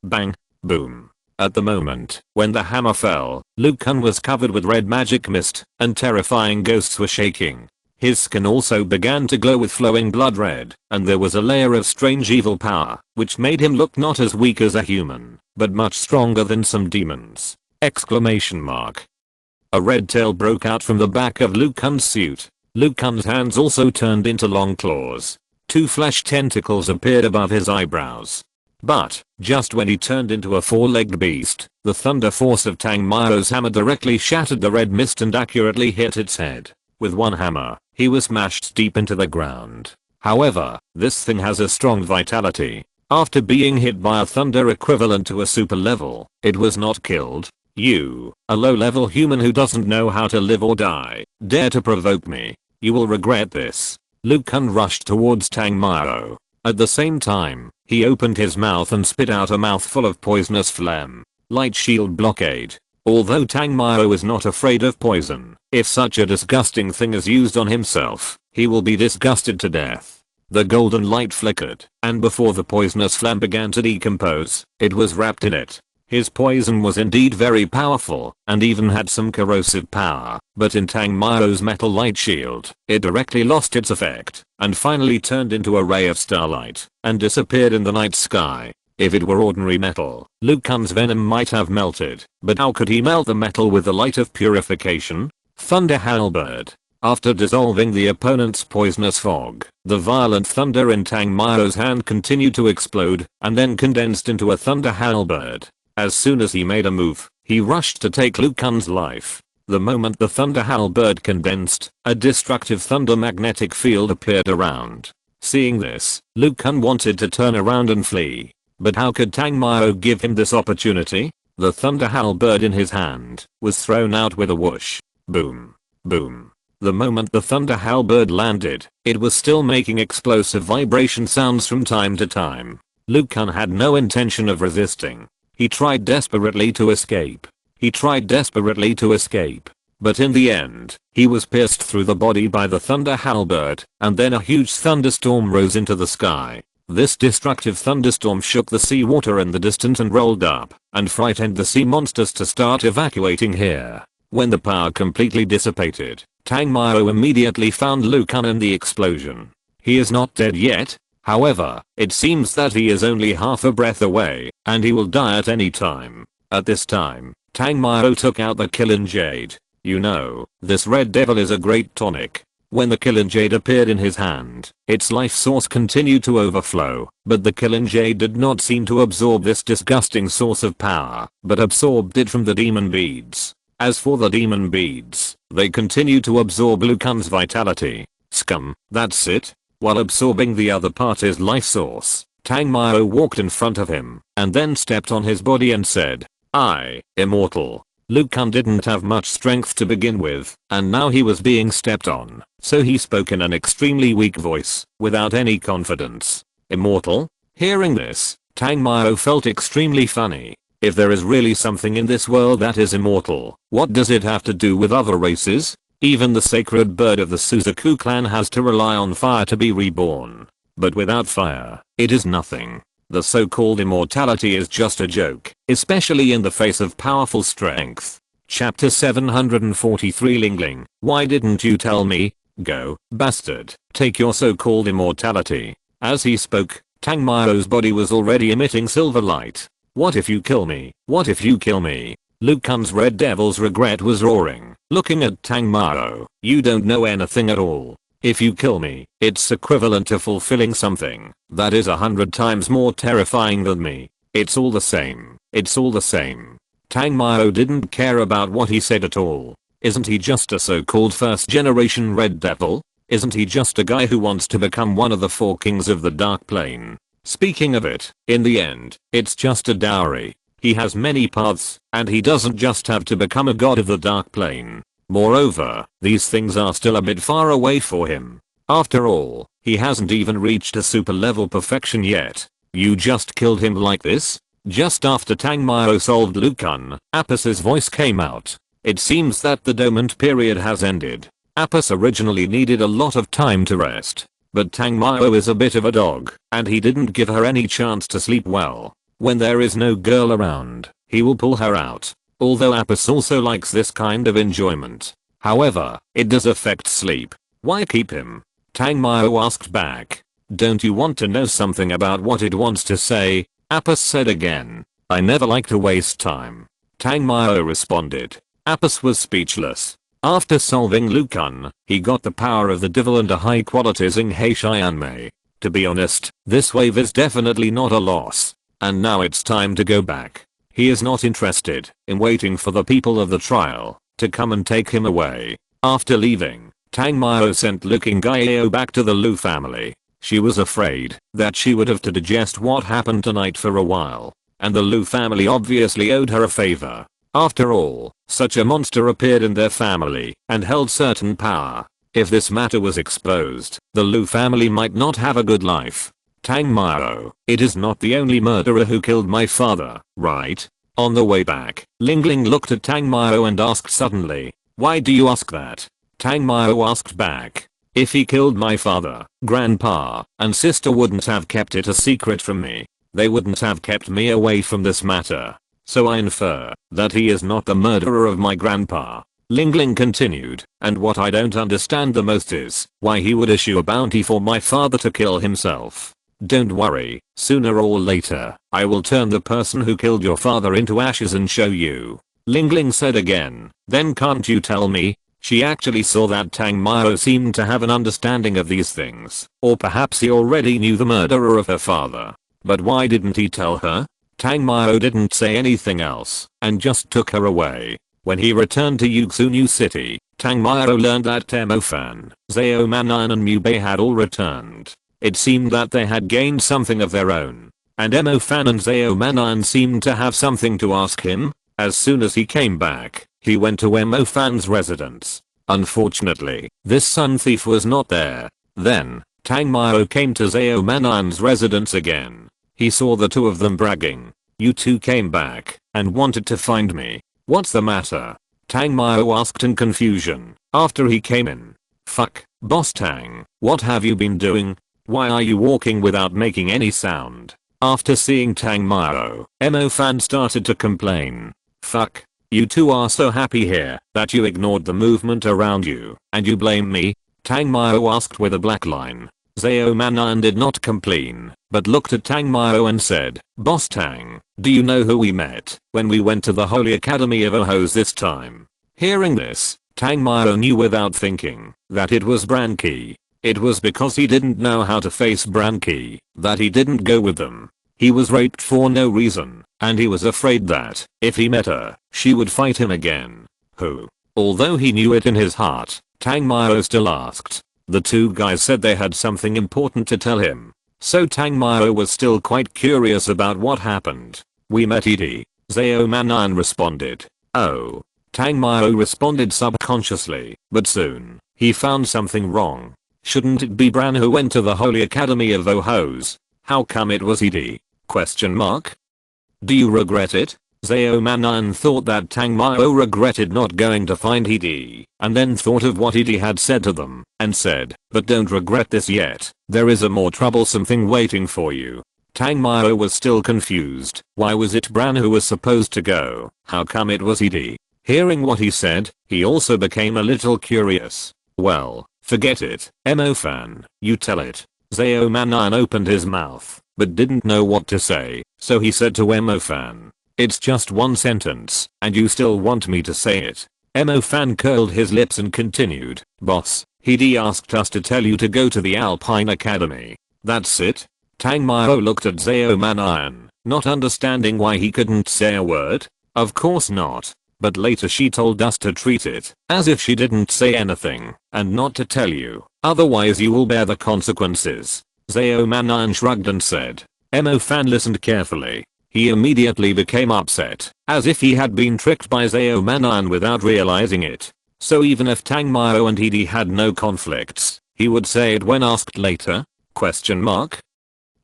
Bang. Boom. At the moment when the hammer fell, Liu Kang was covered with red magic mist, and terrifying ghosts were shaking. His skin also began to glow with flowing blood red, and there was a layer of strange evil power, which made him look not as weak as a human, but much stronger than some demons. Exclamation mark. A red tail broke out from the back of Liu Kang's suit. Liu Kang's hands also turned into long claws. 2 flesh tentacles appeared above his eyebrows. But, just when he turned into a 4-legged beast, the thunder force of Tangmao's hammer directly shattered the red mist and accurately hit its head. With one hammer, he was smashed deep into the ground. However, this thing has a strong vitality. After being hit by a thunder equivalent to a super level, it was not killed. You, a low-level human who doesn't know how to live or die, dare to provoke me. You will regret this. Liu Kang rushed towards Tangmao. At the same time, he opened his mouth and spit out a mouthful of poisonous phlegm. Light shield blockade. Although Tangmao is not afraid of poison, if such a disgusting thing is used on himself, he will be disgusted to death. The golden light flickered, and before the poisonous phlegm began to decompose, it was wrapped in it. His poison was indeed very powerful, and even had some corrosive power, but in Tangmao's metal light shield, it directly lost its effect, and finally turned into a ray of starlight, and disappeared in the night sky. If it were ordinary metal, Liu Kang's venom might have melted, but how could he melt the metal with the light of purification? Thunder halberd. After dissolving the opponent's poisonous fog, the violent thunder in Tangmao's hand continued to explode, and then condensed into a thunder halberd. As soon as he made a move, he rushed to take Liu Kang's life. The moment the thunder halberd condensed, a destructive thunder magnetic field appeared around. Seeing this, Liu Kang wanted to turn around and flee. But how could Tangmao give him this opportunity? The thunder halberd in his hand was thrown out with a whoosh. Boom. Boom. The moment the thunder halberd landed, it was still making explosive vibration sounds from time to time. Liu Kang had no intention of resisting. He tried desperately to escape. But in the end, he was pierced through the body by the thunder halberd, and then a huge thunderstorm rose into the sky. This destructive thunderstorm shook the seawater in the distance and rolled up, and frightened the sea monsters to start evacuating here. When the power completely dissipated, Tangmao immediately found Liu Kang in the explosion. He is not dead yet. However, it seems that he is only half a breath away, and he will die at any time. At this time, Tangmao took out the killing jade. You know, this red devil is a great tonic. When the killing jade appeared in his hand, its life source continued to overflow, but the killing jade did not seem to absorb this disgusting source of power, but absorbed it from the demon beads. As for the demon beads, they continued to absorb Liu Kang's vitality. Scum, that's it. While absorbing the other party's life source, Tangmao walked in front of him, and then stepped on his body and said, "I, immortal." Liu Kang didn't have much strength to begin with, and now he was being stepped on, so he spoke in an extremely weak voice, without any confidence. Immortal? Hearing this, Tangmao felt extremely funny. If there is really something in this world that is immortal, what does it have to do with other races? Even the sacred bird of the Suzaku clan has to rely on fire to be reborn. But without fire, it is nothing. The so-called immortality is just a joke, especially in the face of powerful strength. Chapter 743 Ling Ling, why didn't you tell me? Go, bastard, take your so-called immortality. As he spoke, Tang Mao's body was already emitting silver light. What if you kill me? What if you kill me? Liu Kun's red devil's regret was roaring, looking at Tang Mao. You don't know anything at all. If you kill me, it's equivalent to fulfilling something that is 100 times more terrifying than me. It's all the same. It's all the same. Tang Mao didn't care about what he said at all. Isn't he just a so-called first generation red devil? Isn't he just a guy who wants to become one of the 4 kings of the dark plane? Speaking of it, in the end, it's just a dowry. He has many paths, and he doesn't just have to become a god of the dark plane. Moreover, these things are still a bit far away for him. After all, he hasn't even reached a super level perfection yet. You just killed him like this? Just after Tang Mao solved Liu Kun, Apus's voice came out. It seems that the dormant period has ended. Apus originally needed a lot of time to rest. But Tang Mao is a bit of a dog, and he didn't give her any chance to sleep well. When there is no girl around, he will pull her out. Although Apus also likes this kind of enjoyment. However, it does affect sleep. Why keep him? Tang Mao asked back. Don't you want to know something about what it wants to say? Apus said again. I never like to waste time. Tang Mao responded. Apus was speechless. After solving Liu Kun, he got the power of the devil and a high quality Xinghe Xianmei. To be honest, this wave is definitely not a loss. And now it's time to go back. He is not interested in waiting for the people of the trial to come and take him away. After leaving, Tang Mao sent Liu Qingyao back to the Liu family. She was afraid that she would have to digest what happened tonight for a while. And the Liu family obviously owed her a favor. After all, such a monster appeared in their family and held certain power. If this matter was exposed, the Liu family might not have a good life. Tang Mao, it is not the only murderer who killed my father, right? On the way back, Ling Ling looked at Tang Mao and asked suddenly, why do you ask that? Tang Mao asked back, if he killed my father, grandpa, and sister wouldn't have kept it a secret from me. They wouldn't have kept me away from this matter. So I infer that he is not the murderer of my grandpa. Ling Ling continued, and what I don't understand the most is why he would issue a bounty for my father to kill himself. Don't worry, sooner or later, I will turn the person who killed your father into ashes and show you. Ling Ling said again, then can't you tell me? She actually saw that Tang Mao seemed to have an understanding of these things, or perhaps he already knew the murderer of her father. But why didn't he tell her? Tang Mao didn't say anything else, and just took her away. When he returned to Yuxu New City, Tang Mao learned that Temofan, Zhao Manan and Mu Bei had all returned. It seemed that they had gained something of their own. And Emofan and Zhao Manan seemed to have something to ask him. As soon as he came back, he went to Emofan's residence. Unfortunately, this sun thief was not there. Then, Tang Mao came to Zhao Manan's residence again. He saw the two of them bragging. You two came back and wanted to find me. What's the matter? Tang Mao asked in confusion after he came in. Fuck, Boss Tang, what have you been doing? Why are you walking without making any sound? After seeing Tang Mao, Emofan started to complain. Fuck, you two are so happy here that you ignored the movement around you and you blame me? Tang Mao asked with a black line. Zhao Manan did not complain, but looked at Tang Mao and said, Boss Tang, do you know who we met when we went to the Holy Academy of Ohos this time? Hearing this, Tang Mao knew without thinking that it was Branki. It was because he didn't know how to face Branki that he didn't go with them. He was raped for no reason, and he was afraid that if he met her, she would fight him again. Who? Although he knew it in his heart, Tang Mao still asked. The two guys said they had something important to tell him. So Tang Mao was still quite curious about what happened. We met Edie, Zhao Manan responded. Oh. Tang Mao responded subconsciously, but soon, he found something wrong. Shouldn't it be Bran who went to the Holy Academy of Ohos? How come it was Edie? Question mark? Do you regret it? Zhao Manan thought that Tang Mao regretted not going to find Edie, and then thought of what Edie had said to them, and said, but don't regret this yet, there is a more troublesome thing waiting for you. Tang Mao was still confused. Why was it Bran who was supposed to go? How come it was Edie? Hearing what he said, he also became a little curious. Well, forget it, Emo-fan, you tell it. Zao Manan opened his mouth, but didn't know what to say, so he said to Emo-fan, "It's just one sentence, and you still want me to say it." Emo-fan curled his lips and continued, "Boss, Hidi asked us to tell you to go to the Alpine Academy. That's it?" Tangmao looked at Zao Manan, not understanding why he couldn't say a word. Of course not. But later she told us to treat it as if she didn't say anything and not to tell you, otherwise you will bear the consequences. Zao Manan shrugged and said. Emo-fan listened carefully. He immediately became upset, as if he had been tricked by Zao Manan without realizing it. So even if Tangmao and Hidi had no conflicts, he would say it when asked later?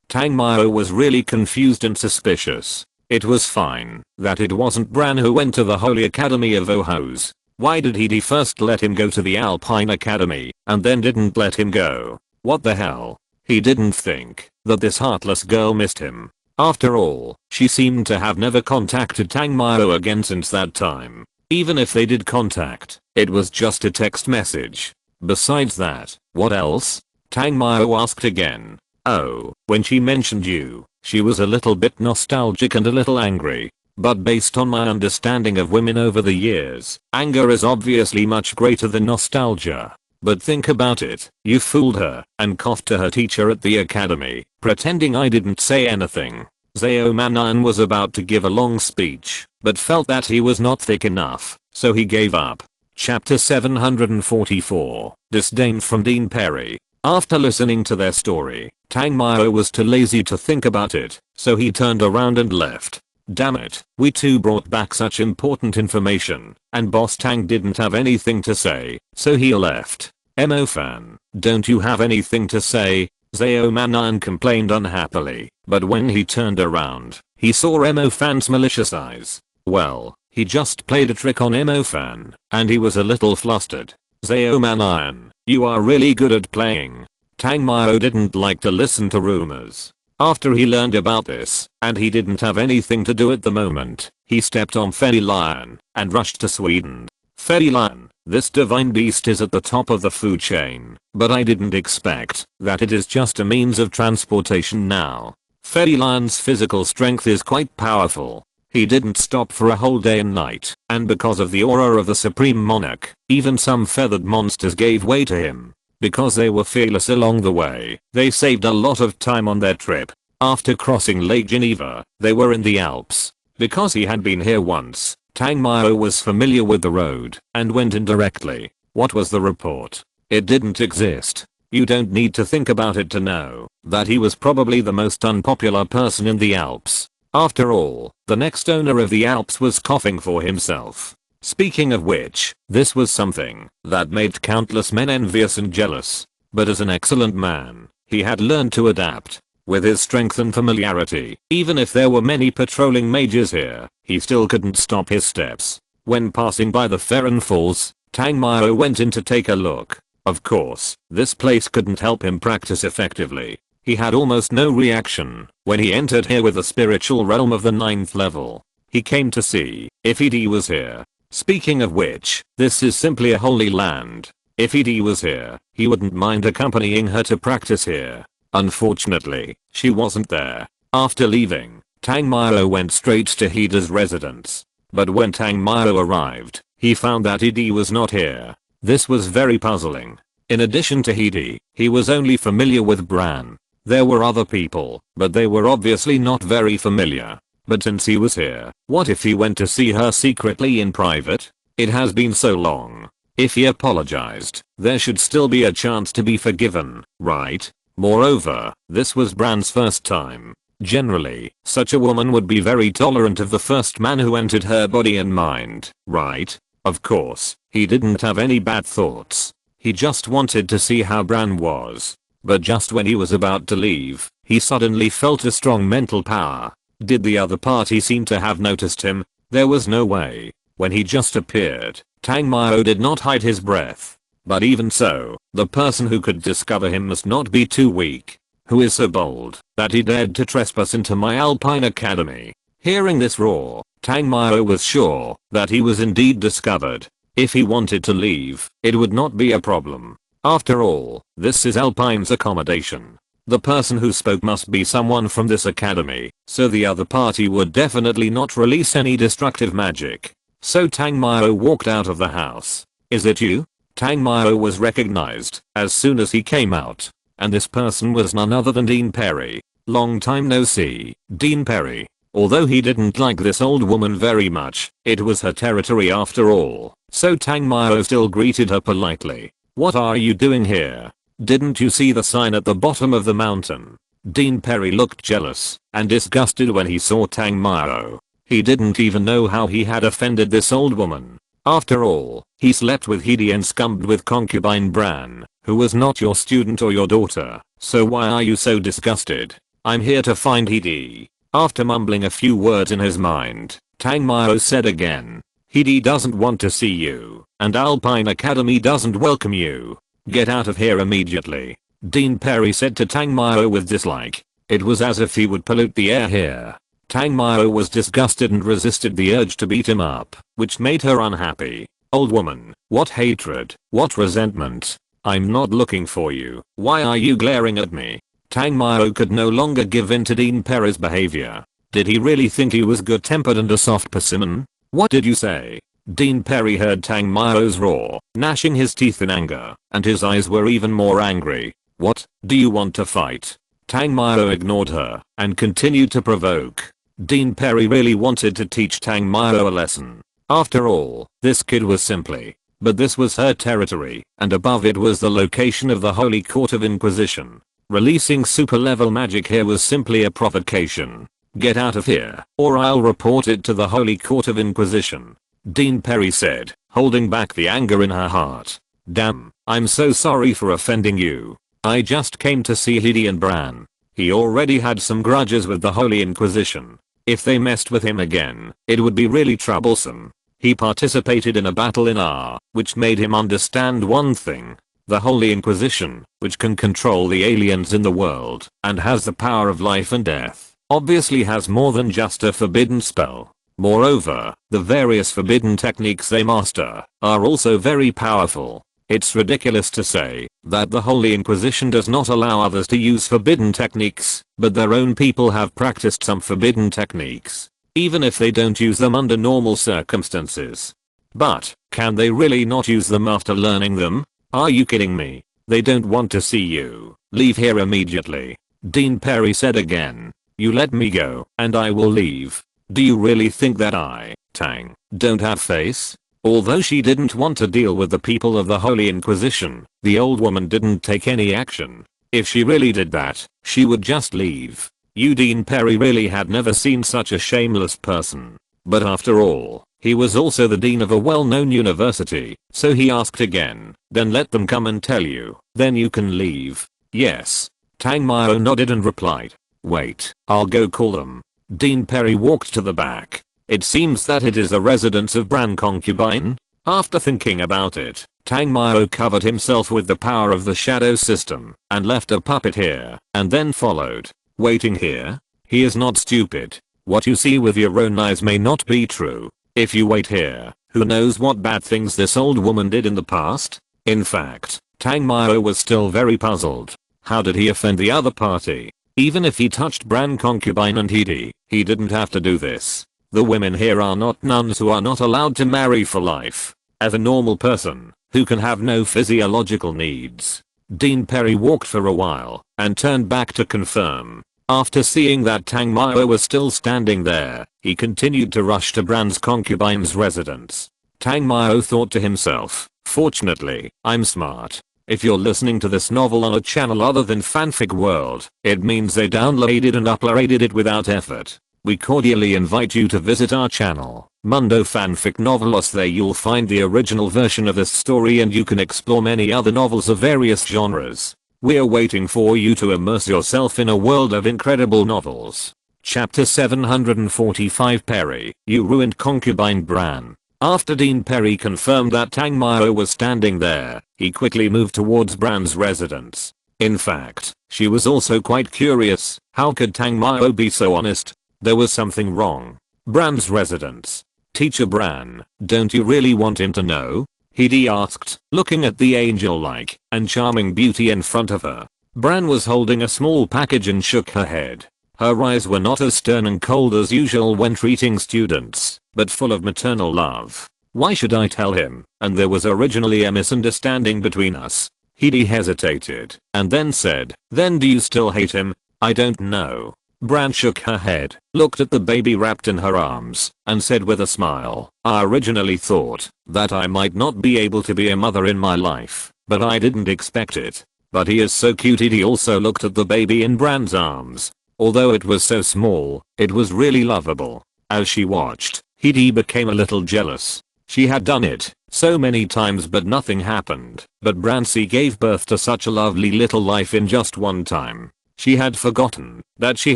Tangmao was really confused and suspicious. It was fine that it wasn't Bran who went to the Holy Academy of Ohos. Why did Hidi first let him go to the Alpine Academy and then didn't let him go? What the hell? He didn't think that this heartless girl missed him. After all, she seemed to have never contacted Tangmao again since that time. Even if they did contact, it was just a text message. Besides that, what else? Tangmao asked again. Oh, when she mentioned you, she was a little bit nostalgic and a little angry. But based on my understanding of women over the years, anger is obviously much greater than nostalgia. But think about it, you fooled her and coughed to her teacher at the academy, pretending I didn't say anything. Zao Manan was about to give a long speech, but felt that he was not thick enough, so he gave up. Chapter 744, Disdain from Dean Perry. After listening to their story, Tangmao was too lazy to think about it, so he turned around and left. Damn it, we too brought back such important information, and Boss Tang didn't have anything to say, so he left. Emo-fan, don't you have anything to say? Zao Manan complained unhappily, but when he turned around, he saw Emo-fan's malicious eyes. Well, he just played a trick on Emo-fan, and he was a little flustered. Zao Manan, you are really good at playing. Tangmao didn't like to listen to rumors. After he learned about this, and he didn't have anything to do at the moment, he stepped on Fairy Lion and rushed to Sweden. Fairy Lion, this divine beast is at the top of the food chain, but I didn't expect that it is just a means of transportation now. Fairy Lion's physical strength is quite powerful. He didn't stop for a whole day and night, and because of the aura of the Supreme Monarch, even some feathered monsters gave way to him. Because they were fearless along the way, they saved a lot of time on their trip. After crossing Lake Geneva, they were in the Alps. Because he had been here once, Tangmao was familiar with the road and went in directly. What was the report? It didn't exist. You don't need to think about it to know that he was probably the most unpopular person in the Alps. After all, the next owner of the Alps was coughing for himself. Speaking of which, this was something that made countless men envious and jealous. But as an excellent man, he had learned to adapt. With his strength and familiarity, even if there were many patrolling mages here, he still couldn't stop his steps. When passing by the Ferron Falls, Tangmao went in to take a look. Of course, this place couldn't help him practice effectively. He had almost no reaction when he entered here with the spiritual realm of the 9th level. He came to see if Hidi was here. Speaking of which, this is simply a holy land. If Hidi was here, he wouldn't mind accompanying her to practice here. Unfortunately, she wasn't there. After leaving, Tangmao went straight to Hidi's residence. But when Tangmao arrived, he found that Hidi was not here. This was very puzzling. In addition to Hidi, he was only familiar with Bran. There were other people, but they were obviously not very familiar. But since he was here, what if he went to see her secretly in private? It has been so long. If he apologized, there should still be a chance to be forgiven, right? Moreover, this was Bran's first time. Generally, such a woman would be very tolerant of the first man who entered her body and mind, right? Of course, he didn't have any bad thoughts. He just wanted to see how Bran was. But just when he was about to leave, he suddenly felt a strong mental power. Did the other party seem to have noticed him? There was no way. When he just appeared, Tangmao did not hide his breath. But even so, the person who could discover him must not be too weak. Who is so bold that he dared to trespass into my Alpine Academy? Hearing this roar, Tang Mao was sure that he was indeed discovered. If he wanted to leave, it would not be a problem. After all, this is Alpine's accommodation. The person who spoke must be someone from this academy, so the other party would definitely not release any destructive magic. So Tang Mao walked out of the house. Is it you? Tang Mao was recognized as soon as he came out. And this person was none other than Dean Perry. Long time no see, Dean Perry. Although he didn't like this old woman very much, it was her territory after all, so Tang Mao still greeted her politely. What are you doing here? Didn't you see the sign at the bottom of the mountain? Dean Perry looked jealous and disgusted when he saw Tang Mao. He didn't even know how he had offended this old woman. After all, he slept with Hede and scummed with concubine Bran, who was not your student or your daughter, so why are you so disgusted? I'm here to find Hede. After mumbling a few words in his mind, Tang Mao said again, Hede doesn't want to see you, and Alpine Academy doesn't welcome you. Get out of here immediately. Dean Perry said to Tang Mao with dislike. It was as if he would pollute the air here. Tang Mao was disgusted and resisted the urge to beat him up, which made her unhappy. Old woman, what hatred, what resentment. I'm not looking for you. Why are you glaring at me? Tang Mao could no longer give in to Dean Perry's behavior. Did he really think he was good-tempered and a soft persimmon? What did you say? Dean Perry heard Tang Mao's roar, gnashing his teeth in anger, and his eyes were even more angry. What, do you want to fight? Tang Mao ignored her and continued to provoke. Dean Perry really wanted to teach Tang Mao a lesson. After all, this kid was simply. But this was her territory, and above it was the location of the Holy Court of Inquisition. Releasing super level magic here was simply a provocation. Get out of here, or I'll report it to the Holy Court of Inquisition. Dean Perry said, holding back the anger in her heart. Damn, I'm so sorry for offending you. I just came to see Hede and Bran. He already had some grudges with the Holy Inquisition. If they messed with him again, it would be really troublesome. He participated in a battle in R, which made him understand one thing. The Holy Inquisition, which can control the aliens in the world, and has the power of life and death, obviously has more than just a forbidden spell. Moreover, the various forbidden techniques they master are also very powerful. It's ridiculous to say that the Holy Inquisition does not allow others to use forbidden techniques, but their own people have practiced some forbidden techniques, even if they don't use them under normal circumstances. But, can they really not use them after learning them? Are you kidding me? They don't want to see you. Leave here immediately. Dean Perry said again. You let me go, and I will leave. Do you really think that I, Tang, don't have face? Although she didn't want to deal with the people of the Holy Inquisition, the old woman didn't take any action. If she really did that, she would just leave. Dean Perry really had never seen such a shameless person. But after all, he was also the dean of a well-known university, so he asked again, then let them come and tell you, then you can leave. Yes. Tang Mao nodded and replied. Wait, I'll go call them. Dean Perry walked to the back. It seems that it is the residence of Bran Concubine. After thinking about it, Tang Mao covered himself with the power of the shadow system and left a puppet here and then followed. Waiting here? He is not stupid. What you see with your own eyes may not be true. If you wait here, who knows what bad things this old woman did in the past? In fact, Tang Mao was still very puzzled. How did he offend the other party? Even if he touched Bran Concubine and Hede, he didn't have to do this. The women here are not nuns who are not allowed to marry for life. As a normal person, who can have no physiological needs. Dean Perry walked for a while, and turned back to confirm. After seeing that Tang Mao was still standing there, he continued to rush to Bran's concubine's residence. Tang Mao thought to himself, fortunately, I'm smart. If you're listening to this novel on a channel other than Fanfic World, it means they downloaded and uploaded it without effort. We cordially invite you to visit our channel, Mundo Fanfic Novelos. There you'll find the original version of this story and you can explore many other novels of various genres. We're waiting for you to immerse yourself in a world of incredible novels. Chapter 745 Perry, you ruined concubine Bran. After Dean Perry confirmed that Tang Mao was standing there, he quickly moved towards Bran's residence. In fact, she was also quite curious. How could Tang Mao be so honest? There was something wrong. Bran's residence. Teacher Bran, don't you really want him to know? Hedy asked, looking at the angel-like and charming beauty in front of her. Bran was holding a small package and shook her head. Her eyes were not as stern and cold as usual when treating students, but full of maternal love. Why should I tell him? And there was originally a misunderstanding between us. Hedy hesitated, and then said, then do you still hate him? I don't know. Bran shook her head, looked at the baby wrapped in her arms, and said with a smile, I originally thought that I might not be able to be a mother in my life, but I didn't expect it. But he is so cute. Hedy also looked at the baby in Bran's arms. Although it was so small, it was really lovable. As she watched, Hedy became a little jealous. She had done it so many times but nothing happened. But Brancy gave birth to such a lovely little life in just one time. She had forgotten that she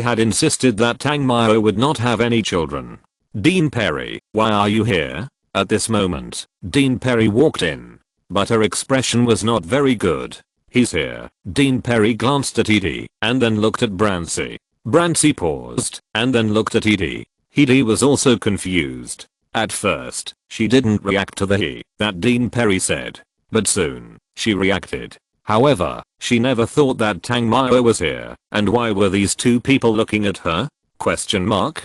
had insisted that Tangmyo would not have any children. Dean Perry, why are you here? At this moment, Dean Perry walked in. But her expression was not very good. He's here. Dean Perry glanced at Hedy and then looked at Brancy. Brancy paused and then looked at Hedy. Hedy was also confused. At first, she didn't react to the he that Dean Perry said. But soon, she reacted. However, she never thought that Tangmyo was here, and why were these two people looking at her? Question mark?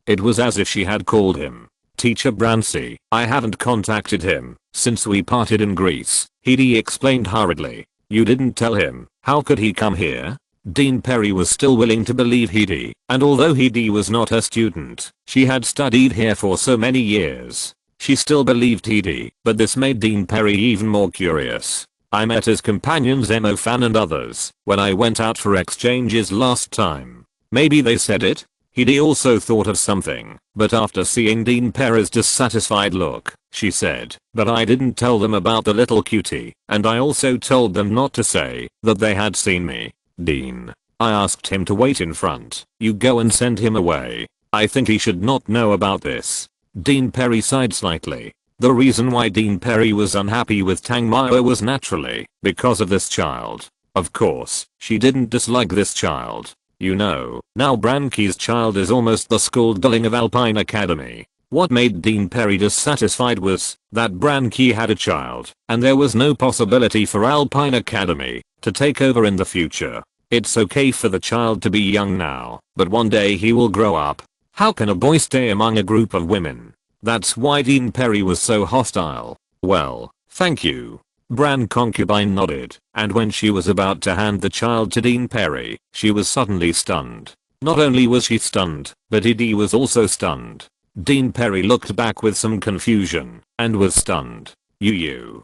It was as if she had called him. Teacher Brancy, I haven't contacted him since we parted in Greece, Hedy explained hurriedly. You didn't tell him, how could he come here? Dean Perry was still willing to believe Hedy, and although Hedy was not her student, she had studied here for so many years. She still believed Hedy, but this made Dean Perry even more curious. I met his companions Emofan and others when I went out for exchanges last time. Maybe they said it? Hedy also thought of something, but after seeing Dean Perry's dissatisfied look, she said, but I didn't tell them about the little cutie, and I also told them not to say that they had seen me. Dean, I asked him to wait in front. You go and send him away. I think he should not know about this. Dean Perry sighed slightly. The reason why Dean Perry was unhappy with Tangmyo was naturally because of this child. Of course, she didn't dislike this child. You know, now Branky's child is almost the school darling of Alpine Academy. What made Dean Perry dissatisfied was that Branky had a child, and there was no possibility for Alpine Academy to take over in the future. It's okay for the child to be young now, but one day he will grow up. How can a boy stay among a group of women? That's why Dean Perry was so hostile. Well, thank you. Bran concubine nodded, and when she was about to hand the child to Dean Perry, she was suddenly stunned. Not only was she stunned, but Hedy was also stunned. Dean Perry looked back with some confusion, and was stunned. You.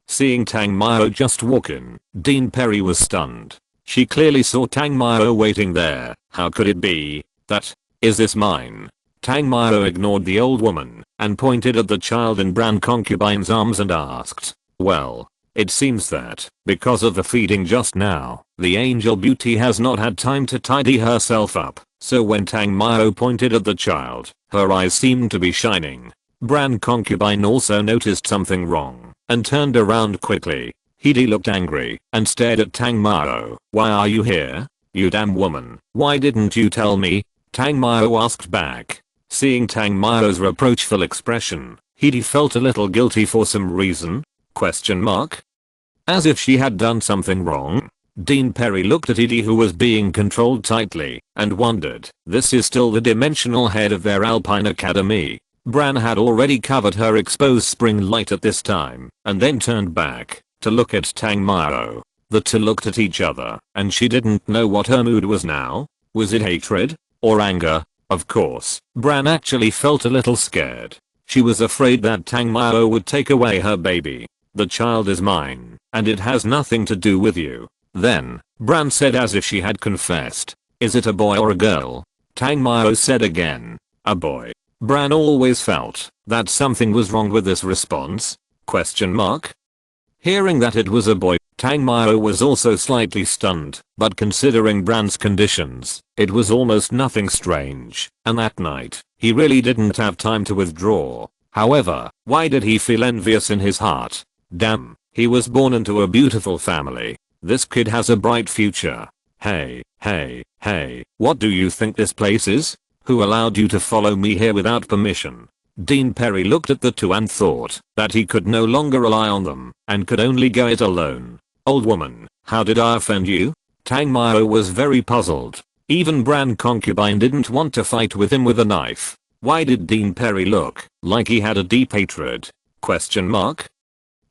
Seeing Tangmyo just walk in, Dean Perry was stunned. She clearly saw Tangmyo waiting there. How could it be? That, is this mine? Tangmyo ignored the old woman and pointed at the child in Bran concubine's arms and asked, well, it seems that, because of the feeding just now, the angel beauty has not had time to tidy herself up. So when Tangmyo pointed at the child, her eyes seemed to be shining. Bran concubine also noticed something wrong and turned around quickly. Hedy looked angry and stared at Tangmyo. Why are you here? You damn woman, why didn't you tell me? Tangmyo asked back. Seeing Tangmyo's reproachful expression, Hedy felt a little guilty for some reason? Question mark? As if she had done something wrong? Dean Perry looked at Hedy, who was being controlled tightly, and wondered. This is still the dimensional head of their Alpine Academy. Bran had already covered her exposed spring light at this time, and then turned back to look at Tangmyo. The two looked at each other, and she didn't know what her mood was now. Was it hatred? Or anger? Of course, Bran actually felt a little scared. She was afraid that Tangmyo would take away her baby. The child is mine, and it has nothing to do with you. Then, Bran said as if she had confessed. Is it a boy or a girl? Tangmyo said again. A boy. Bran always felt that something was wrong with this response. Question mark? Hearing that it was a boy, Tangmyo was also slightly stunned, but considering Bran's conditions, it was almost nothing strange, and that night, he really didn't have time to withdraw. However, why did he feel envious in his heart? Damn, he was born into a beautiful family. This kid has a bright future. Hey, what do you think this place is? Who allowed you to follow me here without permission? Dean Perry looked at the two and thought that he could no longer rely on them and could only go it alone. Old woman, how did I offend you? Tang Mao was very puzzled. Even Bran concubine didn't want to fight with him with a knife. Why did Dean Perry look like he had a deep hatred? Question mark?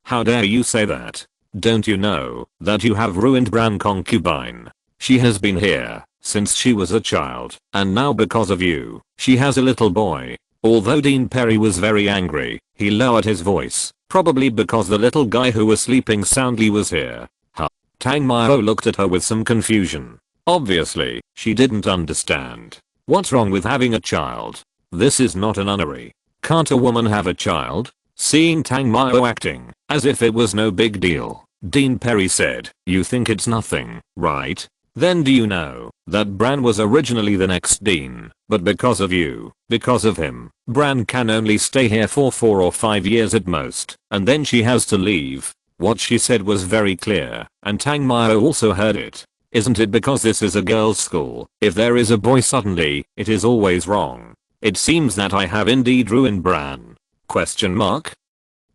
How dare you say that? Don't you know that you have ruined Bran concubine? She has been here since she was a child, and now because of you, she has a little boy. Although Dean Perry was very angry, he lowered his voice, probably because the little guy who was sleeping soundly was here. Huh. Tang Mao looked at her with some confusion. Obviously, she didn't understand. What's wrong with having a child? This is not a nunnery. Can't a woman have a child? Seeing Tang Mao acting as if it was no big deal, Dean Perry said, you think it's nothing, right? Then do you know that Bran was originally the next Dean, but because of you, because of him, Bran can only stay here for 4 or 5 years at most, and then she has to leave. What she said was very clear, and Tang Mao also heard it. Isn't it because this is a girls' school? If there is a boy suddenly, it is always wrong. It seems that I have indeed ruined Bran. Question mark?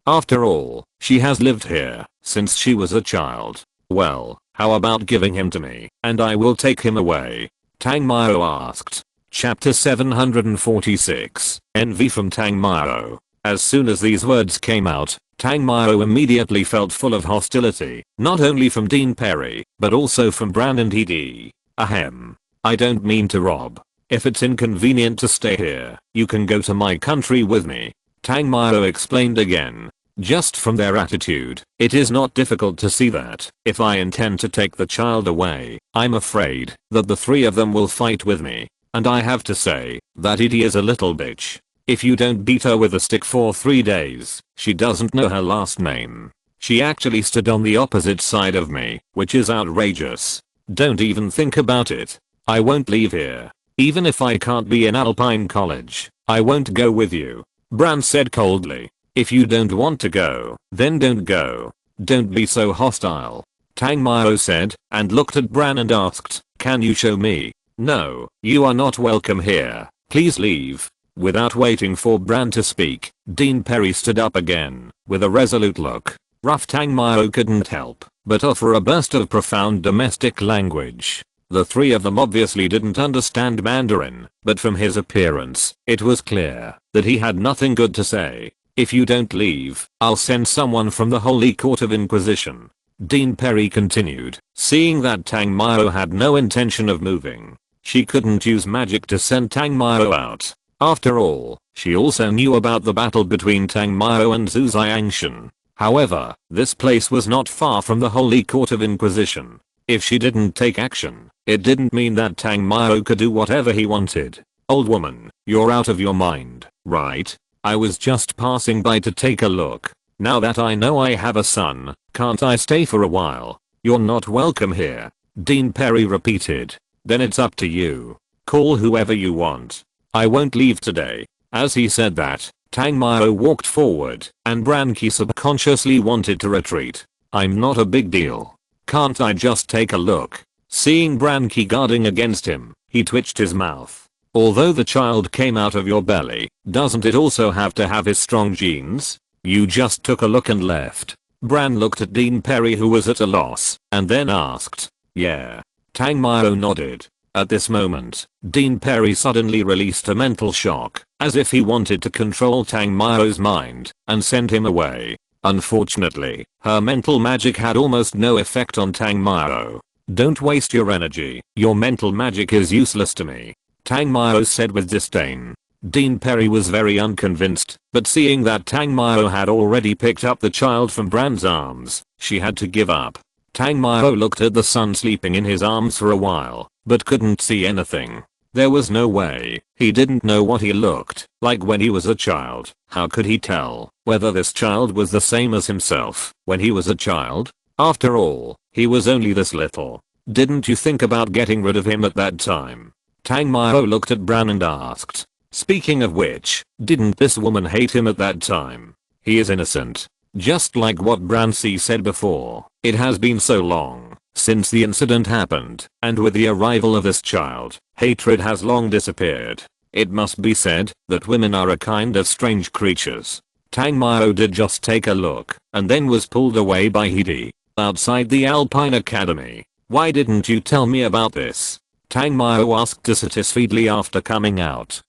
After all, she has lived here since she was a child. Well, how about giving him to me, and I will take him away? Tang Mao asked. Chapter 746. Envy from Tang Mao. As soon as these words came out, Tang Mao immediately felt full of hostility, not only from Dean Perry, but also from Bran and Edie. Ahem. I don't mean to rob. If it's inconvenient to stay here, you can go to my country with me. Tang Mao explained again. Just from their attitude, it is not difficult to see that if I intend to take the child away, I'm afraid that the three of them will fight with me. And I have to say that Edie is a little bitch. If you don't beat her with a stick for 3 days, she doesn't know her last name. She actually stood on the opposite side of me, which is outrageous. Don't even think about it. I won't leave here. Even if I can't be in Alpine College, I won't go with you. Bran said coldly. If you don't want to go, then don't go. Don't be so hostile. Tang Mao said, and looked at Bran and asked, can you show me? No, you are not welcome here. Please leave. Without waiting for Bran to speak, Dean Perry stood up again, with a resolute look. Rough Tang Mao couldn't help but offer a burst of profound domestic language. The three of them obviously didn't understand Mandarin, but from his appearance, it was clear that he had nothing good to say. If you don't leave, I'll send someone from the Holy Court of Inquisition. Dean Perry continued, seeing that Tang Mao had no intention of moving. She couldn't use magic to send Tang Mao out. After all, she also knew about the battle between Tang Mao and Zhu Xiangshan. However, this place was not far from the Holy Court of Inquisition. If she didn't take action, it didn't mean that Tang Mao could do whatever he wanted. Old woman, you're out of your mind, right? I was just passing by to take a look. Now that I know I have a son, can't I stay for a while? You're not welcome here. Dean Perry repeated. Then it's up to you. Call whoever you want. I won't leave today. As he said that, Tang Mao walked forward, and Bran subconsciously wanted to retreat. I'm not a big deal. Can't I just take a look? Seeing Bran guarding against him, he twitched his mouth. Although the child came out of your belly, doesn't it also have to have his strong genes? You just took a look and left. Bran looked at Dean Perry, who was at a loss, and then asked, yeah. Tang Mao nodded. At this moment, Dean Perry suddenly released a mental shock, as if he wanted to control Tang Mao's mind and send him away. Unfortunately, her mental magic had almost no effect on Tang Mao. Don't waste your energy. Your mental magic is useless to me. Tang Mao said with disdain. Dean Perry was very unconvinced, but seeing that Tang Mao had already picked up the child from Bran's arms, she had to give up. Tang Mao looked at the son sleeping in his arms for a while, but couldn't see anything. There was no way. He didn't know what he looked like when he was a child. How could he tell whether this child was the same as himself when he was a child? After all, he was only this little. Didn't you think about getting rid of him at that time? Tang Mao looked at Bran and asked. Speaking of which, didn't this woman hate him at that time? He is innocent. Just like what Brancy said before, it has been so long since the incident happened, and with the arrival of this child, hatred has long disappeared. It must be said that women are a kind of strange creatures. Tang Mao did just take a look, and then was pulled away by Hidi, outside the Alpine Academy. "Why didn't you tell me about this?" Tang Mao asked dissatisfiedly after coming out.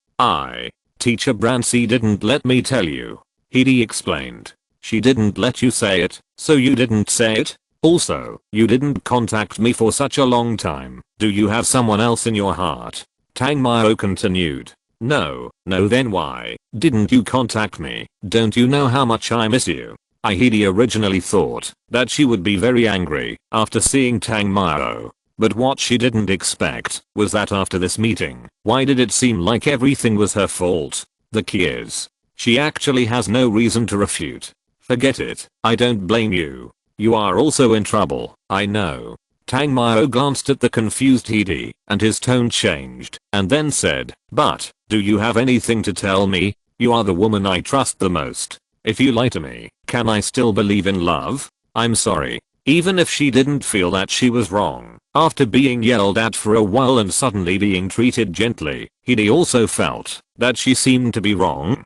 Teacher Brancy didn't let me tell you," Hidi explained. "She didn't let you say it, so you didn't say it? Also, you didn't contact me for such a long time. Do you have someone else in your heart?" Tang Mao continued. No, then why didn't you contact me? Don't you know how much I miss you?" Hidi originally thought that she would be very angry after seeing Tang Mao. But what she didn't expect was that after this meeting, why did it seem like everything was her fault? The key is, she actually has no reason to refute. "Forget it, I don't blame you. You are also in trouble, I know." Tang Mao glanced at the confused Hidi, and his tone changed, and then said, "But, do you have anything to tell me? You are the woman I trust the most. If you lie to me, can I still believe in love?" "I'm sorry." Even if she didn't feel that she was wrong, after being yelled at for a while and suddenly being treated gently, Hidi also felt that she seemed to be wrong?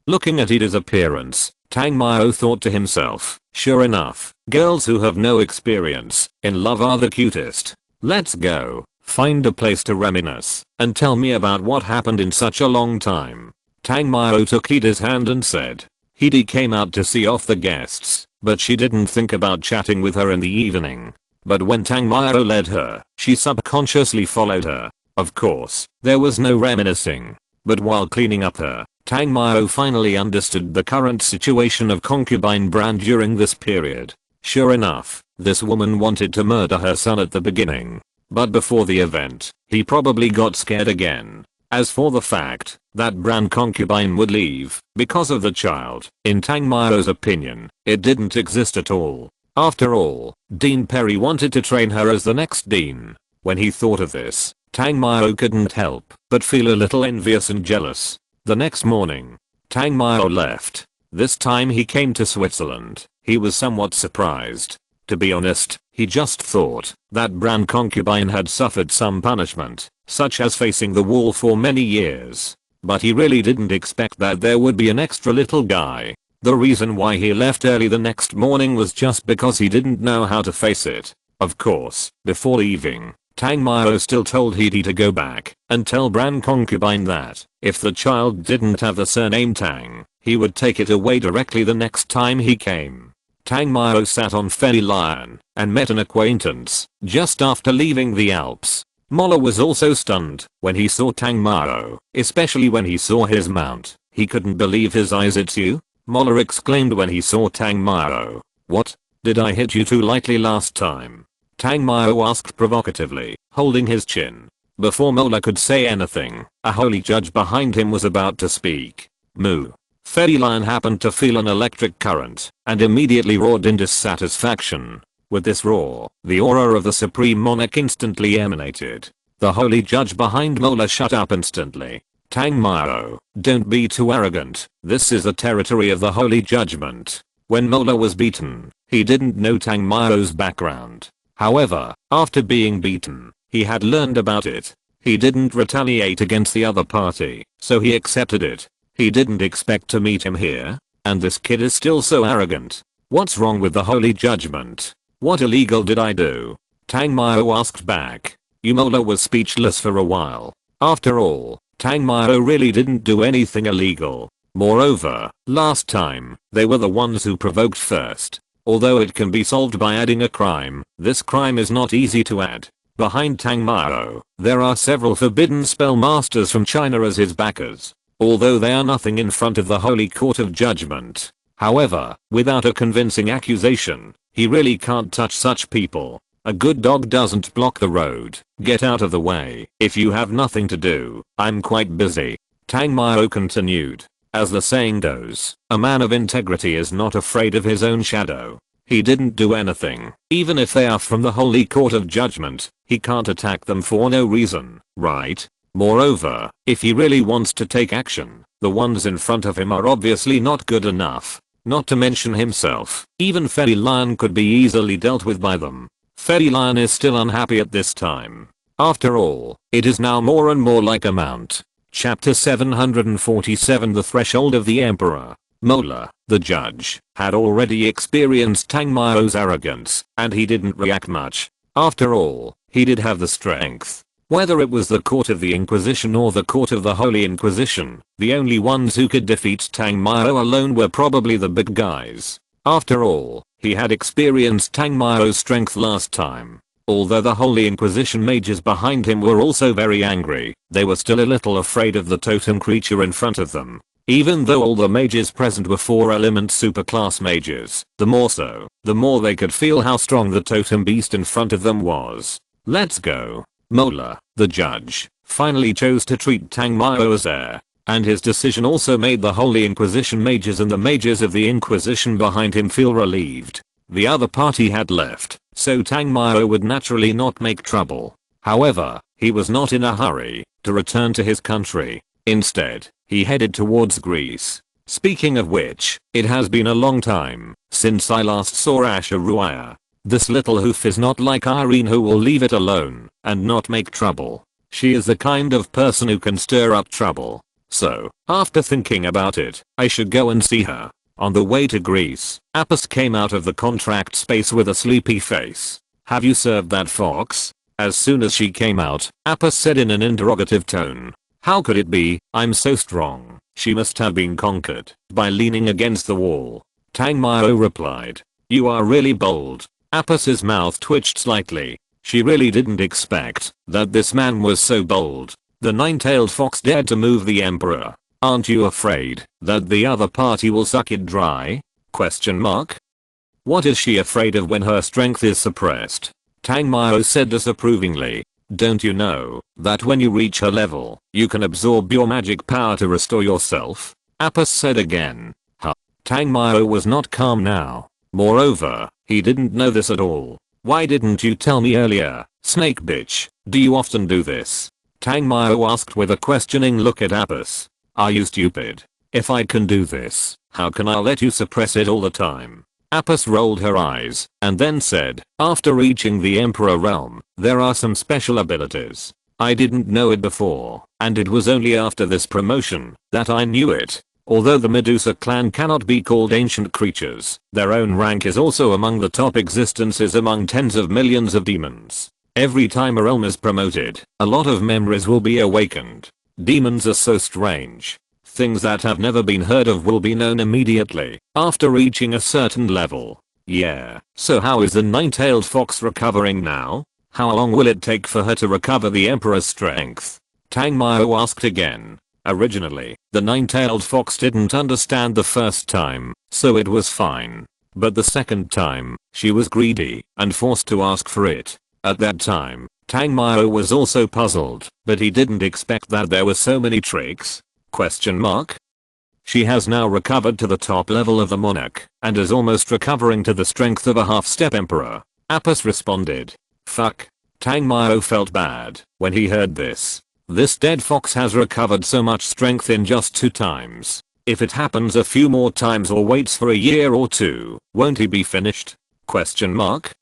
Looking at Hidi's appearance, Tang Mao thought to himself, sure enough, girls who have no experience in love are the cutest. Let's go, find a place to reminisce, and tell me about what happened in such a long time. Tang Mao took Hidi's hand and said. Hidi came out to see off the guests, but she didn't think about chatting with her in the evening. But when Tang Mao led her, she subconsciously followed her. Of course, there was no reminiscing. But while cleaning up her, Tang Mao finally understood the current situation of concubine Brand during this period. Sure enough, this woman wanted to murder her son at the beginning. But before the event, he probably got scared again. As for the fact that Brand concubine would leave because of the child, in Tang Mao's opinion, it didn't exist at all. After all, Dean Perry wanted to train her as the next dean. When he thought of this, Tang Mao couldn't help but feel a little envious and jealous. The next morning, Tang Mao left. This time he came to Switzerland. He was somewhat surprised. To be honest, he just thought that Brand concubine had suffered some punishment, such as facing the wall for many years. But he really didn't expect that there would be an extra little guy. The reason why he left early the next morning was just because he didn't know how to face it. Of course, before leaving, Tang Mao still told Hidi to go back and tell Brand concubine that if the child didn't have the surname Tang, he would take it away directly the next time he came. Tang Mao sat on Fenny Lion and met an acquaintance just after leaving the Alps. Mola was also stunned when he saw Tang Mao, especially when he saw his mount. He couldn't believe his eyes. "It's you?" Mola exclaimed when he saw Tang Mao. "What? Did I hit you too lightly last time?" Tang Mao asked provocatively, holding his chin. Before Mola could say anything, a holy judge behind him was about to speak. Moo. Fairy Lion happened to feel an electric current and immediately roared in dissatisfaction. With this roar, the aura of the Supreme Monarch instantly emanated. The holy judge behind Mola shut up instantly. Tang Mao, don't be too arrogant. This is the territory of the Holy Judgment. When Mola was beaten, he didn't know Tang Mao's background. However, after being beaten, he had learned about it. He didn't retaliate against the other party, so he accepted it. He didn't expect to meet him here, and this kid is still so arrogant. What's wrong with the Holy Judgment? What illegal did I do? Tang Mao asked back. Mola was speechless for a while. After all, Tang Mao really didn't do anything illegal. Moreover, last time, they were the ones who provoked first. Although it can be solved by adding a crime, this crime is not easy to add. Behind Tang Mao, there are several forbidden spell masters from China as his backers. Although they are nothing in front of the Holy Court of Judgment. However, without a convincing accusation, he really can't touch such people. A good dog doesn't block the road. Get out of the way. If you have nothing to do, I'm quite busy. Tang Mao continued. As the saying goes, a man of integrity is not afraid of his own shadow. He didn't do anything. Even if they are from the Holy Court of Judgment, he can't attack them for no reason, right? Moreover, if he really wants to take action, the ones in front of him are obviously not good enough. not to mention himself. Even Fairy Lion could be easily dealt with by them. Fairy Lion is still unhappy at this time. After all, it is now more and more like a mount. Chapter 747 The Threshold of the Emperor. Mola, the judge, had already experienced Tang Mao's arrogance, and he didn't react much. After all, he did have the strength. Whether it was the court of the Inquisition or the court of the Holy Inquisition, the only ones who could defeat Tang Mao alone were probably the big guys. After all, he had experienced Tang Mao's strength last time. Although the Holy Inquisition mages behind him were also very angry, they were still a little afraid of the totem creature in front of them. Even though all the mages present were 4-element superclass mages, the more so, the more they could feel how strong the totem beast in front of them was. Let's go. Mola, the judge, finally chose to treat Tang Mao as heir, and his decision also made the Holy Inquisition mages and the mages of the Inquisition behind him feel relieved. The other party had left, so Tang Mao would naturally not make trouble. However, he was not in a hurry to return to his country. Instead, he headed towards Greece. Speaking of which, it has been a long time since I last saw Asheruaya. This little hoof is not like Irene, who will leave it alone and not make trouble. She is the kind of person who can stir up trouble. So, after thinking about it, I should go and see her. On the way to Greece, Apis came out of the contract space with a sleepy face. Have you served that fox? As soon as she came out, Apis said in an interrogative tone. How could it be? I'm so strong. She must have been conquered by leaning against the wall. Tang Mao replied. You are really bold. Apis's mouth twitched slightly. She really didn't expect that this man was so bold. The nine-tailed fox dared to move the emperor. Aren't you afraid that the other party will suck it dry? Question mark. What is she afraid of when her strength is suppressed? Tang Mao said disapprovingly. Don't you know that when you reach her level, you can absorb your magic power to restore yourself? Apis said again. Huh. Tang Mao was not calm now. Moreover, he didn't know this at all. Why didn't you tell me earlier, snake bitch? Do you often do this? Tang Mao asked with a questioning look at Apis. Are you stupid? If I can do this, how can I let you suppress it all the time? Apis rolled her eyes and then said, after reaching the Emperor realm, there are some special abilities. I didn't know it before, and it was only after this promotion that I knew it. Although the Medusa clan cannot be called ancient creatures, their own rank is also among the top existences among tens of millions of demons. Every time a realm is promoted, a lot of memories will be awakened. Demons are so strange. Things that have never been heard of will be known immediately after reaching a certain level. Yeah, so how is the nine-tailed fox recovering now? How long will it take for her to recover the Emperor's strength? Tang Mao asked again. Originally, the nine-tailed fox didn't understand the first time, so it was fine. But the second time, she was greedy and forced to ask for it. At that time, Tang Mao was also puzzled, but he didn't expect that there were so many tricks. Question mark. She has now recovered to the top level of the monarch and is almost recovering to the strength of a half-step emperor. Apis responded. Fuck. Tang Mao felt bad when he heard this. This dead fox has recovered so much strength in just 2 times. If it happens a few more times or waits for a year or 2, won't he be finished? Question mark.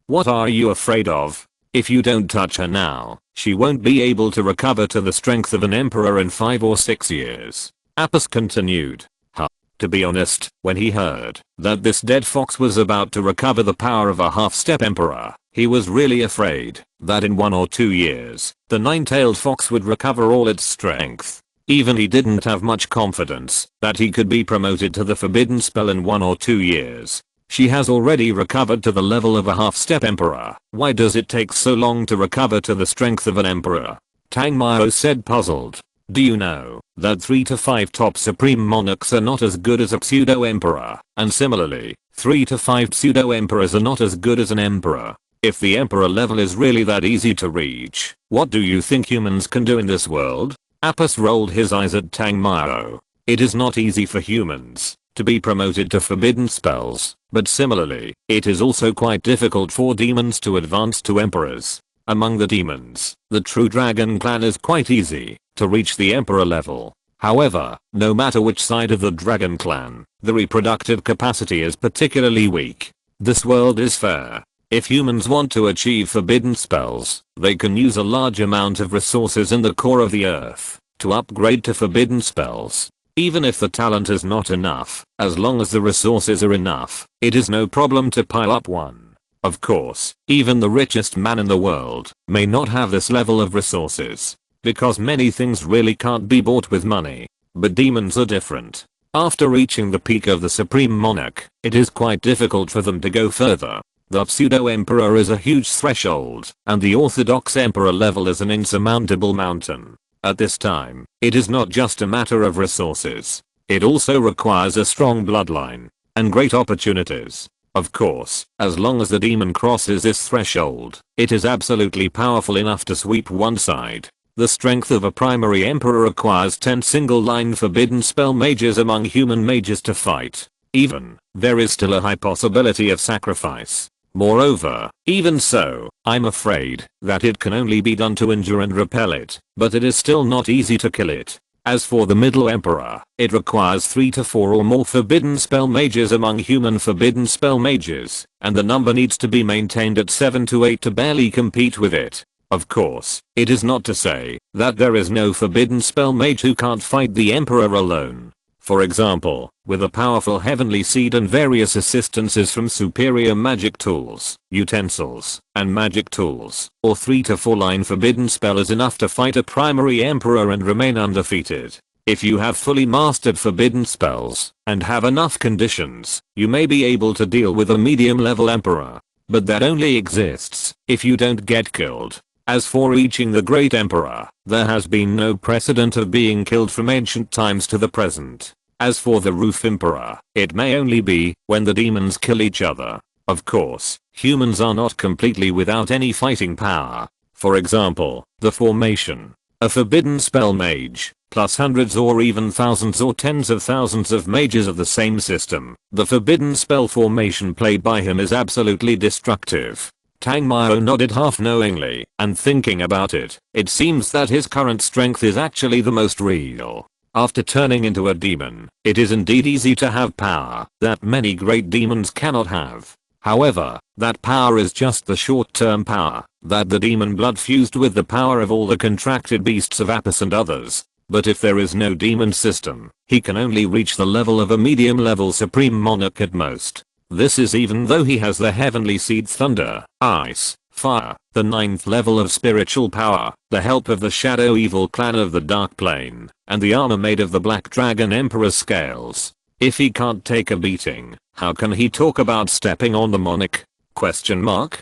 What are you afraid of? If you don't touch her now, she won't be able to recover to the strength of an emperor in 5 or 6 years. Apis continued. Huh. To be honest, when he heard that this dead fox was about to recover the power of a half-step emperor, he was really afraid that in 1 or 2 years, the nine-tailed fox would recover all its strength. Even he didn't have much confidence that he could be promoted to the forbidden spell in 1 or 2 years. She has already recovered to the level of a half-step emperor. Why does it take so long to recover to the strength of an emperor? Tang Mao said, puzzled. Do you know that 3 to 5 top supreme monarchs are not as good as a pseudo-emperor, and similarly, 3 to 5 pseudo-emperors are not as good as an emperor? If the emperor level is really that easy to reach, what do you think humans can do in this world? Apis rolled his eyes at Tang Mao. It is not easy for humans to be promoted to forbidden spells, but similarly, it is also quite difficult for demons to advance to emperors. Among the demons, the true dragon clan is quite easy to reach the emperor level. However, no matter which side of the dragon clan, the reproductive capacity is particularly weak. This world is fair. If humans want to achieve forbidden spells, they can use a large amount of resources in the core of the earth to upgrade to forbidden spells. Even if the talent is not enough, as long as the resources are enough, it is no problem to pile up one. Of course, even the richest man in the world may not have this level of resources, because many things really can't be bought with money. But demons are different. After reaching the peak of the Supreme Monarch, it is quite difficult for them to go further. The Pseudo-Emperor is a huge threshold, and the Orthodox Emperor level is an insurmountable mountain. At this time, it is not just a matter of resources. It also requires a strong bloodline and great opportunities. Of course, as long as the demon crosses this threshold, it is absolutely powerful enough to sweep one side. The strength of a primary emperor requires 10 single-line forbidden spell mages among human mages to fight. Even, there is still a high possibility of sacrifice. Moreover, even so, I'm afraid that it can only be done to injure and repel it, but it is still not easy to kill it. As for the middle emperor, it requires 3 to 4 or more forbidden spell mages among human forbidden spell mages, and the number needs to be maintained at 7 to 8 to barely compete with it. Of course, it is not to say that there is no forbidden spell mage who can't fight the emperor alone. For example, with a powerful heavenly seed and various assistances from superior magic tools, utensils, and magic tools, or 3 to 4 line forbidden spell is enough to fight a primary emperor and remain undefeated. If you have fully mastered forbidden spells and have enough conditions, you may be able to deal with a medium level emperor. But that only exists if you don't get killed. As for reaching the great emperor, there has been no precedent of being killed from ancient times to the present. As for the roof emperor, it may only be when the demons kill each other. Of course, humans are not completely without any fighting power. For example, the formation. A forbidden spell mage, plus hundreds or even thousands or tens of thousands of mages of the same system. The forbidden spell formation played by him is absolutely destructive. Tang Mao nodded half knowingly, and thinking about it, it seems that his current strength is actually the most real. After turning into a demon, it is indeed easy to have power that many great demons cannot have. However, that power is just the short-term power that the demon blood fused with the power of all the contracted beasts of Apis and others. But if there is no demon system, he can only reach the level of a medium-level Supreme Monarch at most. This is even though he has the heavenly seed thunder, ice, fire, the 9th level of spiritual power, the help of the shadow evil clan of the dark plane, and the armor made of the black dragon emperor's scales. If he can't take a beating, how can he talk about stepping on the monarch? Question mark?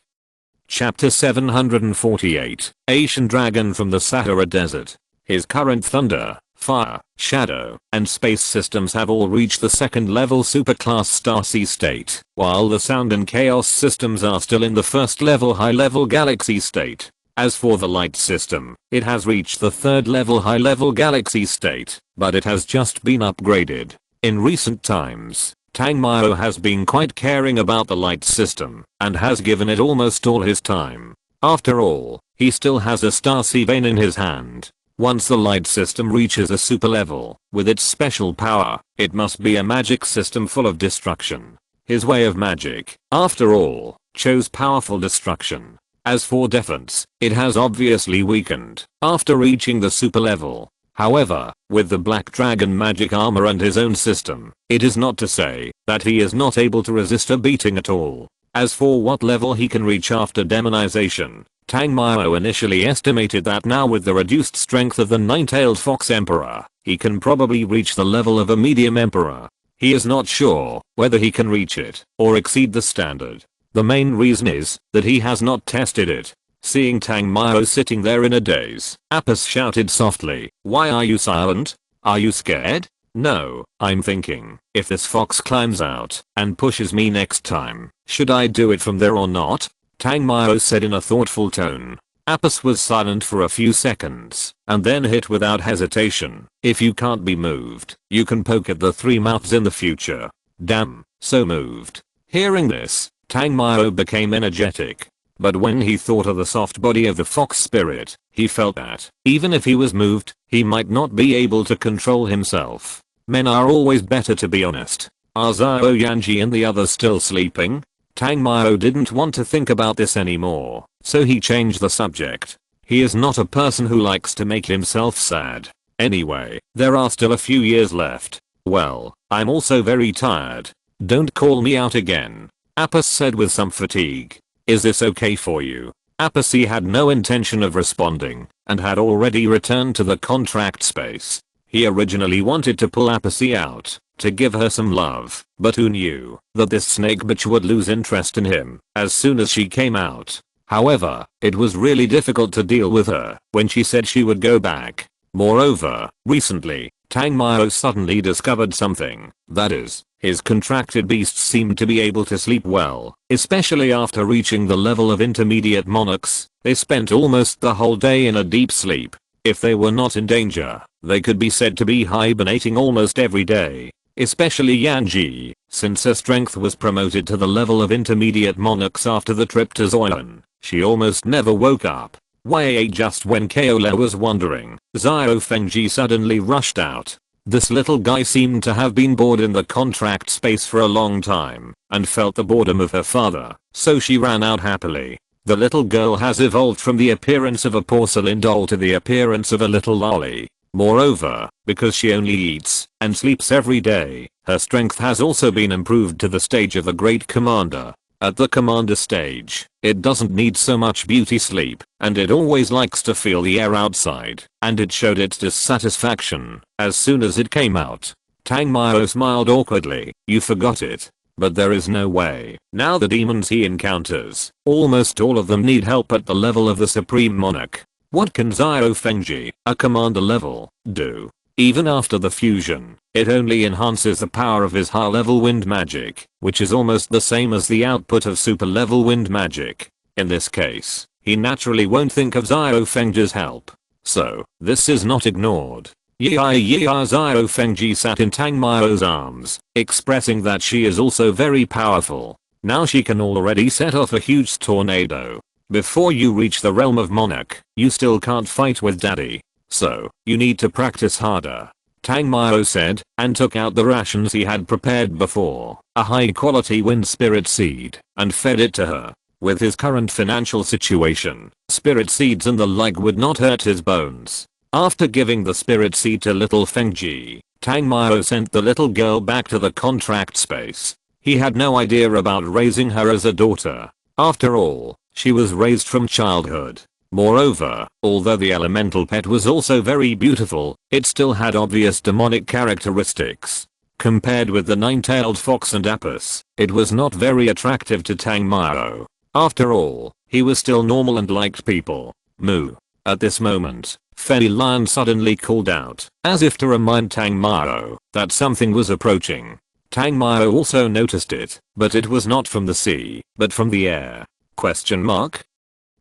Chapter 748, Asian Dragon from the Sahara Desert. His current thunder, fire, shadow, and space systems have all reached the 2nd level superclass Starsea state, while the sound and chaos systems are still in the 1st level high-level galaxy state. As for the light system, it has reached the 3rd level high-level galaxy state, but it has just been upgraded. In recent times, Tang Mao has been quite caring about the light system, and has given it almost all his time. After all, he still has a Starsea vein in his hand. Once the light system reaches a super level, with its special power, it must be a magic system full of destruction. His way of magic, after all, chose powerful destruction. As for defense, it has obviously weakened after reaching the super level. However, with the Black Dragon magic armor and his own system, it is not to say that he is not able to resist a beating at all. As for what level he can reach after demonization, Tang Mao initially estimated that now with the reduced strength of the nine-tailed fox emperor, he can probably reach the level of a medium emperor. He is not sure whether he can reach it or exceed the standard. The main reason is that he has not tested it. Seeing Tang Mao sitting there in a daze, Apis shouted softly, "Why are you silent? Are you scared?" "No, I'm thinking, if this fox climbs out and pushes me next time, should I do it from there or not?" Tang Mao said in a thoughtful tone. Apis was silent for a few seconds, and then hit without hesitation, "If you can't be moved, you can poke at the three mouths in the future." Damn, so moved. Hearing this, Tang Mao became energetic. But when he thought of the soft body of the fox spirit, he felt that, even if he was moved, he might not be able to control himself. Men are always better, to be honest. Are Zhao Yanji and the others still sleeping? Tang Mao didn't want to think about this anymore, so he changed the subject. He is not a person who likes to make himself sad. Anyway, there are still a few years left. Well, I'm also very tired. Don't call me out again, Apis said with some fatigue. Is this okay for you? Apis had no intention of responding and had already returned to the contract space. He originally wanted to pull Apis out to give her some love, but who knew that this snake bitch would lose interest in him as soon as she came out. However, it was really difficult to deal with her when she said she would go back. Moreover, recently, Tang Mao suddenly discovered something. That is, his contracted beasts seemed to be able to sleep well, especially after reaching the level of intermediate monarchs. They spent almost the whole day in a deep sleep. If they were not in danger, they could be said to be hibernating almost every day. Especially Yanji, since her strength was promoted to the level of intermediate monarchs after the trip to Zoyan. She almost never woke up. Just when Kaola was wondering, Zhao Fengji suddenly rushed out. This little guy seemed to have been bored in the contract space for a long time and felt the boredom of her father, so she ran out happily. The little girl has evolved from the appearance of a porcelain doll to the appearance of a little lolly. Moreover, because she only eats and sleeps every day, her strength has also been improved to the stage of a great commander. At the commander stage, it doesn't need so much beauty sleep, and it always likes to feel the air outside, and it showed its dissatisfaction as soon as it came out. Tang Mao smiled awkwardly. You forgot it. But there is no way. Now the demons he encounters, almost all of them need help at the level of the Supreme Monarch. What can Zhao Fengji, a commander level, do? Even after the fusion, it only enhances the power of his high level wind magic, which is almost the same as the output of super level wind magic. In this case, he naturally won't think of Zhao Fengji's help. So, this is not ignored. Zhao Fengji sat in Tang Mao's arms, expressing that she is also very powerful. Now she can already set off a huge tornado. Before you reach the realm of Monarch, you still can't fight with daddy. So, you need to practice harder. Tang Mao said, and took out the rations he had prepared before, a high quality wind spirit seed, and fed it to her. With his current financial situation, spirit seeds and the like would not hurt his bones. After giving the spirit seed to little Fengji, Tang Mao sent the little girl back to the contract space. He had no idea about raising her as a daughter. After all, she was raised from childhood. Moreover, although the elemental pet was also very beautiful, it still had obvious demonic characteristics. Compared with the nine-tailed fox and Apis, it was not very attractive to Tang Mao. After all, he was still normal and liked people. Moo. At this moment, Fei Lion suddenly called out, as if to remind Tang Mao that something was approaching. Tang Mao also noticed it, but it was not from the sea, but from the air. Question mark?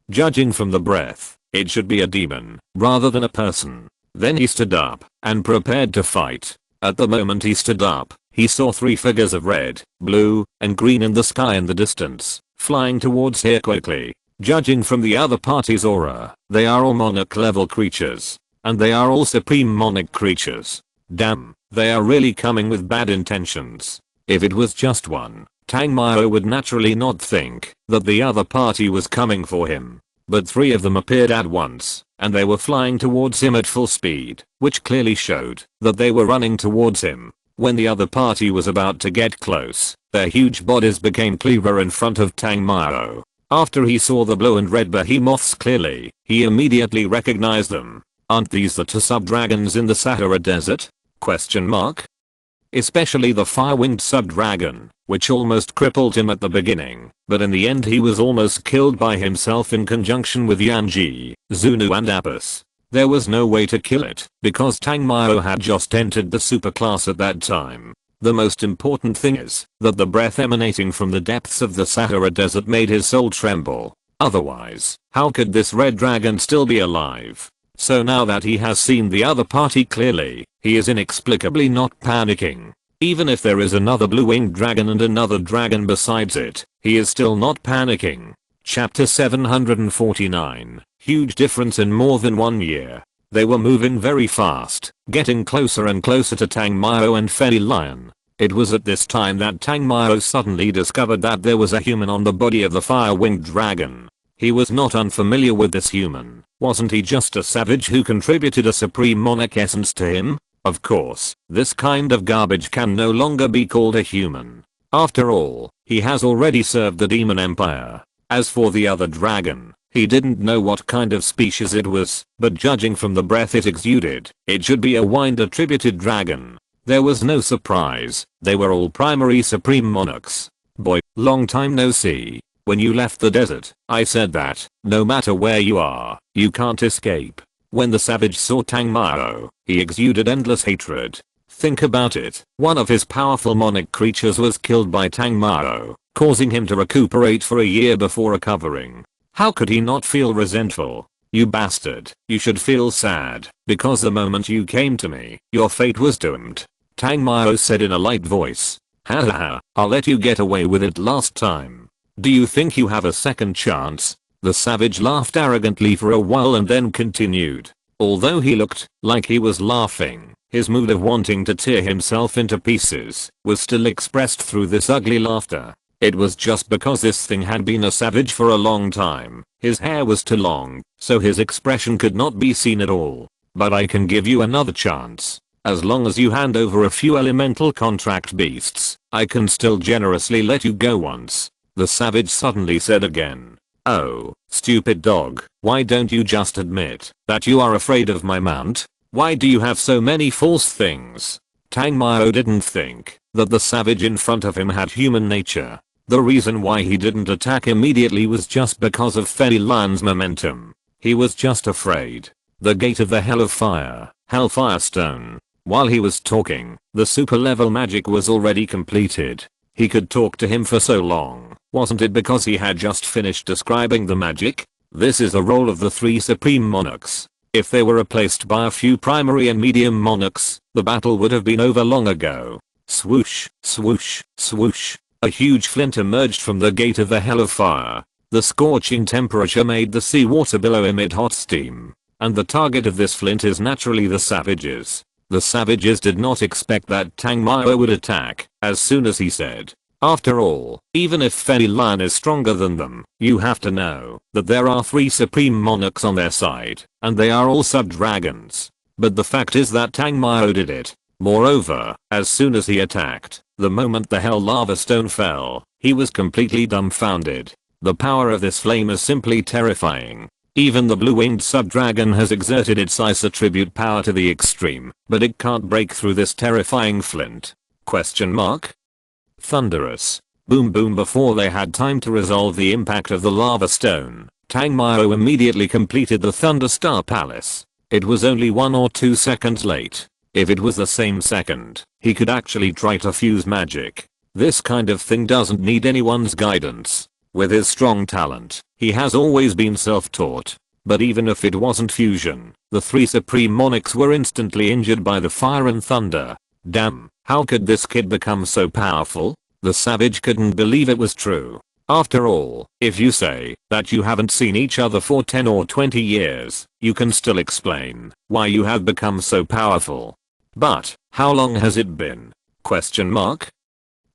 Judging from the breath, it should be a demon, rather than a person. Then he stood up, and prepared to fight. At the moment he stood up, he saw three figures of red, blue, and green in the sky in the distance, flying towards here quickly. Judging from the other party's aura, they are all monarch level creatures. And they are all supreme monarch creatures. Damn, they are really coming with bad intentions. If it was just one, Tang Mao would naturally not think that the other party was coming for him. But three of them appeared at once, and they were flying towards him at full speed, which clearly showed that they were running towards him. When the other party was about to get close, their huge bodies became clearer in front of Tang Mao. After he saw the blue and red behemoths clearly, he immediately recognized them. Aren't these the two sub-dragons in the Sahara Desert? Question mark. Especially the fire-winged sub-dragon, which almost crippled him at the beginning, but in the end he was almost killed by himself in conjunction with Yanji, Zunu and Apis. There was no way to kill it, because Tang Mao had just entered the superclass at that time. The most important thing is that the breath emanating from the depths of the Sahara Desert made his soul tremble. Otherwise, how could this red dragon still be alive? So now that he has seen the other party clearly, he is inexplicably not panicking. Even if there is another blue-winged dragon and another dragon besides it, he is still not panicking. Chapter 749. Huge difference in more than 1 year. They were moving very fast, getting closer and closer to Tang Mao and Fei Lion. It was at this time that Tang Mao suddenly discovered that there was a human on the body of the fire-winged dragon. He was not unfamiliar with this human. Wasn't he just a savage who contributed a supreme monarch essence to him? Of course, this kind of garbage can no longer be called a human. After all, he has already served the demon empire. As for the other dragon, he didn't know what kind of species it was, but judging from the breath it exuded, it should be a wind-attributed dragon. There was no surprise, they were all primary supreme monarchs. Boy, long time no see. When you left the desert, I said that, no matter where you are, you can't escape. When the savage saw Tang Mao, he exuded endless hatred. Think about it, one of his powerful monarch creatures was killed by Tang Mao, causing him to recuperate for a year before recovering. How could he not feel resentful? You bastard, you should feel sad, because the moment you came to me, your fate was doomed. Tang Mao said in a light voice. Ha ha ha, I'll let you get away with it last time. Do you think you have a second chance? The savage laughed arrogantly for a while and then continued. Although he looked like he was laughing, his mood of wanting to tear himself into pieces was still expressed through this ugly laughter. It was just because this thing had been a savage for a long time. His hair was too long, so his expression could not be seen at all. But I can give you another chance. As long as you hand over a few elemental contract beasts, I can still generously let you go once. The savage suddenly said again. Oh, stupid dog, why don't you just admit that you are afraid of my mount? Why do you have so many false things? Tang Mao didn't think that the savage in front of him had human nature. The reason why he didn't attack immediately was just because of Fei Lion's momentum. He was just afraid. The gate of the Hell of Fire, Hellfire Stone. While he was talking, the super level magic was already completed. He could talk to him for so long, wasn't it because he had just finished describing the magic? This is the role of the 3 supreme monarchs. If they were replaced by a few primary and medium monarchs, the battle would have been over long ago. Swoosh, swoosh, swoosh. A huge flint emerged from the gate of the Hell of Fire. The scorching temperature made the seawater below emit hot steam. And the target of this flint is naturally the savages. The savages did not expect that Tang Mao would attack, as soon as he said. After all, even if Fei Lion is stronger than them, you have to know that there are 3 supreme monarchs on their side, and they are all sub-dragons. But the fact is that Tang Mao did it. Moreover, as soon as he attacked, the moment the Hell Lava Stone fell, he was completely dumbfounded. The power of this flame is simply terrifying. Even the blue-winged sub-dragon has exerted its ice attribute power to the extreme, but it can't break through this terrifying flint. Question mark? Thunderous. Boom boom. Before they had time to resolve the impact of the lava stone, Tang Mao immediately completed the Thunderstar Palace. It was only 1 or 2 seconds late. If it was the same second, he could actually try to fuse magic. This kind of thing doesn't need anyone's guidance. With his strong talent, he has always been self-taught. But even if it wasn't fusion, the 3 supreme monarchs were instantly injured by the fire and thunder. Damn, how could this kid become so powerful? The savage couldn't believe it was true. After all, if you say that you haven't seen each other for 10 or 20 years, you can still explain why you have become so powerful. But, how long has it been? Question mark?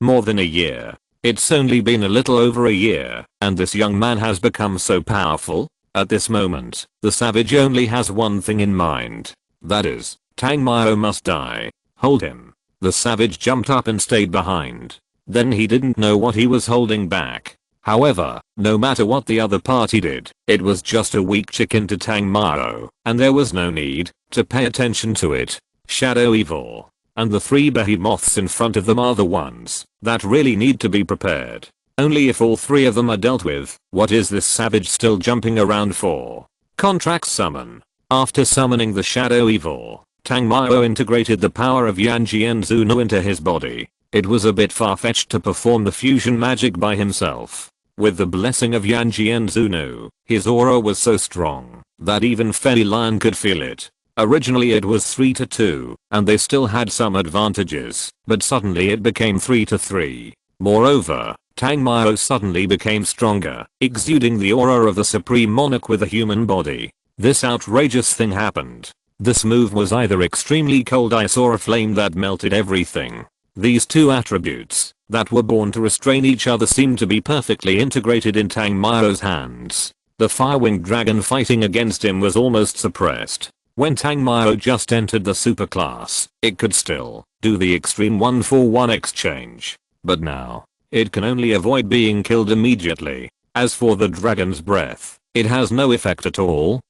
More than a year. It's only been a little over a year, and this young man has become so powerful. At this moment, the savage only has one thing in mind. That is, Tang Mao must die. Hold him. The savage jumped up and stayed behind. Then he didn't know what he was holding back. However, no matter what the other party did, it was just a weak chicken to Tang Mao, and there was no need to pay attention to it. Shadow Evil. And the 3 behemoths in front of them are the ones that really need to be prepared. Only if all 3 of them are dealt with, what is this savage still jumping around for? Contract summon. After summoning the Shadow Evil, Tang Mao integrated the power of Yanjian Zuno into his body. It was a bit far-fetched to perform the fusion magic by himself. With the blessing of Yanjian Zuno, his aura was so strong that even Fei Lion could feel it. Originally it was 3-2, and they still had some advantages, but suddenly it became 3-3. Moreover, Tang Mao suddenly became stronger, exuding the aura of the Supreme Monarch with a human body. This outrageous thing happened. This move was either extremely cold ice or a flame that melted everything. These two attributes, that were born to restrain each other, seemed to be perfectly integrated in Tang Mao's hands. The fire-winged dragon fighting against him was almost suppressed. When Tang Mao just entered the superclass, it could still do the extreme 1-for-1 exchange. But now, it can only avoid being killed immediately. As for the dragon's breath, it has no effect at all?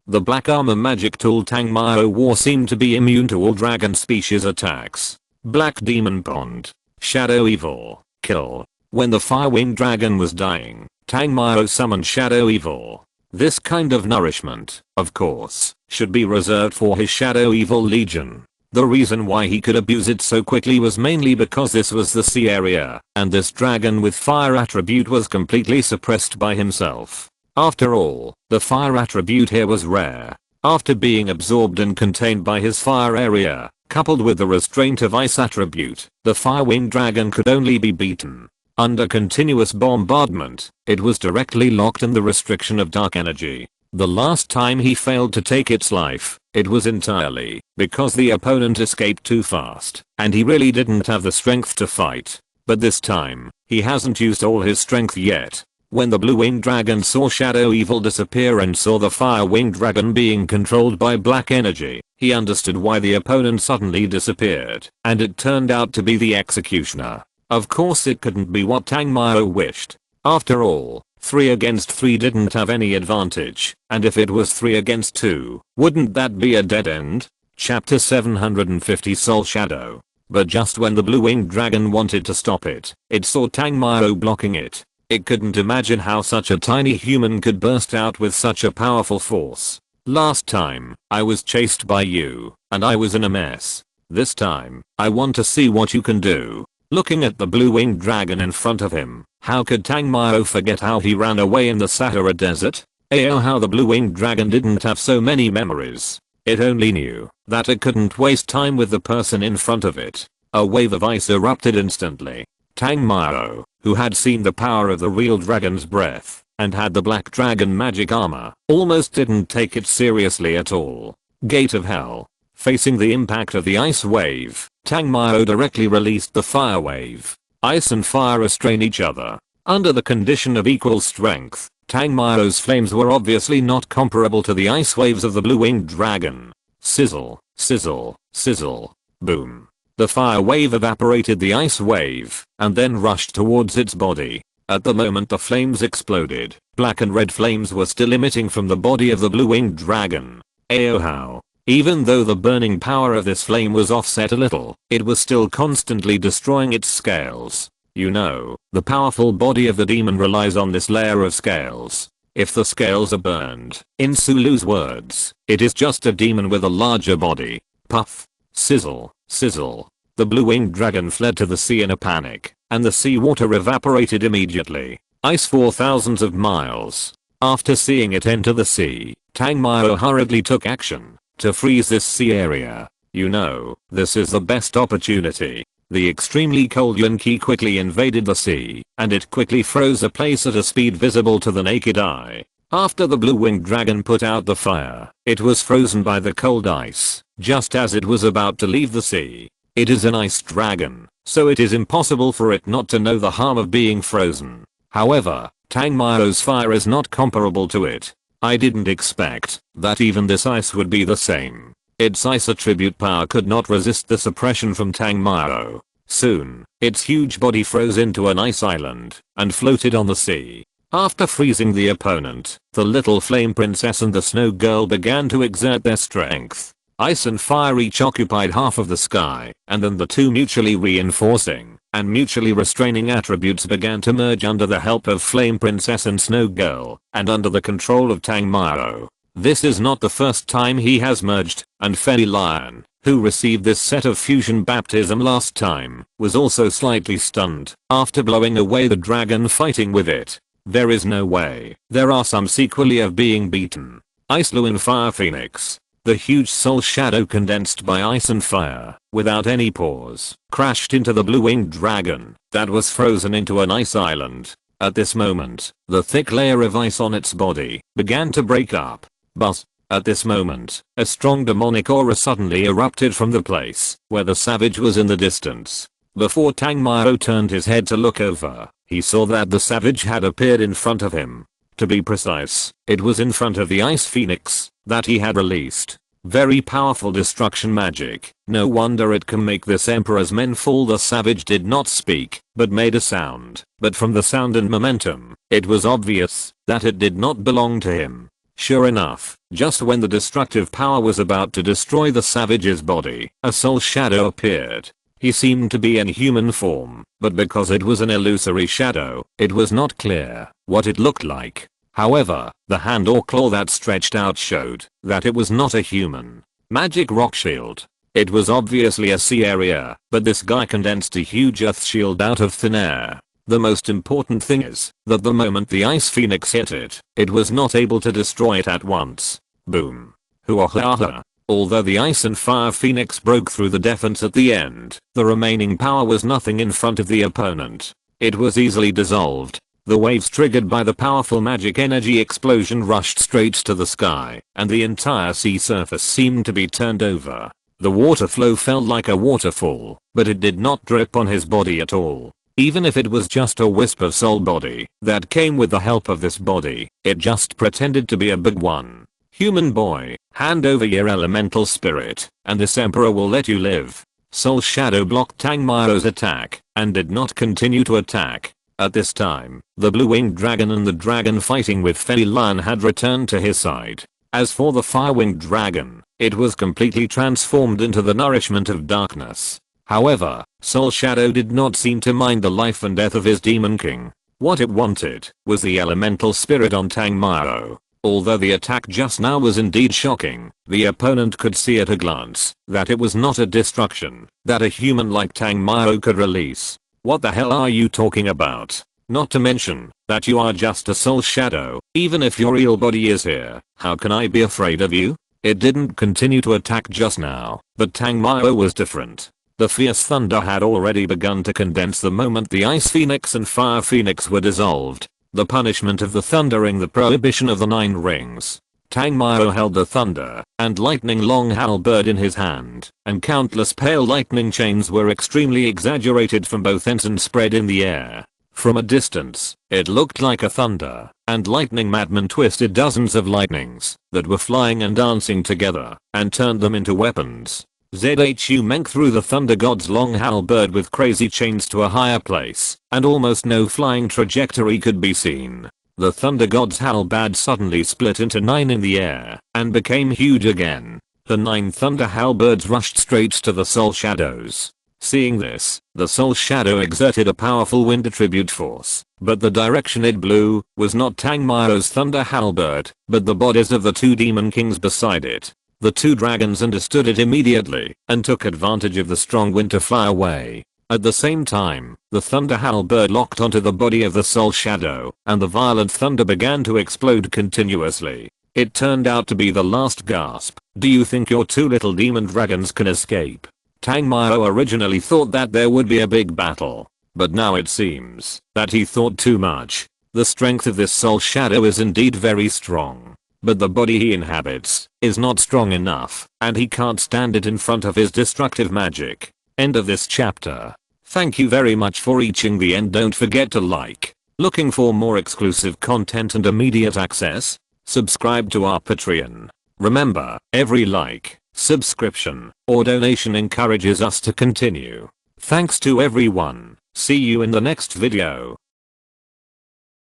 The black armor magic tool Tang Mao wore seemed to be immune to all dragon species attacks. Black Demon Pond. Shadow Evil. Kill. When the fire-winged dragon was dying, Tang Mao summoned Shadow Evil. This kind of nourishment, of course, should be reserved for his Shadow Evil Legion. The reason why he could abuse it so quickly was mainly because this was the sea area, and this dragon with fire attribute was completely suppressed by himself. After all, the fire attribute here was rare. After being absorbed and contained by his fire area, coupled with the restraint of ice attribute, the fire-winged dragon could only be beaten. Under continuous bombardment, it was directly locked in the restriction of dark energy. The last time he failed to take its life, it was entirely because the opponent escaped too fast, and he really didn't have the strength to fight. But this time, he hasn't used all his strength yet. When the blue-winged dragon saw Shadow Evil disappear and saw the fire-winged dragon being controlled by black energy, he understood why the opponent suddenly disappeared, and it turned out to be the executioner. Of course it couldn't be what Tang Mao wished. After all, 3 against 3 didn't have any advantage, and if it was 3 against 2, wouldn't that be a dead end? Chapter 750 Soul Shadow. But just when the blue-winged dragon wanted to stop it, it saw Tang Mao blocking it. It couldn't imagine how such a tiny human could burst out with such a powerful force. Last time, I was chased by you, and I was in a mess. This time, I want to see what you can do. Looking at the blue-winged dragon in front of him, how could Tang Mao forget how he ran away in the Sahara Desert? How the blue-winged dragon didn't have so many memories. It only knew that it couldn't waste time with the person in front of it. A wave of ice erupted instantly. Tang Mao, who had seen the power of the real dragon's breath, and had the black dragon magic armor, almost didn't take it seriously at all. Gate of Hell. Facing the impact of the ice wave, Tang Mao directly released the fire wave. Ice and fire restrain each other. Under the condition of equal strength, Tang Mao's flames were obviously not comparable to the ice waves of the blue-winged dragon. Sizzle, sizzle, sizzle, boom. The fire wave evaporated the ice wave, and then rushed towards its body. At the moment the flames exploded, black and red flames were still emitting from the body of the blue-winged dragon. How? Even though the burning power of this flame was offset a little, it was still constantly destroying its scales. You know, the powerful body of the demon relies on this layer of scales. If the scales are burned, in Sulu's words, it is just a demon with a larger body. Puff. Sizzle. Sizzle. The blue-winged dragon fled to the sea in a panic, and the seawater evaporated immediately. Ice for thousands of miles. After seeing it enter the sea, Tang Mao hurriedly took action to freeze this sea area. You know, this is the best opportunity. The extremely cold Yunqi quickly invaded the sea, and it quickly froze the place at a speed visible to the naked eye. After the blue-winged dragon put out the fire, it was frozen by the cold ice, just as it was about to leave the sea. It is an ice dragon, so it is impossible for it not to know the harm of being frozen. However, Tang Mao's fire is not comparable to it. I didn't expect that even this ice would be the same. Its ice attribute power could not resist the suppression from Tang Mao. Soon, its huge body froze into an ice island and floated on the sea. After freezing the opponent, the little flame princess and the snow girl began to exert their strength. Ice and fire each occupied half of the sky, and then the two mutually reinforcing and mutually restraining attributes began to merge under the help of Flame Princess and Snow Girl, and under the control of Tang Mao. This is not the first time he has merged, and Fairy Lion, who received this set of fusion baptism last time, was also slightly stunned after blowing away the dragon fighting with it. There is no way there are some sequelae of being beaten. Ice Lu and Fire Phoenix. the huge soul shadow condensed by ice and fire, without any pause, crashed into the blue-winged dragon that was frozen into an ice island. At this moment, the thick layer of ice on its body began to break up. But, at this moment, a strong demonic aura suddenly erupted from the place where the savage was in the distance. Before Tang Mao turned his head to look over, he saw that the savage had appeared in front of him. To be precise, it was in front of the ice phoenix that he had released. Very powerful destruction magic. No wonder it can make this emperor's men fall. The savage did not speak, but made a sound. But from the sound and momentum, it was obvious that it did not belong to him. Sure enough, just when the destructive power was about to destroy the savage's body, a soul shadow appeared. He seemed to be in human form, but because it was an illusory shadow, it was not clear what it looked like. However, the hand or claw that stretched out showed that it was not a human. Magic rock shield. It was obviously a sea area, but this guy condensed a huge earth shield out of thin air. The most important thing is that the moment the ice phoenix hit it, it was not able to destroy it at once. Boom. Hoo-ah-ha-ha. Although the ice and fire phoenix broke through the defense at the end, the remaining power was nothing in front of the opponent. It was easily dissolved. The waves triggered by the powerful magic energy explosion rushed straight to the sky, and the entire sea surface seemed to be turned over. The water flow felt like a waterfall, but it did not drip on his body at all. Even if it was just a wisp of soul body that came with the help of this body, it just pretended to be a big one. Human boy, hand over your elemental spirit, and this emperor will let you live. Soul Shadow blocked Tang Mao's attack, and did not continue to attack. At this time, the blue-winged dragon and the dragon fighting with Fei Lion had returned to his side. As for the fire-winged dragon, it was completely transformed into the nourishment of darkness. However, Soul Shadow did not seem to mind the life and death of his demon king. What it wanted was the elemental spirit on Tang Mao. Although the attack just now was indeed shocking, the opponent could see at a glance that it was not a destruction that a human like Tang Mao could release. What the hell are you talking about? Not to mention that you are just a soul shadow. Even if your real body is here, how can I be afraid of you? It didn't continue to attack just now, but Tang Mao was different. The fierce thunder had already begun to condense the moment the ice phoenix and fire phoenix were dissolved. The punishment of the thundering, the prohibition of the 9 rings. Tang Mao held the thunder and lightning long halberd in his hand, and countless pale lightning chains were extremely exaggerated from both ends and spread in the air. From a distance, it looked like a thunder and lightning madman twisted dozens of lightnings that were flying and dancing together and turned them into weapons. Zhu Meng threw the thunder god's long halberd with crazy chains to a higher place, and almost no flying trajectory could be seen. The thunder god's halberd suddenly split into 9 in the air and became huge again. The 9 thunder halberds rushed straight to the soul shadows. Seeing this, the soul shadow exerted a powerful wind attribute force, but the direction it blew was not Tang Mao's thunder halberd, but the bodies of the 2 demon kings beside it. The 2 dragons understood it immediately and took advantage of the strong wind to fly away. At the same time, the thunder halberd locked onto the body of the soul shadow, and the violent thunder began to explode continuously. It turned out to be the last gasp. Do you think your 2 little demon dragons can escape? Tang Mao originally thought that there would be a big battle, but now it seems that he thought too much. The strength of this soul shadow is indeed very strong, but the body he inhabits is not strong enough, and he can't stand it in front of his destructive magic. End of this chapter. Thank you very much for reaching the end. Don't forget to like. Looking for more exclusive content and immediate access? Subscribe to our Patreon. Remember, every like, subscription, or donation encourages us to continue. Thanks to everyone. See you in the next video.